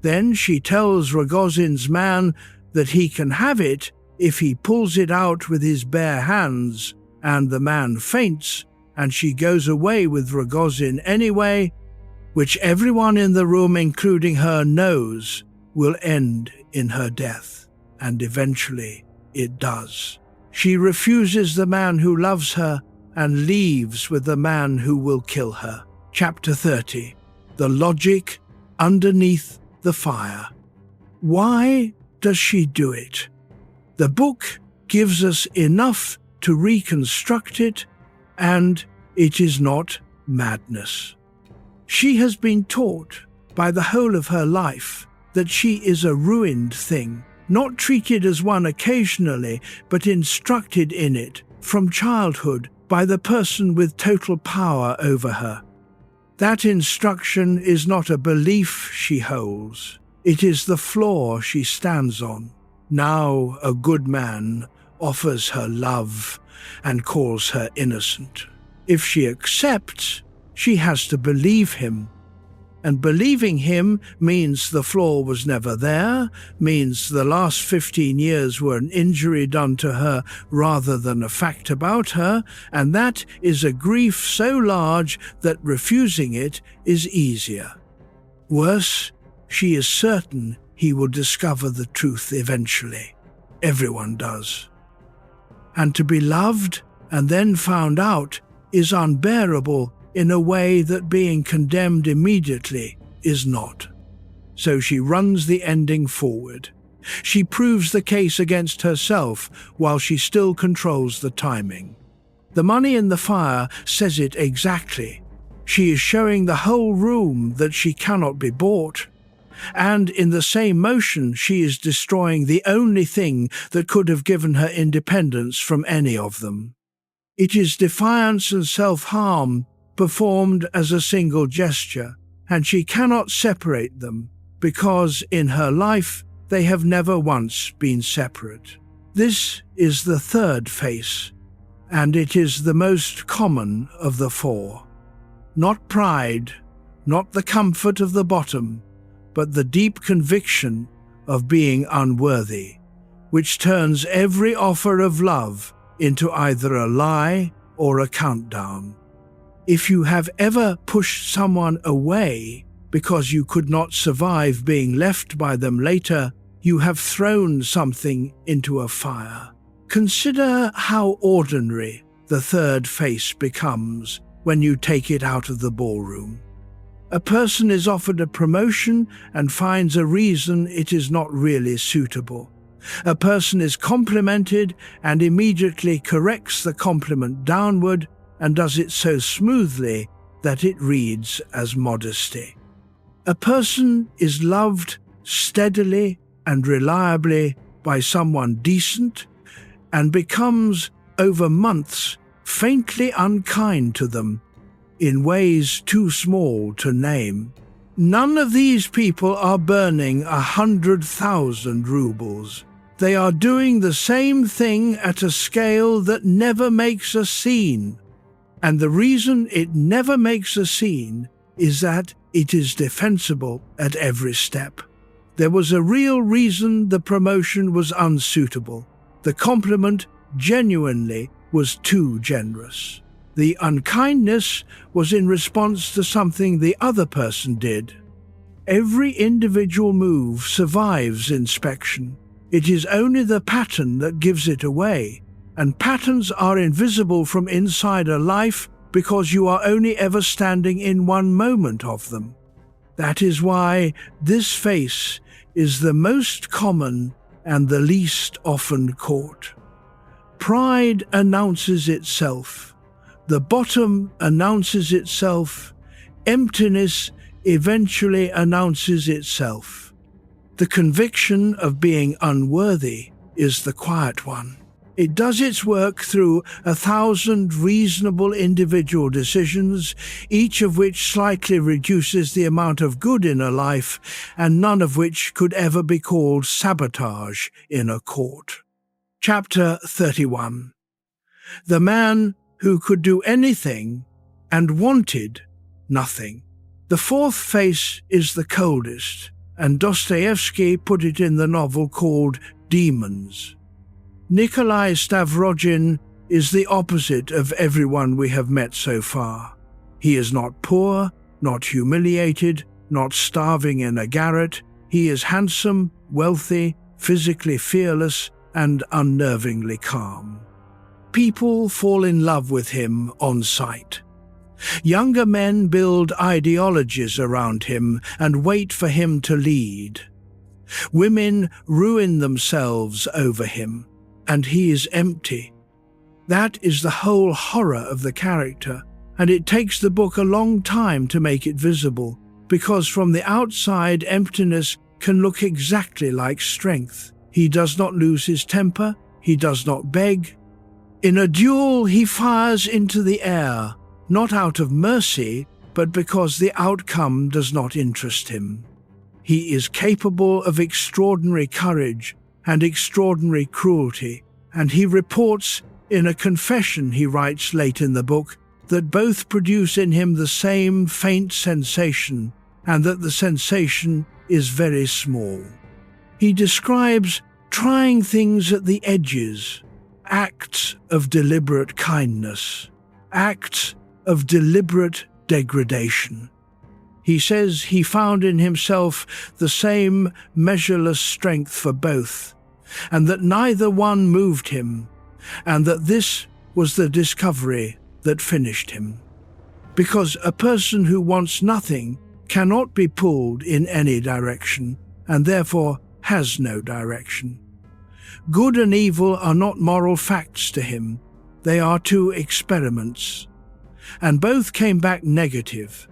Then she tells Rogozhin's man that he can have it if he pulls it out with his bare hands, and the man faints, and she goes away with Rogozhin anyway, which everyone in the room, including her, knows will end in her death, and eventually it does. She refuses the man who loves her and leaves with the man who will kill her. Chapter 30. The Logic Underneath the Fire. Why does she do it? The book gives us enough to reconstruct it, and it is not madness. She has been taught by the whole of her life that she is a ruined thing, not treated as one occasionally, but instructed in it from childhood by the person with total power over her. That instruction is not a belief she holds, it is the floor she stands on. Now a good man offers her love and calls her innocent. If she accepts, she has to believe him. And believing him means the flaw was never there, means the last 15 years were an injury done to her rather than a fact about her, and that is a grief so large that refusing it is easier. Worse, she is certain he will discover the truth eventually. Everyone does. And to be loved and then found out is unbearable in a way that being condemned immediately is not. So she runs the ending forward. She proves the case against herself while she still controls the timing. The money in the fire says it exactly. She is showing the whole room that she cannot be bought. And in the same motion, she is destroying the only thing that could have given her independence from any of them. It is defiance and self-harm performed as a single gesture, and she cannot separate them because in her life they have never once been separate. This is the third face, and it is the most common of the four. Not pride, not the comfort of the bottom, but the deep conviction of being unworthy, which turns every offer of love into either a lie or a countdown. If you have ever pushed someone away because you could not survive being left by them later, you have thrown something into a fire. Consider how ordinary the third face becomes when you take it out of the ballroom. A person is offered a promotion and finds a reason it is not really suitable. A person is complimented and immediately corrects the compliment downward and does it so smoothly that it reads as modesty. A person is loved steadily and reliably by someone decent and becomes, over months, faintly unkind to them in ways too small to name. None of these people are burning 100,000 rubles. They are doing the same thing at a scale that never makes a scene. And the reason it never makes a scene is that it is defensible at every step. There was a real reason the promotion was unsuitable. The compliment genuinely was too generous. The unkindness was in response to something the other person did. Every individual move survives inspection. It is only the pattern that gives it away, and patterns are invisible from inside a life because you are only ever standing in one moment of them. That is why this face is the most common and the least often caught. Pride announces itself. The bottom announces itself. Emptiness eventually announces itself. The conviction of being unworthy is the quiet one. It does its work through 1,000 reasonable individual decisions, each of which slightly reduces the amount of good in a life, and none of which could ever be called sabotage in a court. Chapter 31. The man who could do anything and wanted nothing. The fourth face is the coldest, and Dostoevsky put it in the novel called Demons. Nikolai Stavrogin is the opposite of everyone we have met so far. He is not poor, not humiliated, not starving in a garret. He is handsome, wealthy, physically fearless, and unnervingly calm. People fall in love with him on sight. Younger men build ideologies around him and wait for him to lead. Women ruin themselves over him, and he is empty. That is the whole horror of the character, and it takes the book a long time to make it visible, because from the outside, emptiness can look exactly like strength. He does not lose his temper, he does not beg. In a duel, he fires into the air, not out of mercy, but because the outcome does not interest him. He is capable of extraordinary courage and extraordinary cruelty, and he reports in a confession he writes late in the book that both produce in him the same faint sensation, and that the sensation is very small. He describes trying things at the edges, acts of deliberate kindness, acts of deliberate degradation. He says he found in himself the same measureless strength for both, and that neither one moved him, and that this was the discovery that finished him. Because a person who wants nothing cannot be pulled in any direction, and therefore has no direction. Good and evil are not moral facts to him, they are two experiments. And both came back negative.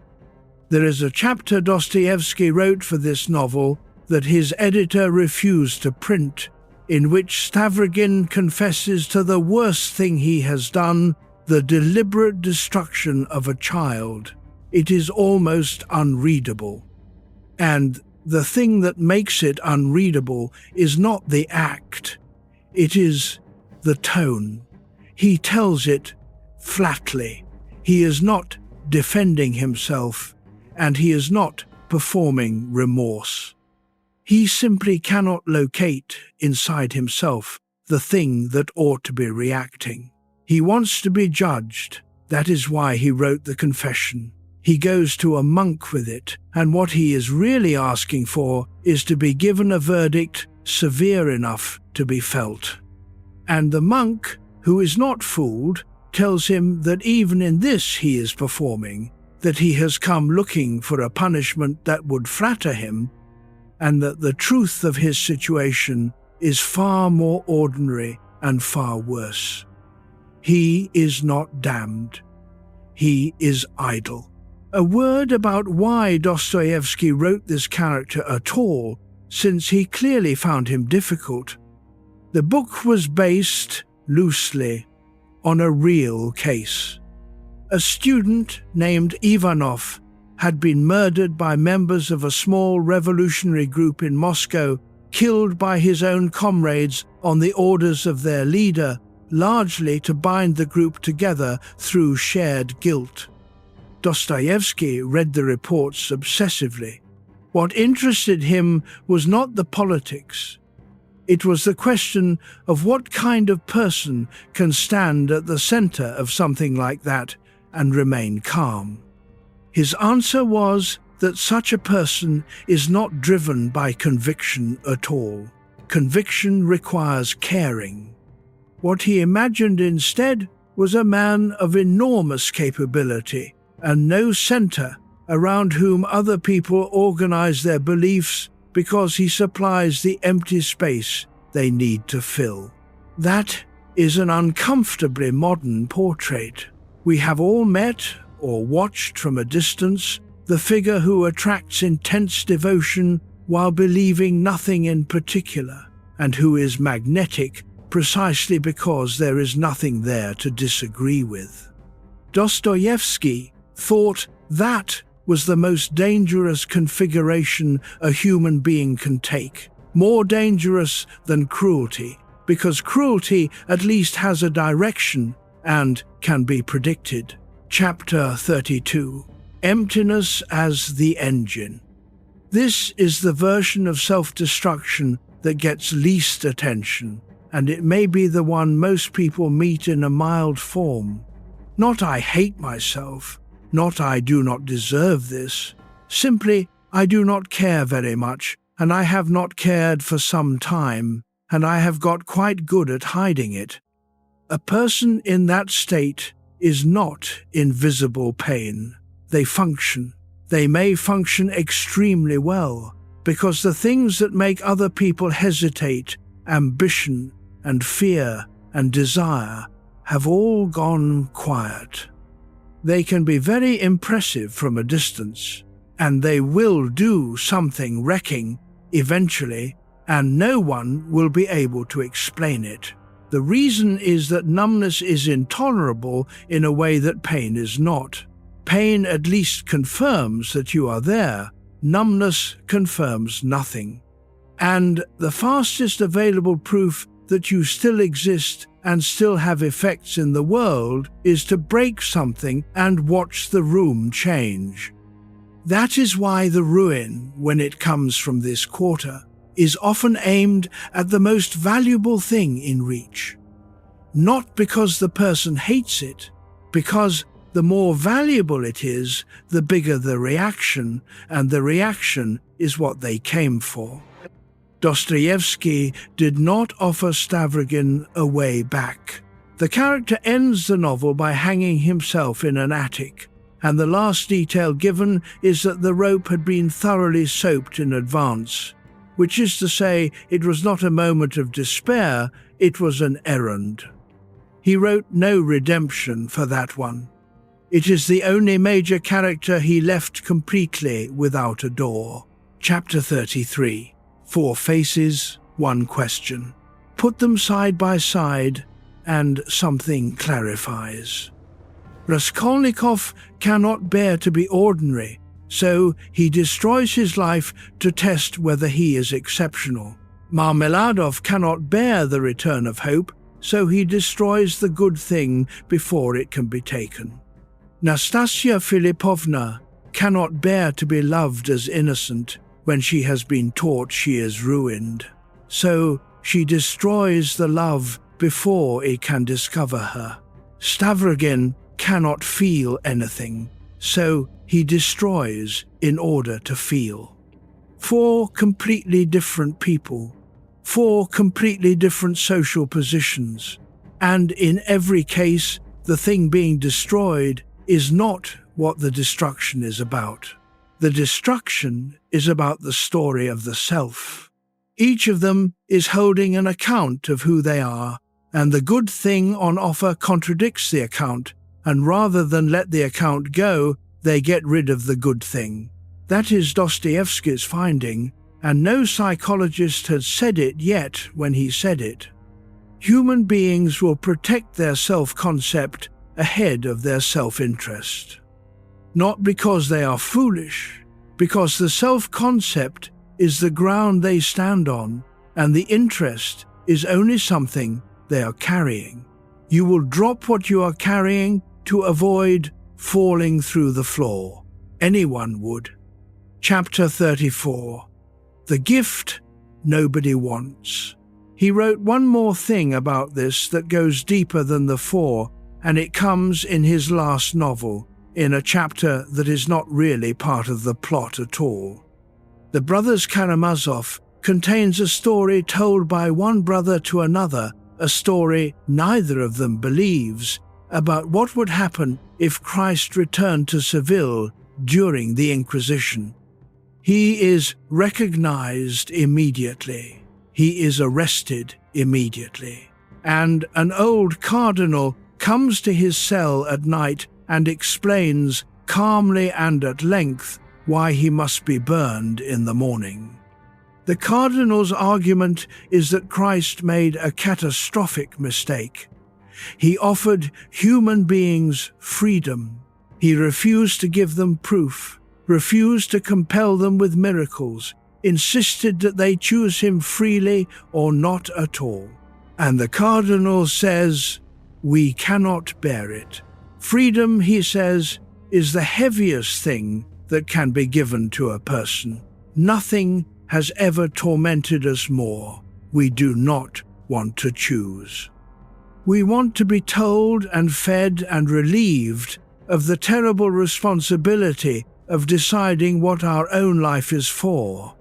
There is a chapter Dostoevsky wrote for this novel that his editor refused to print, in which Stavrogin confesses to the worst thing he has done, the deliberate destruction of a child. It is almost unreadable. And the thing that makes it unreadable is not the act, it is the tone. He tells it flatly. He is not defending himself, and he is not performing remorse. He simply cannot locate inside himself the thing that ought to be reacting. He wants to be judged. That is why he wrote the confession. He goes to a monk with it, and what he is really asking for is to be given a verdict severe enough to be felt. And the monk, who is not fooled, tells him that even in this he is performing, that he has come looking for a punishment that would flatter him, and that the truth of his situation is far more ordinary and far worse. He is not damned. He is idle. A word about why Dostoevsky wrote this character at all, since he clearly found him difficult. The book was based, loosely, on a real case. A student named Ivanov had been murdered by members of a small revolutionary group in Moscow, killed by his own comrades on the orders of their leader, largely to bind the group together through shared guilt. Dostoevsky read the reports obsessively. What interested him was not the politics. It was the question of what kind of person can stand at the center of something like that and remain calm. His answer was that such a person is not driven by conviction at all. Conviction requires caring. What he imagined instead was a man of enormous capability and no center around whom other people organize their beliefs because he supplies the empty space they need to fill. That is an uncomfortably modern portrait. We have all met or watched from a distance the figure who attracts intense devotion while believing nothing in particular, and who is magnetic precisely because there is nothing there to disagree with. Dostoevsky thought that was the most dangerous configuration a human being can take, more dangerous than cruelty, because cruelty at least has a direction and can be predicted. Chapter 32. Emptiness as the engine. This is the version of self-destruction that gets least attention, and it may be the one most people meet in a mild form. Not I hate myself, not I do not deserve this. Simply, I do not care very much, and I have not cared for some time, and I have got quite good at hiding it. A person in that state is not in visible pain. They function. They may function extremely well, because the things that make other people hesitate, ambition and fear and desire, have all gone quiet. They can be very impressive from a distance, and they will do something wrecking eventually, and no one will be able to explain it. The reason is that numbness is intolerable in a way that pain is not. Pain at least confirms that you are there. Numbness confirms nothing. And the fastest available proof that you still exist and still have effects in the world is to break something and watch the room change. That is why the ruin, when it comes from this quarter, is often aimed at the most valuable thing in reach. Not because the person hates it, because the more valuable it is, the bigger the reaction, and the reaction is what they came for. Dostoevsky did not offer Stavrogin a way back. The character ends the novel by hanging himself in an attic, and the last detail given is that the rope had been thoroughly soaped in advance, which is to say, it was not a moment of despair, it was an errand. He wrote no redemption for that one. It is the only major character he left completely without a door. Chapter 33. 4 faces, 1 question. Put them side by side, and something clarifies. Raskolnikov cannot bear to be ordinary, so he destroys his life to test whether he is exceptional. Marmeladov cannot bear the return of hope, so he destroys the good thing before it can be taken. Nastasia Filipovna cannot bear to be loved as innocent when she has been taught she is ruined, so she destroys the love before it can discover her. Stavrogin cannot feel anything, so he destroys in order to feel. 4 completely different people, 4 completely different social positions, and in every case, the thing being destroyed is not what the destruction is about. The destruction is about the story of the self. Each of them is holding an account of who they are, and the good thing on offer contradicts the account, and rather than let the account go, they get rid of the good thing. That is Dostoevsky's finding, and no psychologist had said it yet when he said it. Human beings will protect their self-concept ahead of their self-interest. Not because they are foolish, because the self-concept is the ground they stand on, and the interest is only something they are carrying. You will drop what you are carrying to avoid falling through the floor. Anyone would. Chapter 34. The gift nobody wants. He wrote one more thing about this that goes deeper than the 4, and it comes in his last novel, in a chapter that is not really part of the plot at all. The Brothers Karamazov contains a story told by one brother to another, a story neither of them believes, about what would happen if Christ returned to Seville during the Inquisition. He is recognized immediately. He is arrested immediately. And an old cardinal comes to his cell at night and explains calmly and at length why he must be burned in the morning. The cardinal's argument is that Christ made a catastrophic mistake. He offered human beings freedom. He refused to give them proof, refused to compel them with miracles, insisted that they choose him freely or not at all. And the cardinal says, "We cannot bear it." Freedom, he says, is the heaviest thing that can be given to a person. Nothing has ever tormented us more. We do not want to choose. We want to be told and fed and relieved of the terrible responsibility of deciding what our own life is for.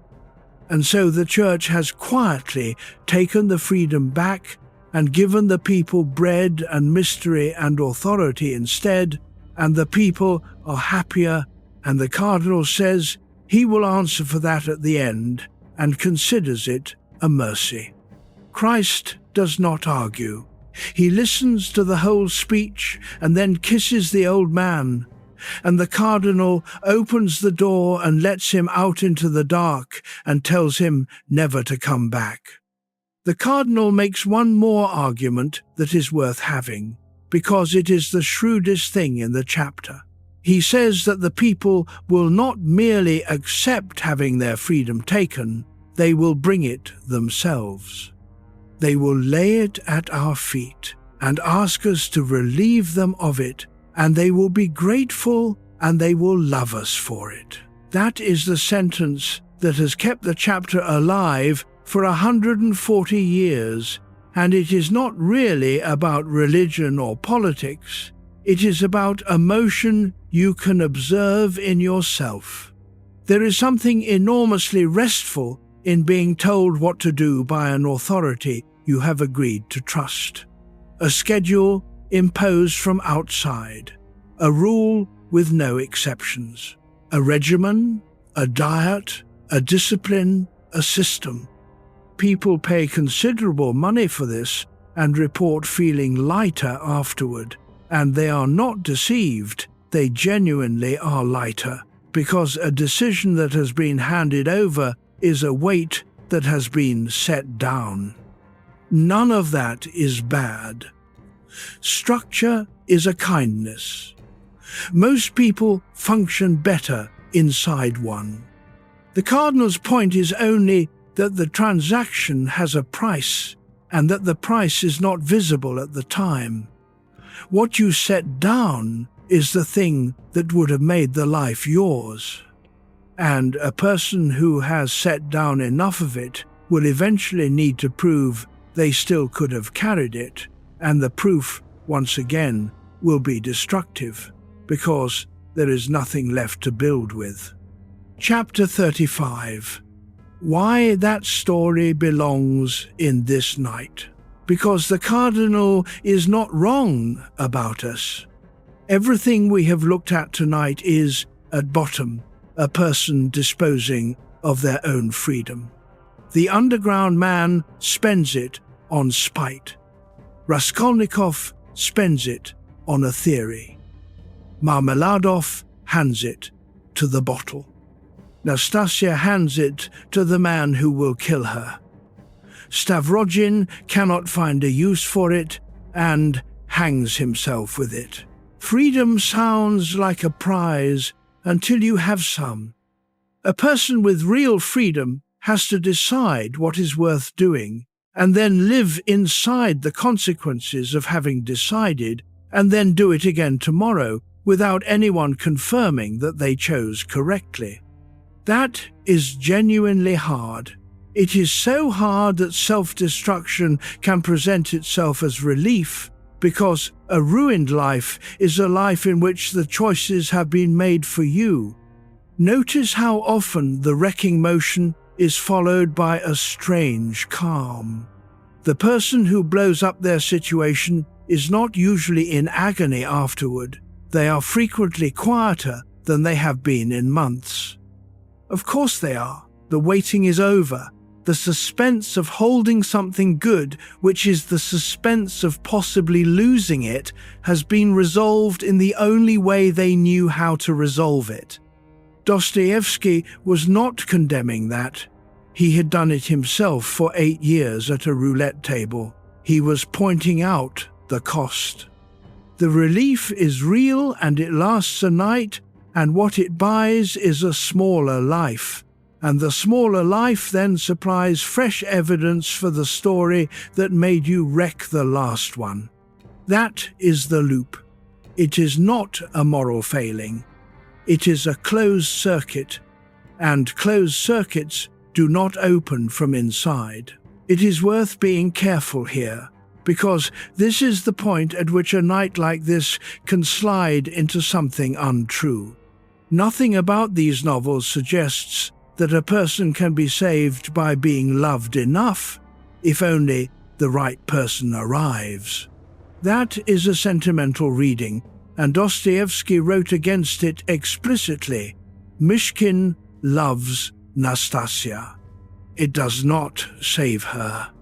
And so the Church has quietly taken the freedom back and given the people bread and mystery and authority instead, and the people are happier, and the cardinal says he will answer for that at the end and considers it a mercy. Christ does not argue. He listens to the whole speech and then kisses the old man, and the cardinal opens the door and lets him out into the dark and tells him never to come back. The cardinal makes one more argument that is worth having, because it is the shrewdest thing in the chapter. He says that the people will not merely accept having their freedom taken, they will bring it themselves. They will lay it at our feet and ask us to relieve them of it, and they will be grateful and they will love us for it. That is the sentence that has kept the chapter alive for 140 years, and it is not really about religion or politics. It is about emotion you can observe in yourself. There is something enormously restful in being told what to do by an authority you have agreed to trust. A schedule imposed from outside, a rule with no exceptions, a regimen, a diet, a discipline, a system. People pay considerable money for this and report feeling lighter afterward, and they are not deceived, they genuinely are lighter, because a decision that has been handed over is a weight that has been set down. None of that is bad. Structure is a kindness. Most people function better inside one. The cardinal's point is only that the transaction has a price, and that the price is not visible at the time. What you set down is the thing that would have made the life yours. And a person who has set down enough of it will eventually need to prove they still could have carried it, and the proof, once again, will be destructive, because there is nothing left to build with. Chapter 35. Why that story belongs in this night. Because the cardinal is not wrong about us. Everything we have looked at tonight is, at bottom, a person disposing of their own freedom. The underground man spends it on spite. Raskolnikov spends it on a theory. Marmeladov hands it to the bottle. Nastasia hands it to the man who will kill her. Stavrogin cannot find a use for it and hangs himself with it. Freedom sounds like a prize until you have some. A person with real freedom has to decide what is worth doing, and then live inside the consequences of having decided, and then do it again tomorrow without anyone confirming that they chose correctly. That is genuinely hard. It is so hard that self-destruction can present itself as relief, because a ruined life is a life in which the choices have been made for you. Notice how often the wrecking motion is followed by a strange calm. The person who blows up their situation is not usually in agony afterward. They are frequently quieter than they have been in months. Of course they are. The waiting is over. The suspense of holding something good, which is the suspense of possibly losing it, has been resolved in the only way they knew how to resolve it. Dostoevsky was not condemning that. He had done it himself for 8 years at a roulette table. He was pointing out the cost. The relief is real and it lasts a night, and what it buys is a smaller life. And the smaller life then supplies fresh evidence for the story that made you wreck the last one. That is the loop. It is not a moral failing. It is a closed circuit, and closed circuits do not open from inside. It is worth being careful here, because this is the point at which a night like this can slide into something untrue. Nothing about these novels suggests that a person can be saved by being loved enough, if only the right person arrives. That is a sentimental reading, and Dostoevsky wrote against it explicitly. Mishkin loves Nastasia. It does not save her.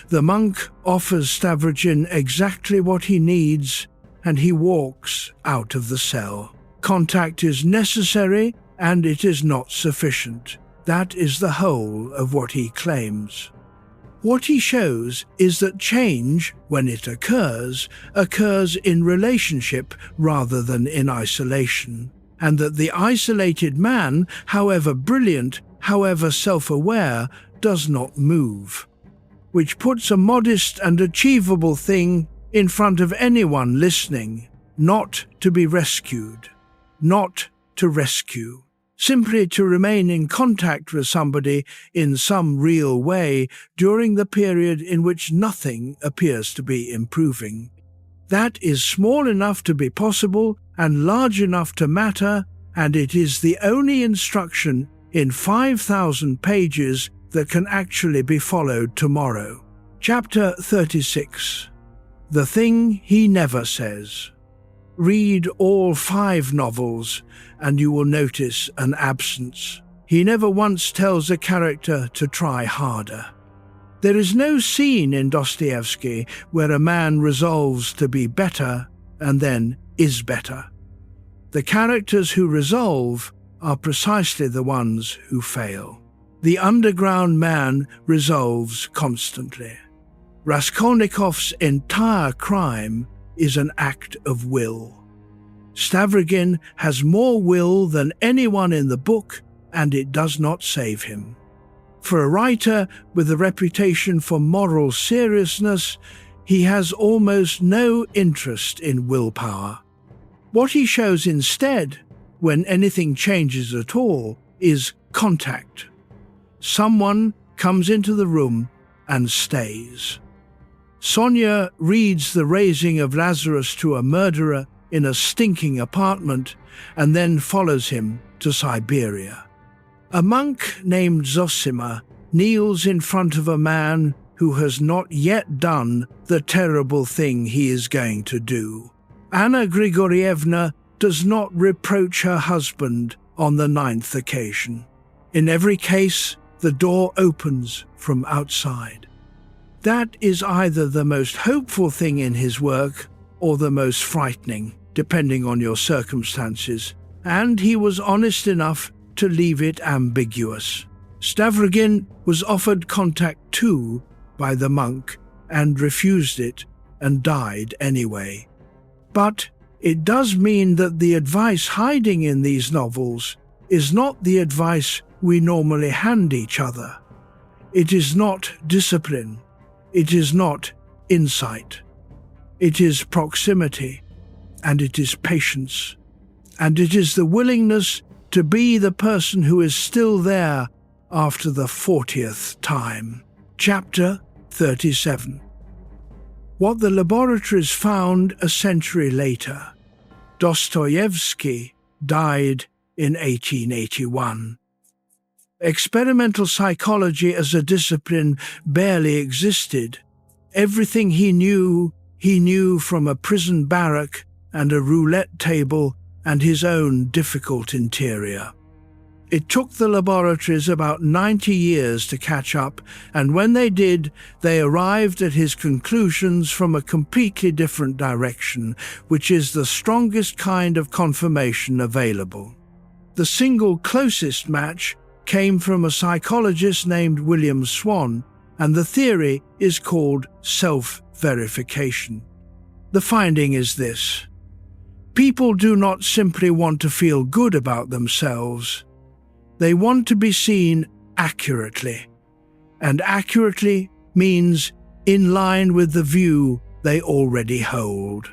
The monk offers Stavrogin exactly what he needs, and he walks out of the cell. Contact is necessary, and it is not sufficient. That is the whole of what he claims. What he shows is that change, when it occurs in relationship rather than in isolation, and that the isolated man, however brilliant, however self-aware, does not move, which puts a modest and achievable thing in front of anyone listening, not to be rescued, not to rescue. Simply to remain in contact with somebody in some real way during the period in which nothing appears to be improving. That is small enough to be possible and large enough to matter, and it is the only instruction in 5,000 pages that can actually be followed tomorrow. Chapter 36. The Thing He Never Says. Read all 5 novels, and you will notice an absence. He never once tells a character to try harder. There is no scene in Dostoevsky where a man resolves to be better and then is better. The characters who resolve are precisely the ones who fail. The underground man resolves constantly. Raskolnikov's entire crime is an act of will. Stavrogin has more will than anyone in the book, and it does not save him. For a writer with a reputation for moral seriousness, he has almost no interest in willpower. What he shows instead, when anything changes at all, is contact. Someone comes into the room and stays. Sonia reads the raising of Lazarus to a murderer in a stinking apartment and then follows him to Siberia. A monk named Zosima kneels in front of a man who has not yet done the terrible thing he is going to do. Anna Grigorievna does not reproach her husband on the 9th occasion. In every case, the door opens from outside. That is either the most hopeful thing in his work or the most frightening, depending on your circumstances, and he was honest enough to leave it ambiguous. Stavrogin was offered contact too by the monk and refused it and died anyway. But it does mean that the advice hiding in these novels is not the advice we normally hand each other. It is not discipline. It is not insight. It is proximity, and it is patience, and it is the willingness to be the person who is still there after the 40th time. Chapter 37. What the laboratories found a century later. Dostoevsky died in 1881. Experimental psychology as a discipline barely existed. Everything he knew from a prison barrack and a roulette table and his own difficult interior. It took the laboratories about 90 years to catch up, and when they did, they arrived at his conclusions from a completely different direction, which is the strongest kind of confirmation available. The single closest match came from a psychologist named William Swan, and the theory is called self-verification. The finding is this: people do not simply want to feel good about themselves. They want to be seen accurately, and accurately means in line with the view they already hold.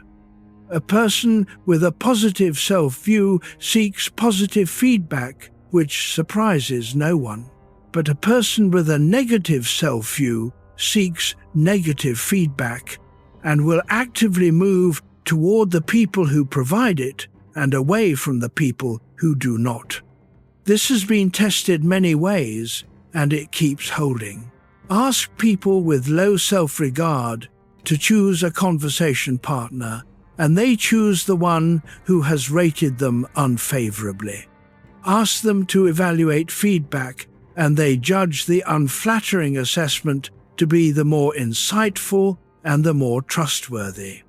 A person with a positive self-view seeks positive feedback, which surprises no one. But a person with a negative self-view seeks negative feedback and will actively move toward the people who provide it and away from the people who do not. This has been tested many ways, and it keeps holding. Ask people with low self-regard to choose a conversation partner, and they choose the one who has rated them unfavorably. Ask them to evaluate feedback, and they judge the unflattering assessment to be the more insightful and the more trustworthy.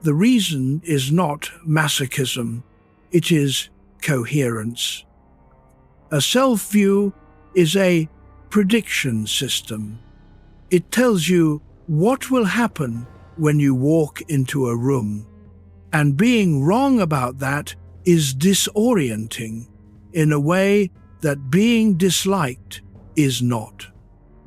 The reason is not masochism, it is coherence. A self-view is a prediction system. It tells you what will happen when you walk into a room. And being wrong about that is disorienting in a way that being disliked is not.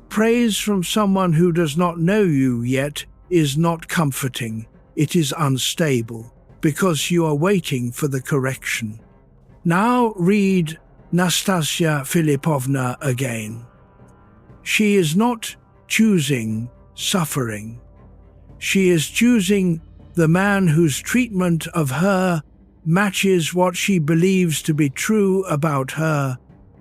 Praise from someone who does not know you yet is not comforting. It is unstable because you are waiting for the correction. Now read Nastasia Filipovna again. She is not choosing suffering. She is choosing the man whose treatment of her matches what she believes to be true about her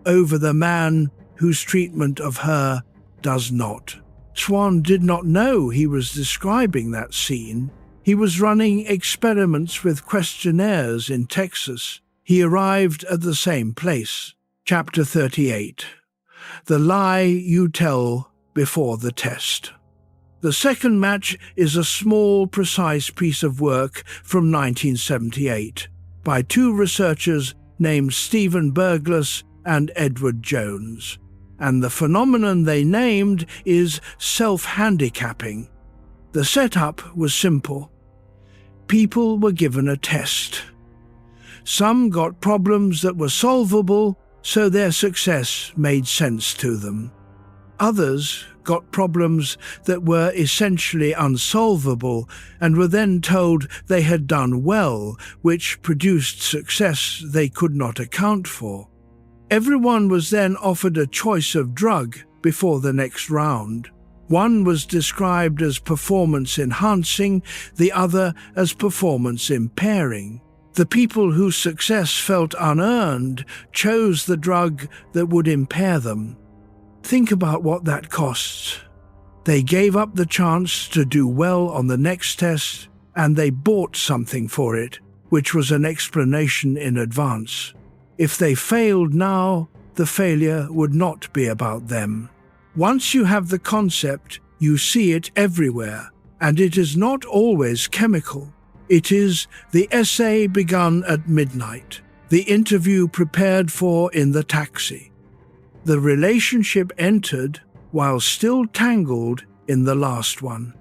over the man whose treatment of her does not. Swann did not know he was describing that scene. He was running experiments with questionnaires in Texas. He arrived at the same place. Chapter 38. The lie you tell before the test. The second match is a small, precise piece of work from 1978 by two researchers named Stephen Berglas and Edward Jones, and the phenomenon they named is self-handicapping. The setup was simple. People were given a test. Some got problems that were solvable, so their success made sense to them. Others got problems that were essentially unsolvable and were then told they had done well, which produced success they could not account for. Everyone was then offered a choice of drug before the next round. One was described as performance-enhancing, the other as performance-impairing. The people whose success felt unearned chose the drug that would impair them. Think about what that costs. They gave up the chance to do well on the next test, and they bought something for it, which was an explanation in advance. If they failed now, the failure would not be about them. Once you have the concept, you see it everywhere, and it is not always chemical. It is the essay begun at midnight, the interview prepared for in the taxi, the relationship entered while still tangled in the last one.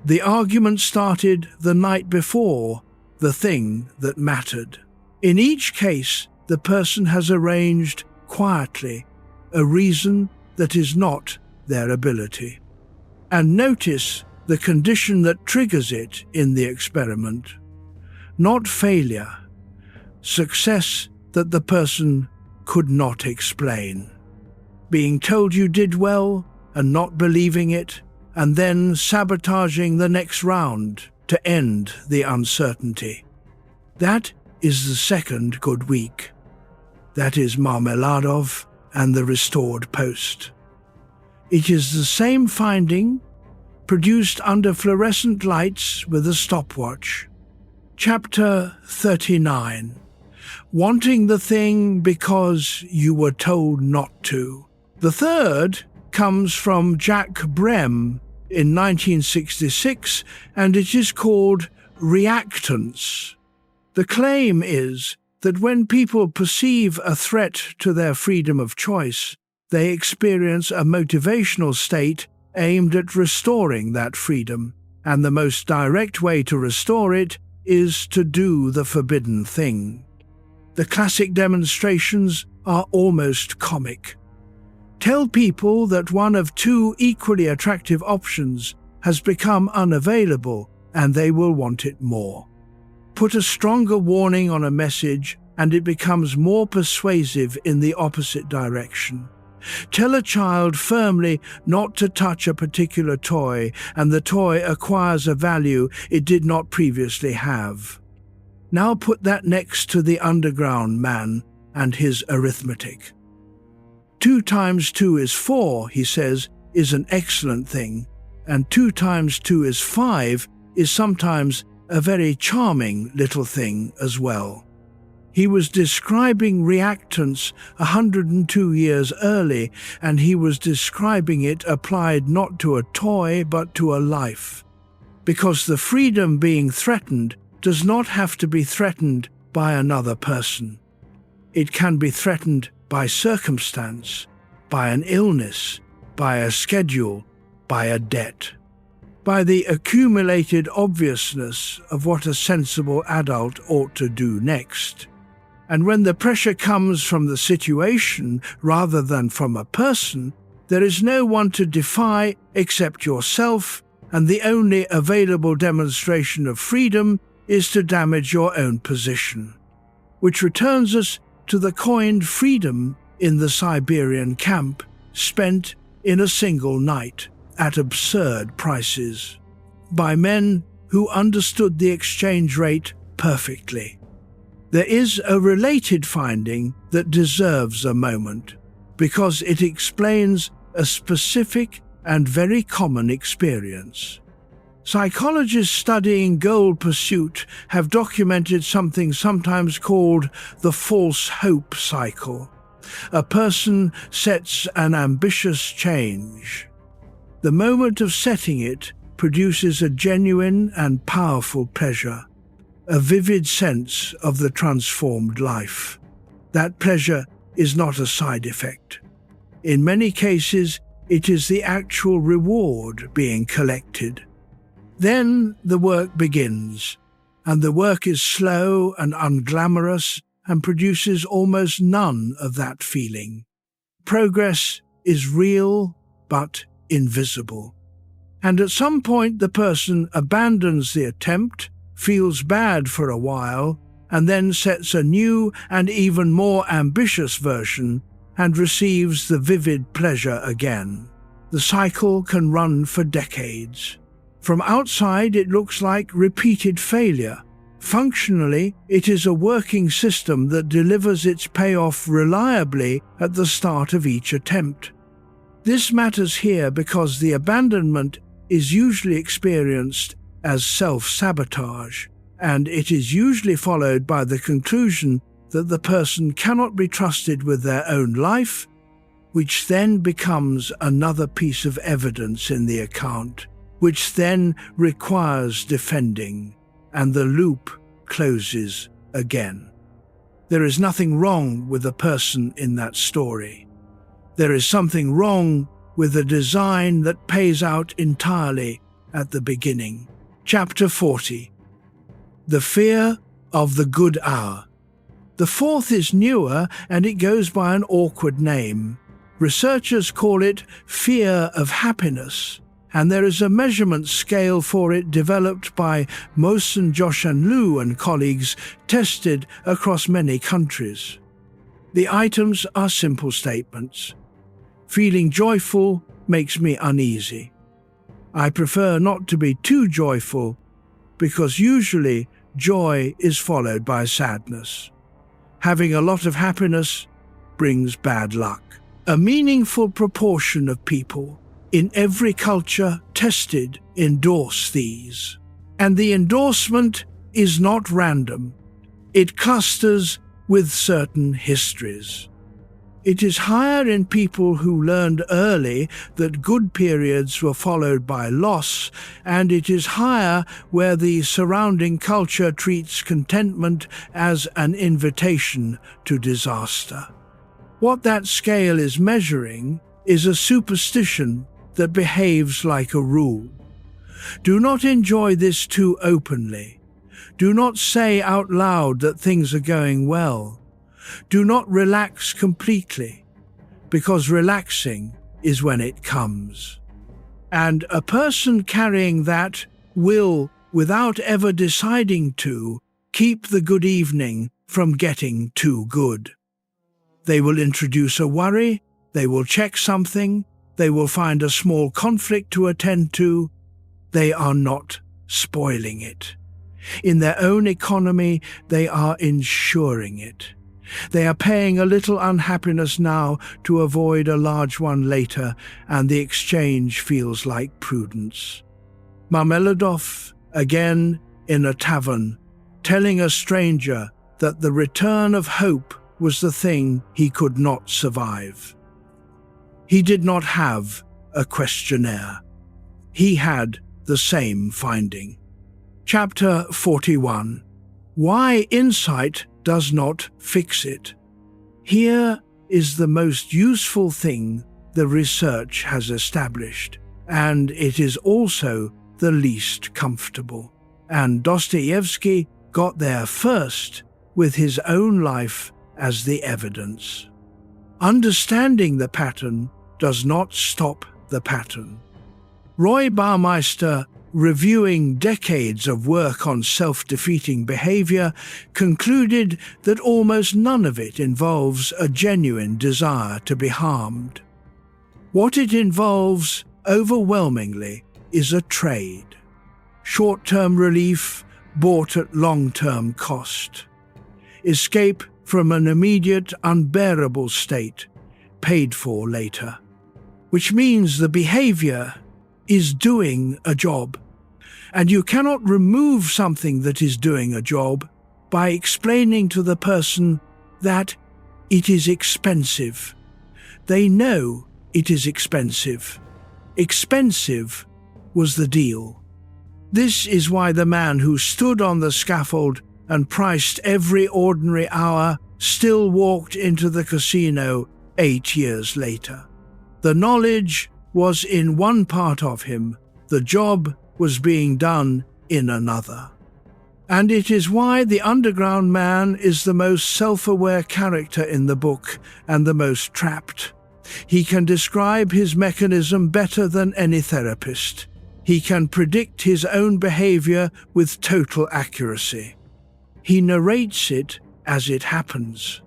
The argument started the night before the thing that mattered. In each case, the person has arranged quietly a reason that is not their ability. And notice the condition that triggers it in the experiment. Not failure, success that the person could not explain. Being told you did well and not believing it, and then sabotaging the next round to end the uncertainty. That is the second good week. That is Marmeladov and the restored post. It is the same finding, produced under fluorescent lights with a stopwatch. Chapter 39. Wanting the thing because you were told not to. The third comes from Jack Brem in 1966, and it is called reactance. The claim is that when people perceive a threat to their freedom of choice, they experience a motivational state aimed at restoring that freedom, and the most direct way to restore it is to do the forbidden thing. The classic demonstrations are almost comic. Tell people that one of two equally attractive options has become unavailable and they will want it more. Put a stronger warning on a message and it becomes more persuasive in the opposite direction. Tell a child firmly not to touch a particular toy and the toy acquires a value it did not previously have. Now put that next to the underground man and his arithmetic. 2 times 2 is 4, he says, is an excellent thing, and 2 times 2 is 5 is sometimes a very charming little thing as well. He was describing reactance 102 years early, and he was describing it applied not to a toy but to a life. Because the freedom being threatened does not have to be threatened by another person. It can be threatened by circumstance, by an illness, by a schedule, by a debt, by the accumulated obviousness of what a sensible adult ought to do next. And when the pressure comes from the situation rather than from a person, there is no one to defy except yourself, and the only available demonstration of freedom is to damage your own position. Which returns us to the coined freedom in the Siberian camp, spent in a single night at absurd prices, by men who understood the exchange rate perfectly. There is a related finding that deserves a moment, because it explains a specific and very common experience. Psychologists studying goal pursuit have documented something sometimes called the false hope cycle. A person sets an ambitious change. The moment of setting it produces a genuine and powerful pleasure, a vivid sense of the transformed life. That pleasure is not a side effect. In many cases, it is the actual reward being collected. Then the work begins, and the work is slow and unglamorous and produces almost none of that feeling. Progress is real but invisible. And at some point the person abandons the attempt, feels bad for a while, and then sets a new and even more ambitious version and receives the vivid pleasure again. The cycle can run for decades. From outside it looks like repeated failure. Functionally, it is a working system that delivers its payoff reliably at the start of each attempt. This matters here because the abandonment is usually experienced as self-sabotage, and it is usually followed by the conclusion that the person cannot be trusted with their own life, which then becomes another piece of evidence in the account, which then requires defending, and the loop closes again. There is nothing wrong with the person in that story. There is something wrong with the design that pays out entirely at the beginning. Chapter 40. The Fear of the Good Hour. The fourth is newer, and it goes by an awkward name. Researchers call it fear of happiness, and there is a measurement scale for it developed by Mosen Joshan and colleagues, tested across many countries. The items are simple statements. Feeling joyful makes me uneasy. I prefer not to be too joyful, because usually joy is followed by sadness. Having a lot of happiness brings bad luck. A meaningful proportion of people in every culture tested endorse these. And the endorsement is not random. It clusters with certain histories. It is higher in people who learned early that good periods were followed by loss, and it is higher where the surrounding culture treats contentment as an invitation to disaster. What that scale is measuring is a superstition that behaves like a rule. Do not enjoy this too openly. Do not say out loud that things are going well. Do not relax completely, because relaxing is when it comes. And a person carrying that will, without ever deciding to, keep the good evening from getting too good. They will introduce a worry, they will check something, they will find a small conflict to attend to. They are not spoiling it. In their own economy, they are ensuring it. They are paying a little unhappiness now to avoid a large one later, and the exchange feels like prudence. Marmeladov, again in a tavern, telling a stranger that the return of hope was the thing he could not survive. He did not have a questionnaire. He had the same finding. Chapter 41. Why insight does not fix it. Here is the most useful thing the research has established, and it is also the least comfortable. And Dostoevsky got there first with his own life as the evidence. Understanding the pattern does not stop the pattern. Roy Baumeister, reviewing decades of work on self-defeating behavior, concluded that almost none of it involves a genuine desire to be harmed. What it involves, overwhelmingly, is a trade. Short-term relief bought at long-term cost. Escape from an immediate, unbearable state, paid for later. Which means the behavior is doing a job. And you cannot remove something that is doing a job by explaining to the person that it is expensive. They know it is expensive. Expensive was the deal. This is why the man who stood on the scaffold and priced every ordinary hour still walked into the casino 8 years later. The knowledge was in one part of him, the job was being done in another. And it is why the underground man is the most self-aware character in the book and the most trapped. He can describe his mechanism better than any therapist. He can predict his own behavior with total accuracy. He narrates it as it happens.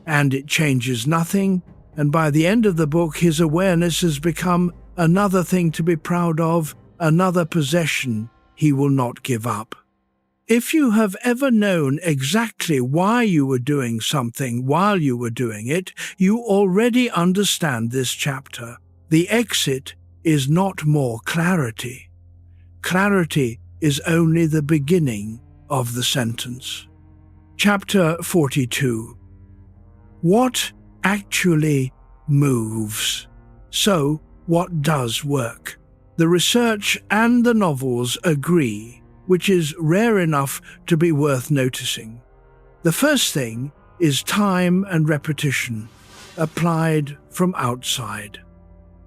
And it changes nothing, and by the end of the book his awareness has become another thing to be proud of, another possession he will not give up. If you have ever known exactly why you were doing something while you were doing it, you already understand this chapter. The exit is not more clarity. Clarity is only the beginning of the sentence. Chapter 42. What actually moves? So, what does work? The research and the novels agree, which is rare enough to be worth noticing. The first thing is time and repetition, applied from outside.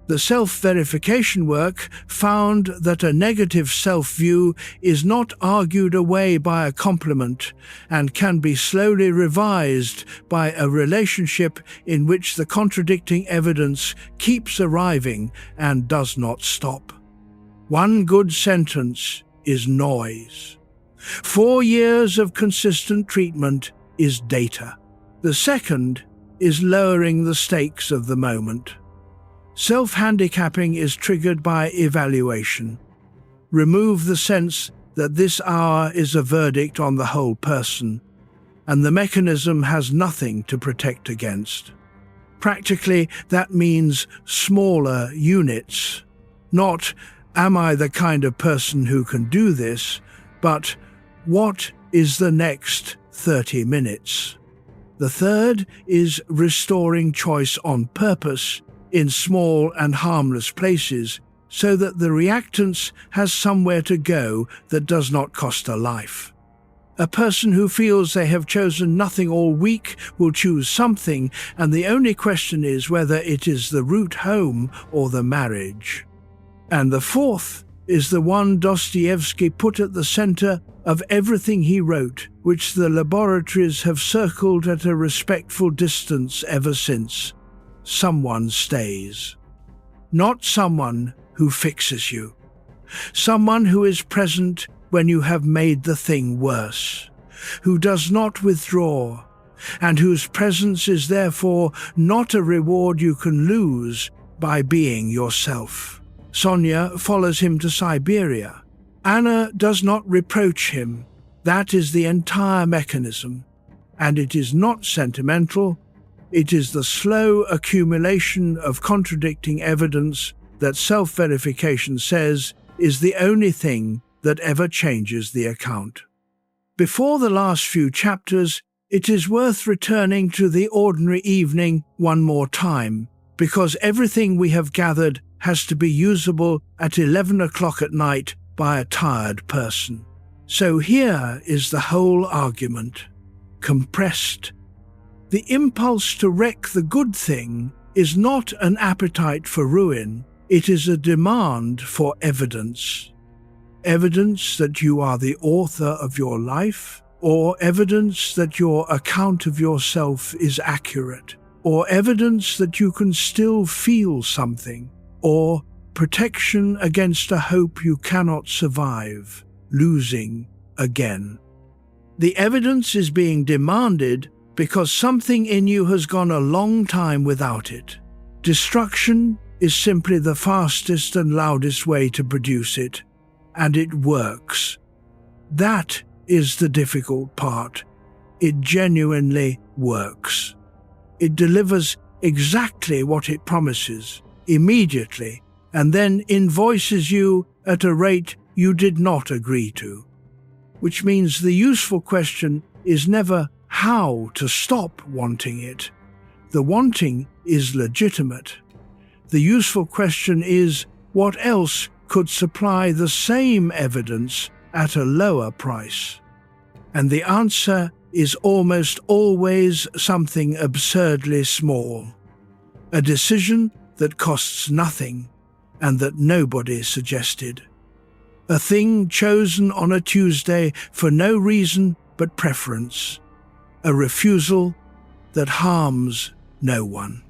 The self-verification work found that a negative self-view is not argued away by a compliment and can be slowly revised by a relationship in which the contradicting evidence keeps arriving and does not stop. One good sentence is noise. 4 years of consistent treatment is data. The second is lowering the stakes of the moment. Self-handicapping is triggered by evaluation. Remove the sense that this hour is a verdict on the whole person, and the mechanism has nothing to protect against. Practically, that means smaller units. Not, am I the kind of person who can do this, but what is the next 30 minutes? The third is restoring choice on purpose in small and harmless places so that the reactance has somewhere to go that does not cost a life. A person who feels they have chosen nothing all week will choose something, and the only question is whether it is the route home or the marriage. And the fourth is the one Dostoevsky put at the center of everything he wrote, which the laboratories have circled at a respectful distance ever since. Someone stays. Not someone who fixes you. Someone who is present when you have made the thing worse, who does not withdraw, and whose presence is therefore not a reward you can lose by being yourself. Sonia follows him to Siberia. Anna does not reproach him. That is the entire mechanism. And it is not sentimental. It is the slow accumulation of contradicting evidence that self-verification says is the only thing that ever changes the account. Before the last few chapters, It is worth returning to the ordinary evening one more time, because everything we have gathered has to be usable at 11 o'clock at night by a tired person. So here is the whole argument, compressed. The impulse to wreck the good thing is not an appetite for ruin, it is a demand for evidence. Evidence that you are the author of your life, or evidence that your account of yourself is accurate, or evidence that you can still feel something, or protection against a hope you cannot survive, losing again. The evidence is being demanded because something in you has gone a long time without it. Destruction is simply the fastest and loudest way to produce it, and it works. That is the difficult part. It genuinely works. It delivers exactly what it promises, immediately, and then invoices you at a rate you did not agree to. Which means the useful question is never how to stop wanting it. The wanting is legitimate. The useful question is what else could supply the same evidence at a lower price? And the answer is almost always something absurdly small. A decision that costs nothing and that nobody suggested. A thing chosen on a Tuesday for no reason but preference. A refusal that harms no one.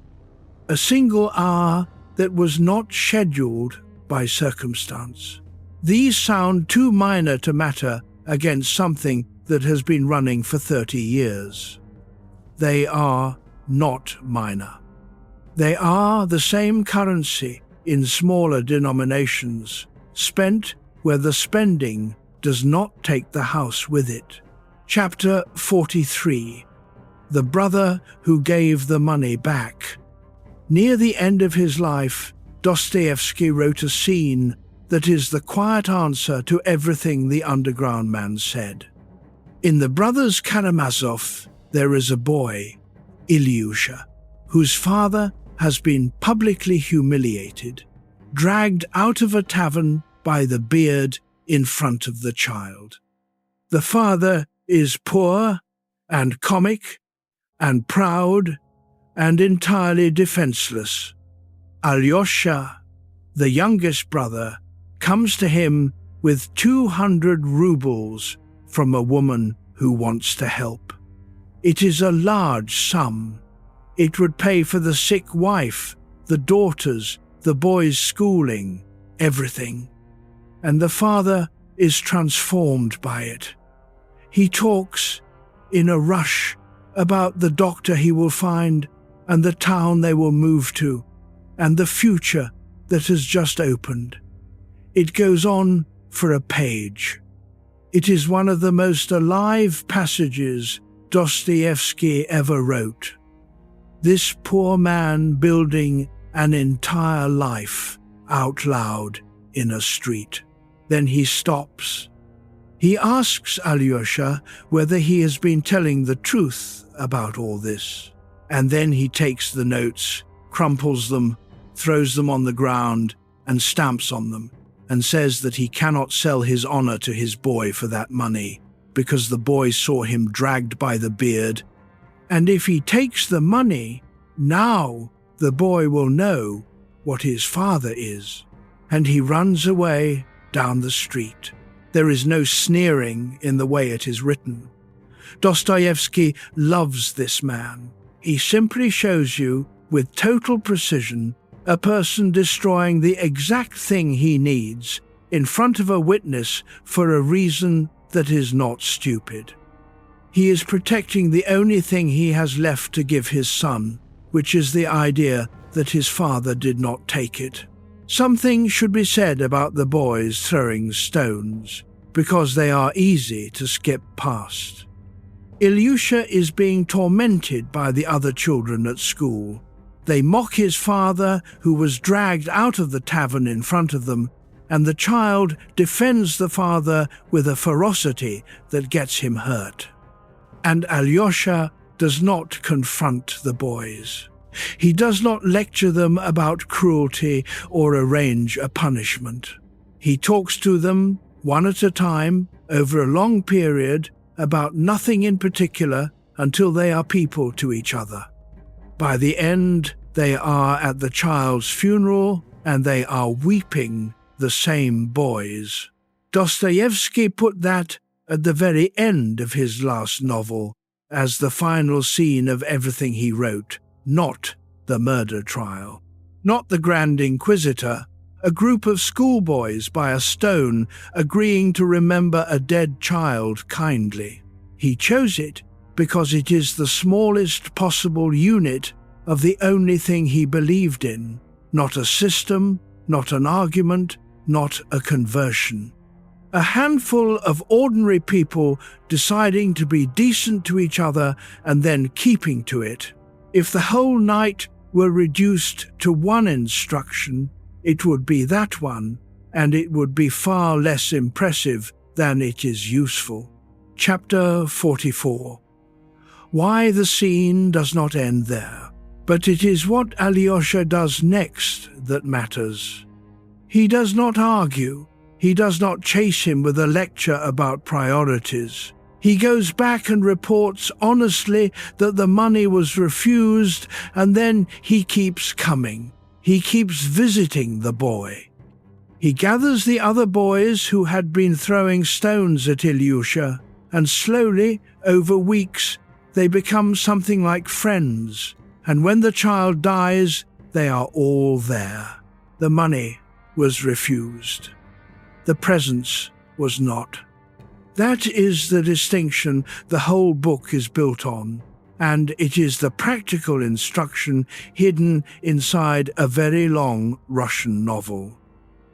A single hour that was not scheduled by circumstance. These sound too minor to matter against something that has been running for 30 years. They are not minor. They are the same currency in smaller denominations, spent where the spending does not take the house with it. Chapter 43. The brother who gave the money back. Near the end of his life, Dostoevsky wrote a scene that is the quiet answer to everything the underground man said. In the Brothers Karamazov, there is a boy, Ilyusha, whose father has been publicly humiliated, dragged out of a tavern by the beard in front of the child. The father is poor and comic and proud and entirely defenseless. Alyosha, the youngest brother, comes to him with 200 rubles from a woman who wants to help. It is a large sum. It would pay for the sick wife, the daughters, the boy's schooling, everything. And the father is transformed by it. He talks, in a rush, about the doctor he will find and the town they will move to, and the future that has just opened. It goes on for a page. It is one of the most alive passages Dostoevsky ever wrote. This poor man building an entire life out loud in a street. Then he stops. He asks Alyosha whether he has been telling the truth about all this. And then he takes the notes, crumples them, throws them on the ground, and stamps on them, and says that he cannot sell his honor to his boy for that money, because the boy saw him dragged by the beard. And if he takes the money, now the boy will know what his father is. And he runs away down the street. There is no sneering in the way it is written. Dostoevsky loves this man. He simply shows you, with total precision, a person destroying the exact thing he needs in front of a witness for a reason that is not stupid. He is protecting the only thing he has left to give his son, which is the idea that his father did not take it. Something should be said about the boys throwing stones, because they are easy to skip past. Ilyusha is being tormented by the other children at school. They mock his father, who was dragged out of the tavern in front of them, and the child defends the father with a ferocity that gets him hurt. And Alyosha does not confront the boys. He does not lecture them about cruelty or arrange a punishment. He talks to them, one at a time, over a long period, about nothing in particular until they are people to each other. By the end, they are at the child's funeral and they are weeping, the same boys. Dostoevsky put that at the very end of his last novel as the final scene of everything he wrote, not the murder trial, not the Grand Inquisitor, a group of schoolboys by a stone agreeing to remember a dead child kindly. He chose it because it is the smallest possible unit of the only thing he believed in, not a system, not an argument, not a conversion. A handful of ordinary people deciding to be decent to each other and then keeping to it. If the whole night were reduced to one instruction, it would be that one, and it would be far less impressive than it is useful. Chapter 44. Why the scene does not end there, but it is what Alyosha does next that matters. He does not argue. He does not chase him with a lecture about priorities. He goes back and reports honestly that the money was refused, and then he keeps coming. He keeps visiting the boy. He gathers the other boys who had been throwing stones at Ilyusha, and slowly, over weeks, they become something like friends. And when the child dies, they are all there. The money was refused. The presence was not. That is the distinction the whole book is built on, and it is the practical instruction hidden inside a very long Russian novel.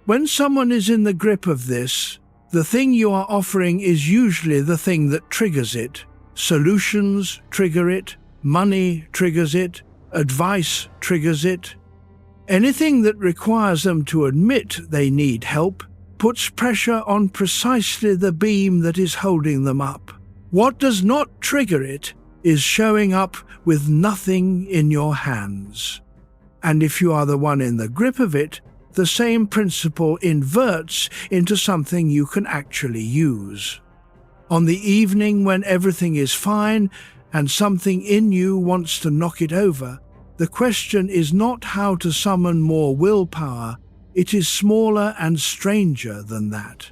When someone is in the grip of this, the thing you are offering is usually the thing that triggers it. Solutions trigger it, money triggers it, advice triggers it. Anything that requires them to admit they need help puts pressure on precisely the beam that is holding them up. What does not trigger it is showing up with nothing in your hands. And if you are the one in the grip of it, the same principle inverts into something you can actually use. On the evening when everything is fine and something in you wants to knock it over, the question is not how to summon more willpower. It is smaller and stranger than that.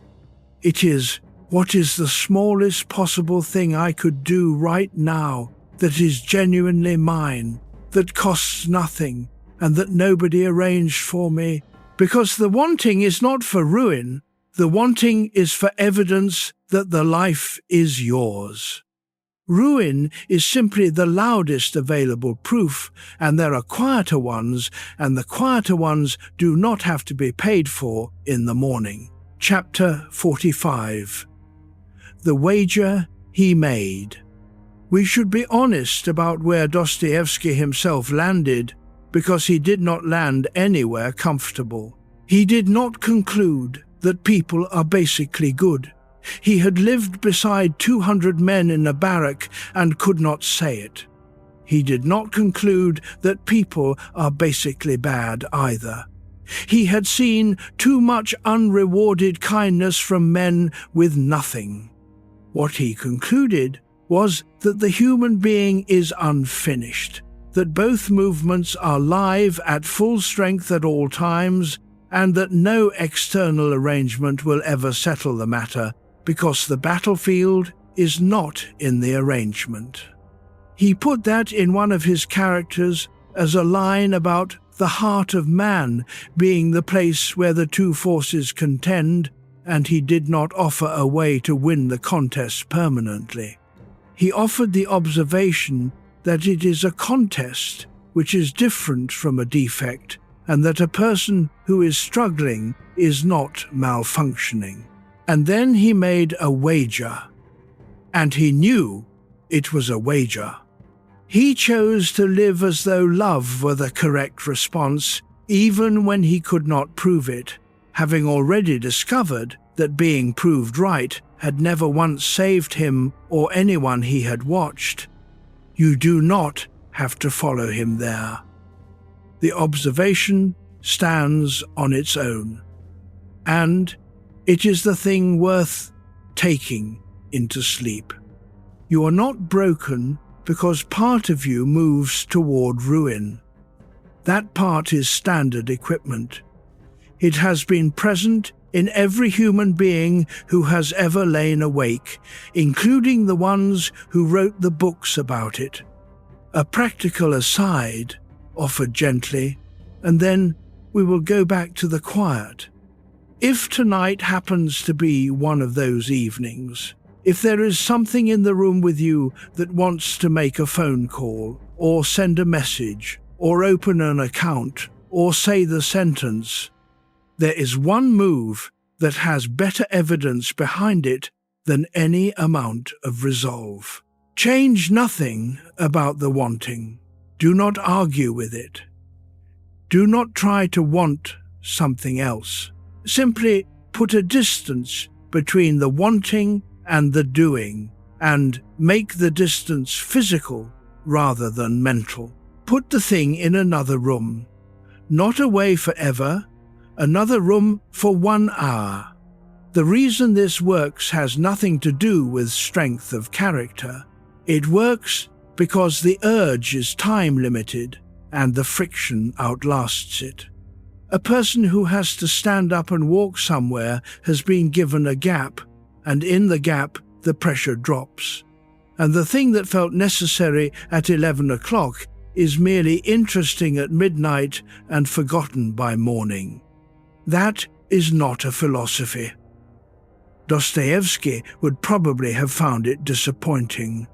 It is, what is the smallest possible thing I could do right now that is genuinely mine, that costs nothing, and that nobody arranged for me? Because the wanting is not for ruin, the wanting is for evidence that the life is yours. Ruin is simply the loudest available proof, and there are quieter ones, and the quieter ones do not have to be paid for in the morning. Chapter 45. The wager he made. We should be honest about where Dostoevsky himself landed, because he did not land anywhere comfortable. He did not conclude that people are basically good. He had lived beside 200 men in a barrack and could not say it. He did not conclude that people are basically bad either. He had seen too much unrewarded kindness from men with nothing. What he concluded was that the human being is unfinished, that both movements are live at full strength at all times, and that no external arrangement will ever settle the matter, because the battlefield is not in the arrangement. He put that in one of his characters as a line about the heart of man being the place where the two forces contend, and he did not offer a way to win the contest permanently. He offered the observation that it is a contest which is different from a defect, and that a person who is struggling is not malfunctioning. And then he made a wager. And he knew it was a wager. He chose to live as though love were the correct response, even when he could not prove it, having already discovered that being proved right had never once saved him or anyone he had watched, you do not have to follow him there. The observation stands on its own, and it is the thing worth taking into sleep. You are not broken because part of you moves toward ruin. That part is standard equipment. It has been present in every human being who has ever lain awake, including the ones who wrote the books about it. A practical aside, offered gently, and then we will go back to the quiet. If tonight happens to be one of those evenings, if there is something in the room with you that wants to make a phone call, or send a message, or open an account, or say the sentence, there is one move that has better evidence behind it than any amount of resolve. Change nothing about the wanting. Do not argue with it. Do not try to want something else. Simply put a distance between the wanting and the doing, and make the distance physical rather than mental. Put the thing in another room, not away forever, another room for 1 hour. The reason this works has nothing to do with strength of character. It works because the urge is time-limited and the friction outlasts it. A person who has to stand up and walk somewhere has been given a gap, and in the gap the pressure drops. And the thing that felt necessary at 11 o'clock is merely interesting at midnight and forgotten by morning. That is not a philosophy. Dostoevsky would probably have found it disappointing.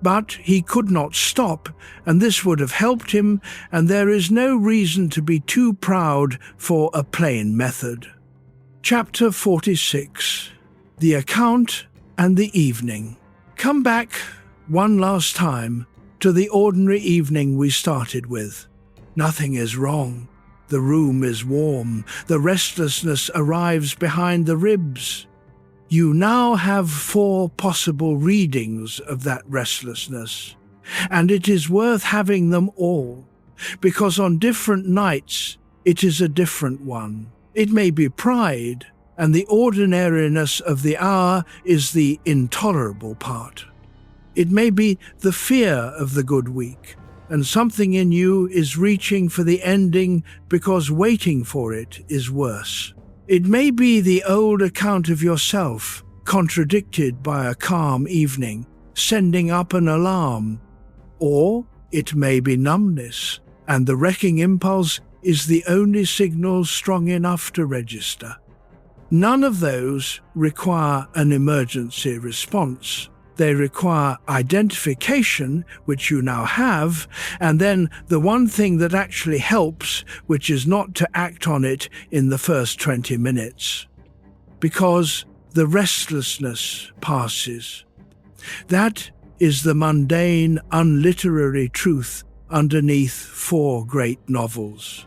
But he could not stop, and this would have helped him, and there is no reason to be too proud for a plain method. Chapter 46. The Account and the Evening. Come back, one last time, to the ordinary evening we started with. Nothing is wrong. The room is warm. The restlessness arrives behind the ribs. You now have 4 possible readings of that restlessness, and it is worth having them all, because on different nights it is a different one. It may be pride, and the ordinariness of the hour is the intolerable part. It may be the fear of the good week, and something in you is reaching for the ending because waiting for it is worse. It may be the old account of yourself, contradicted by a calm evening, sending up an alarm. Or it may be numbness, and the wrecking impulse is the only signal strong enough to register. None of those require an emergency response. They require identification, which you now have, and then the one thing that actually helps, which is not to act on it in the first 20 minutes. Because the restlessness passes. That is the mundane, unliterary truth underneath 4 great novels.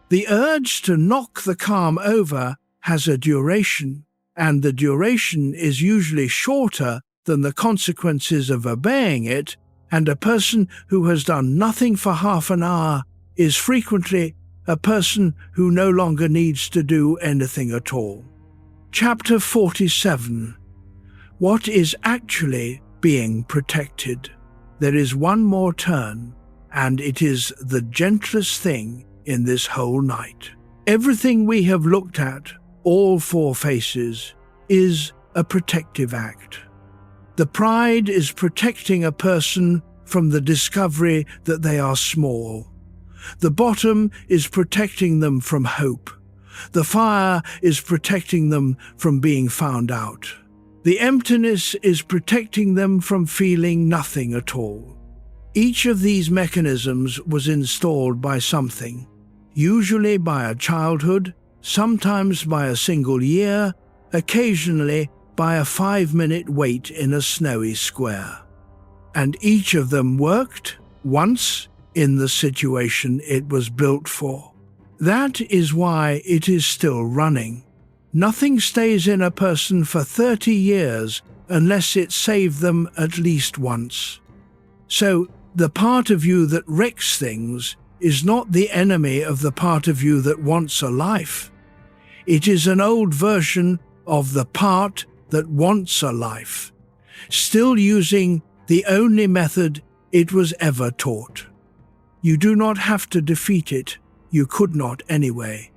The urge to knock the calm over has a duration, and the duration is usually shorter than the consequences of obeying it, and a person who has done nothing for half an hour is frequently a person who no longer needs to do anything at all. Chapter 47. What is actually being protected? There is one more turn, and it is the gentlest thing in this whole night. Everything we have looked at, all 4 faces, is a protective act. The pride is protecting a person from the discovery that they are small. The bottom is protecting them from hope. The fire is protecting them from being found out. The emptiness is protecting them from feeling nothing at all. Each of these mechanisms was installed by something, usually by a childhood, sometimes by a single year, occasionally by a 5-minute wait in a snowy square. And each of them worked once in the situation it was built for. That is why it is still running. Nothing stays in a person for 30 years unless it saved them at least once. So, the part of you that wrecks things is not the enemy of the part of you that wants a life. It is an old version of the part that wants a life, still using the only method it was ever taught. You do not have to defeat it, you could not anyway.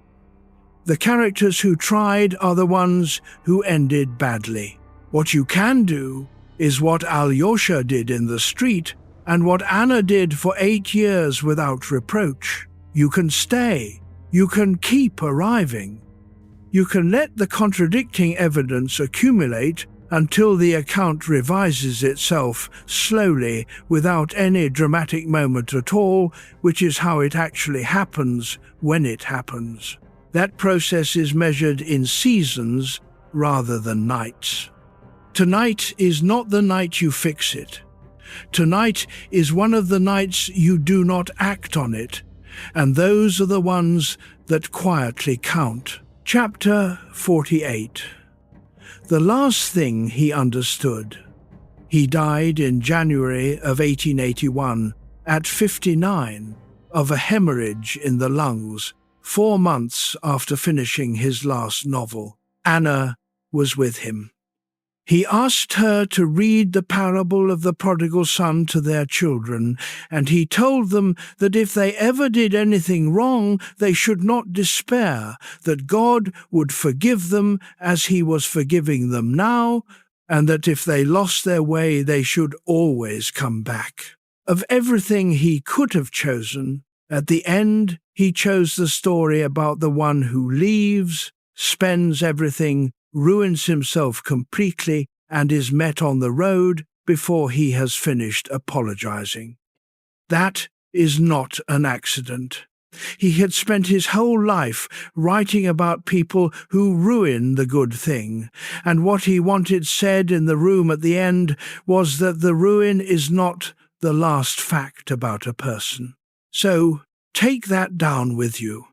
The characters who tried are the ones who ended badly. What you can do is what Alyosha did in the street and what Anna did for 8 years without reproach. You can stay. You can keep arriving. You can let the contradicting evidence accumulate until the account revises itself slowly without any dramatic moment at all, which is how it actually happens when it happens. That process is measured in seasons rather than nights. Tonight is not the night you fix it. Tonight is one of the nights you do not act on it, and those are the ones that quietly count. Chapter 48. The last thing he understood. He died in January of 1881, at 59, of a hemorrhage in the lungs, 4 months after finishing his last novel. Anna was with him. He asked her to read the parable of the prodigal son to their children, and he told them that if they ever did anything wrong, they should not despair, that God would forgive them as he was forgiving them now, and that if they lost their way, they should always come back. Of everything he could have chosen, at the end he chose the story about the one who leaves, spends everything, ruins himself completely, and is met on the road before he has finished apologizing. That is not an accident. He had spent his whole life writing about people who ruin the good thing, and what he wanted said in the room at the end was that the ruin is not the last fact about a person. So, take that down with you.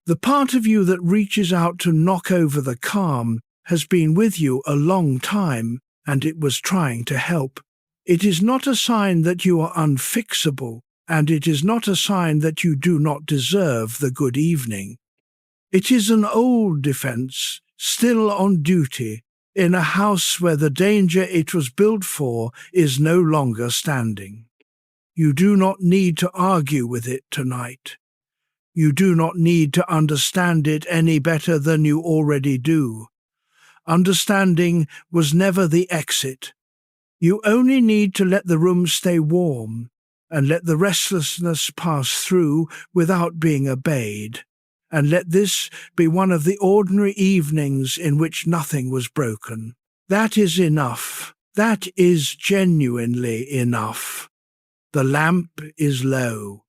The part of you that reaches out to knock over the calm has been with you a long time, and it was trying to help. It is not a sign that you are unfixable, and it is not a sign that you do not deserve the good evening. It is an old defense, still on duty, in a house where the danger it was built for is no longer standing. You do not need to argue with it tonight. You do not need to understand it any better than you already do. Understanding was never the exit. You only need to let the room stay warm and let the restlessness pass through without being obeyed, and let this be one of the ordinary evenings in which nothing was broken. That is enough. That is genuinely enough. The lamp is low.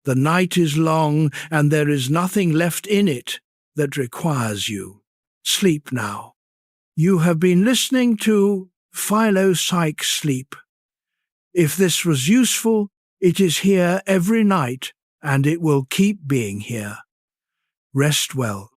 The night is long, and there is nothing left in it that requires you. Sleep now. You have been listening to Philo-Psych Sleep. If this was useful, it is here every night, and it will keep being here. Rest well.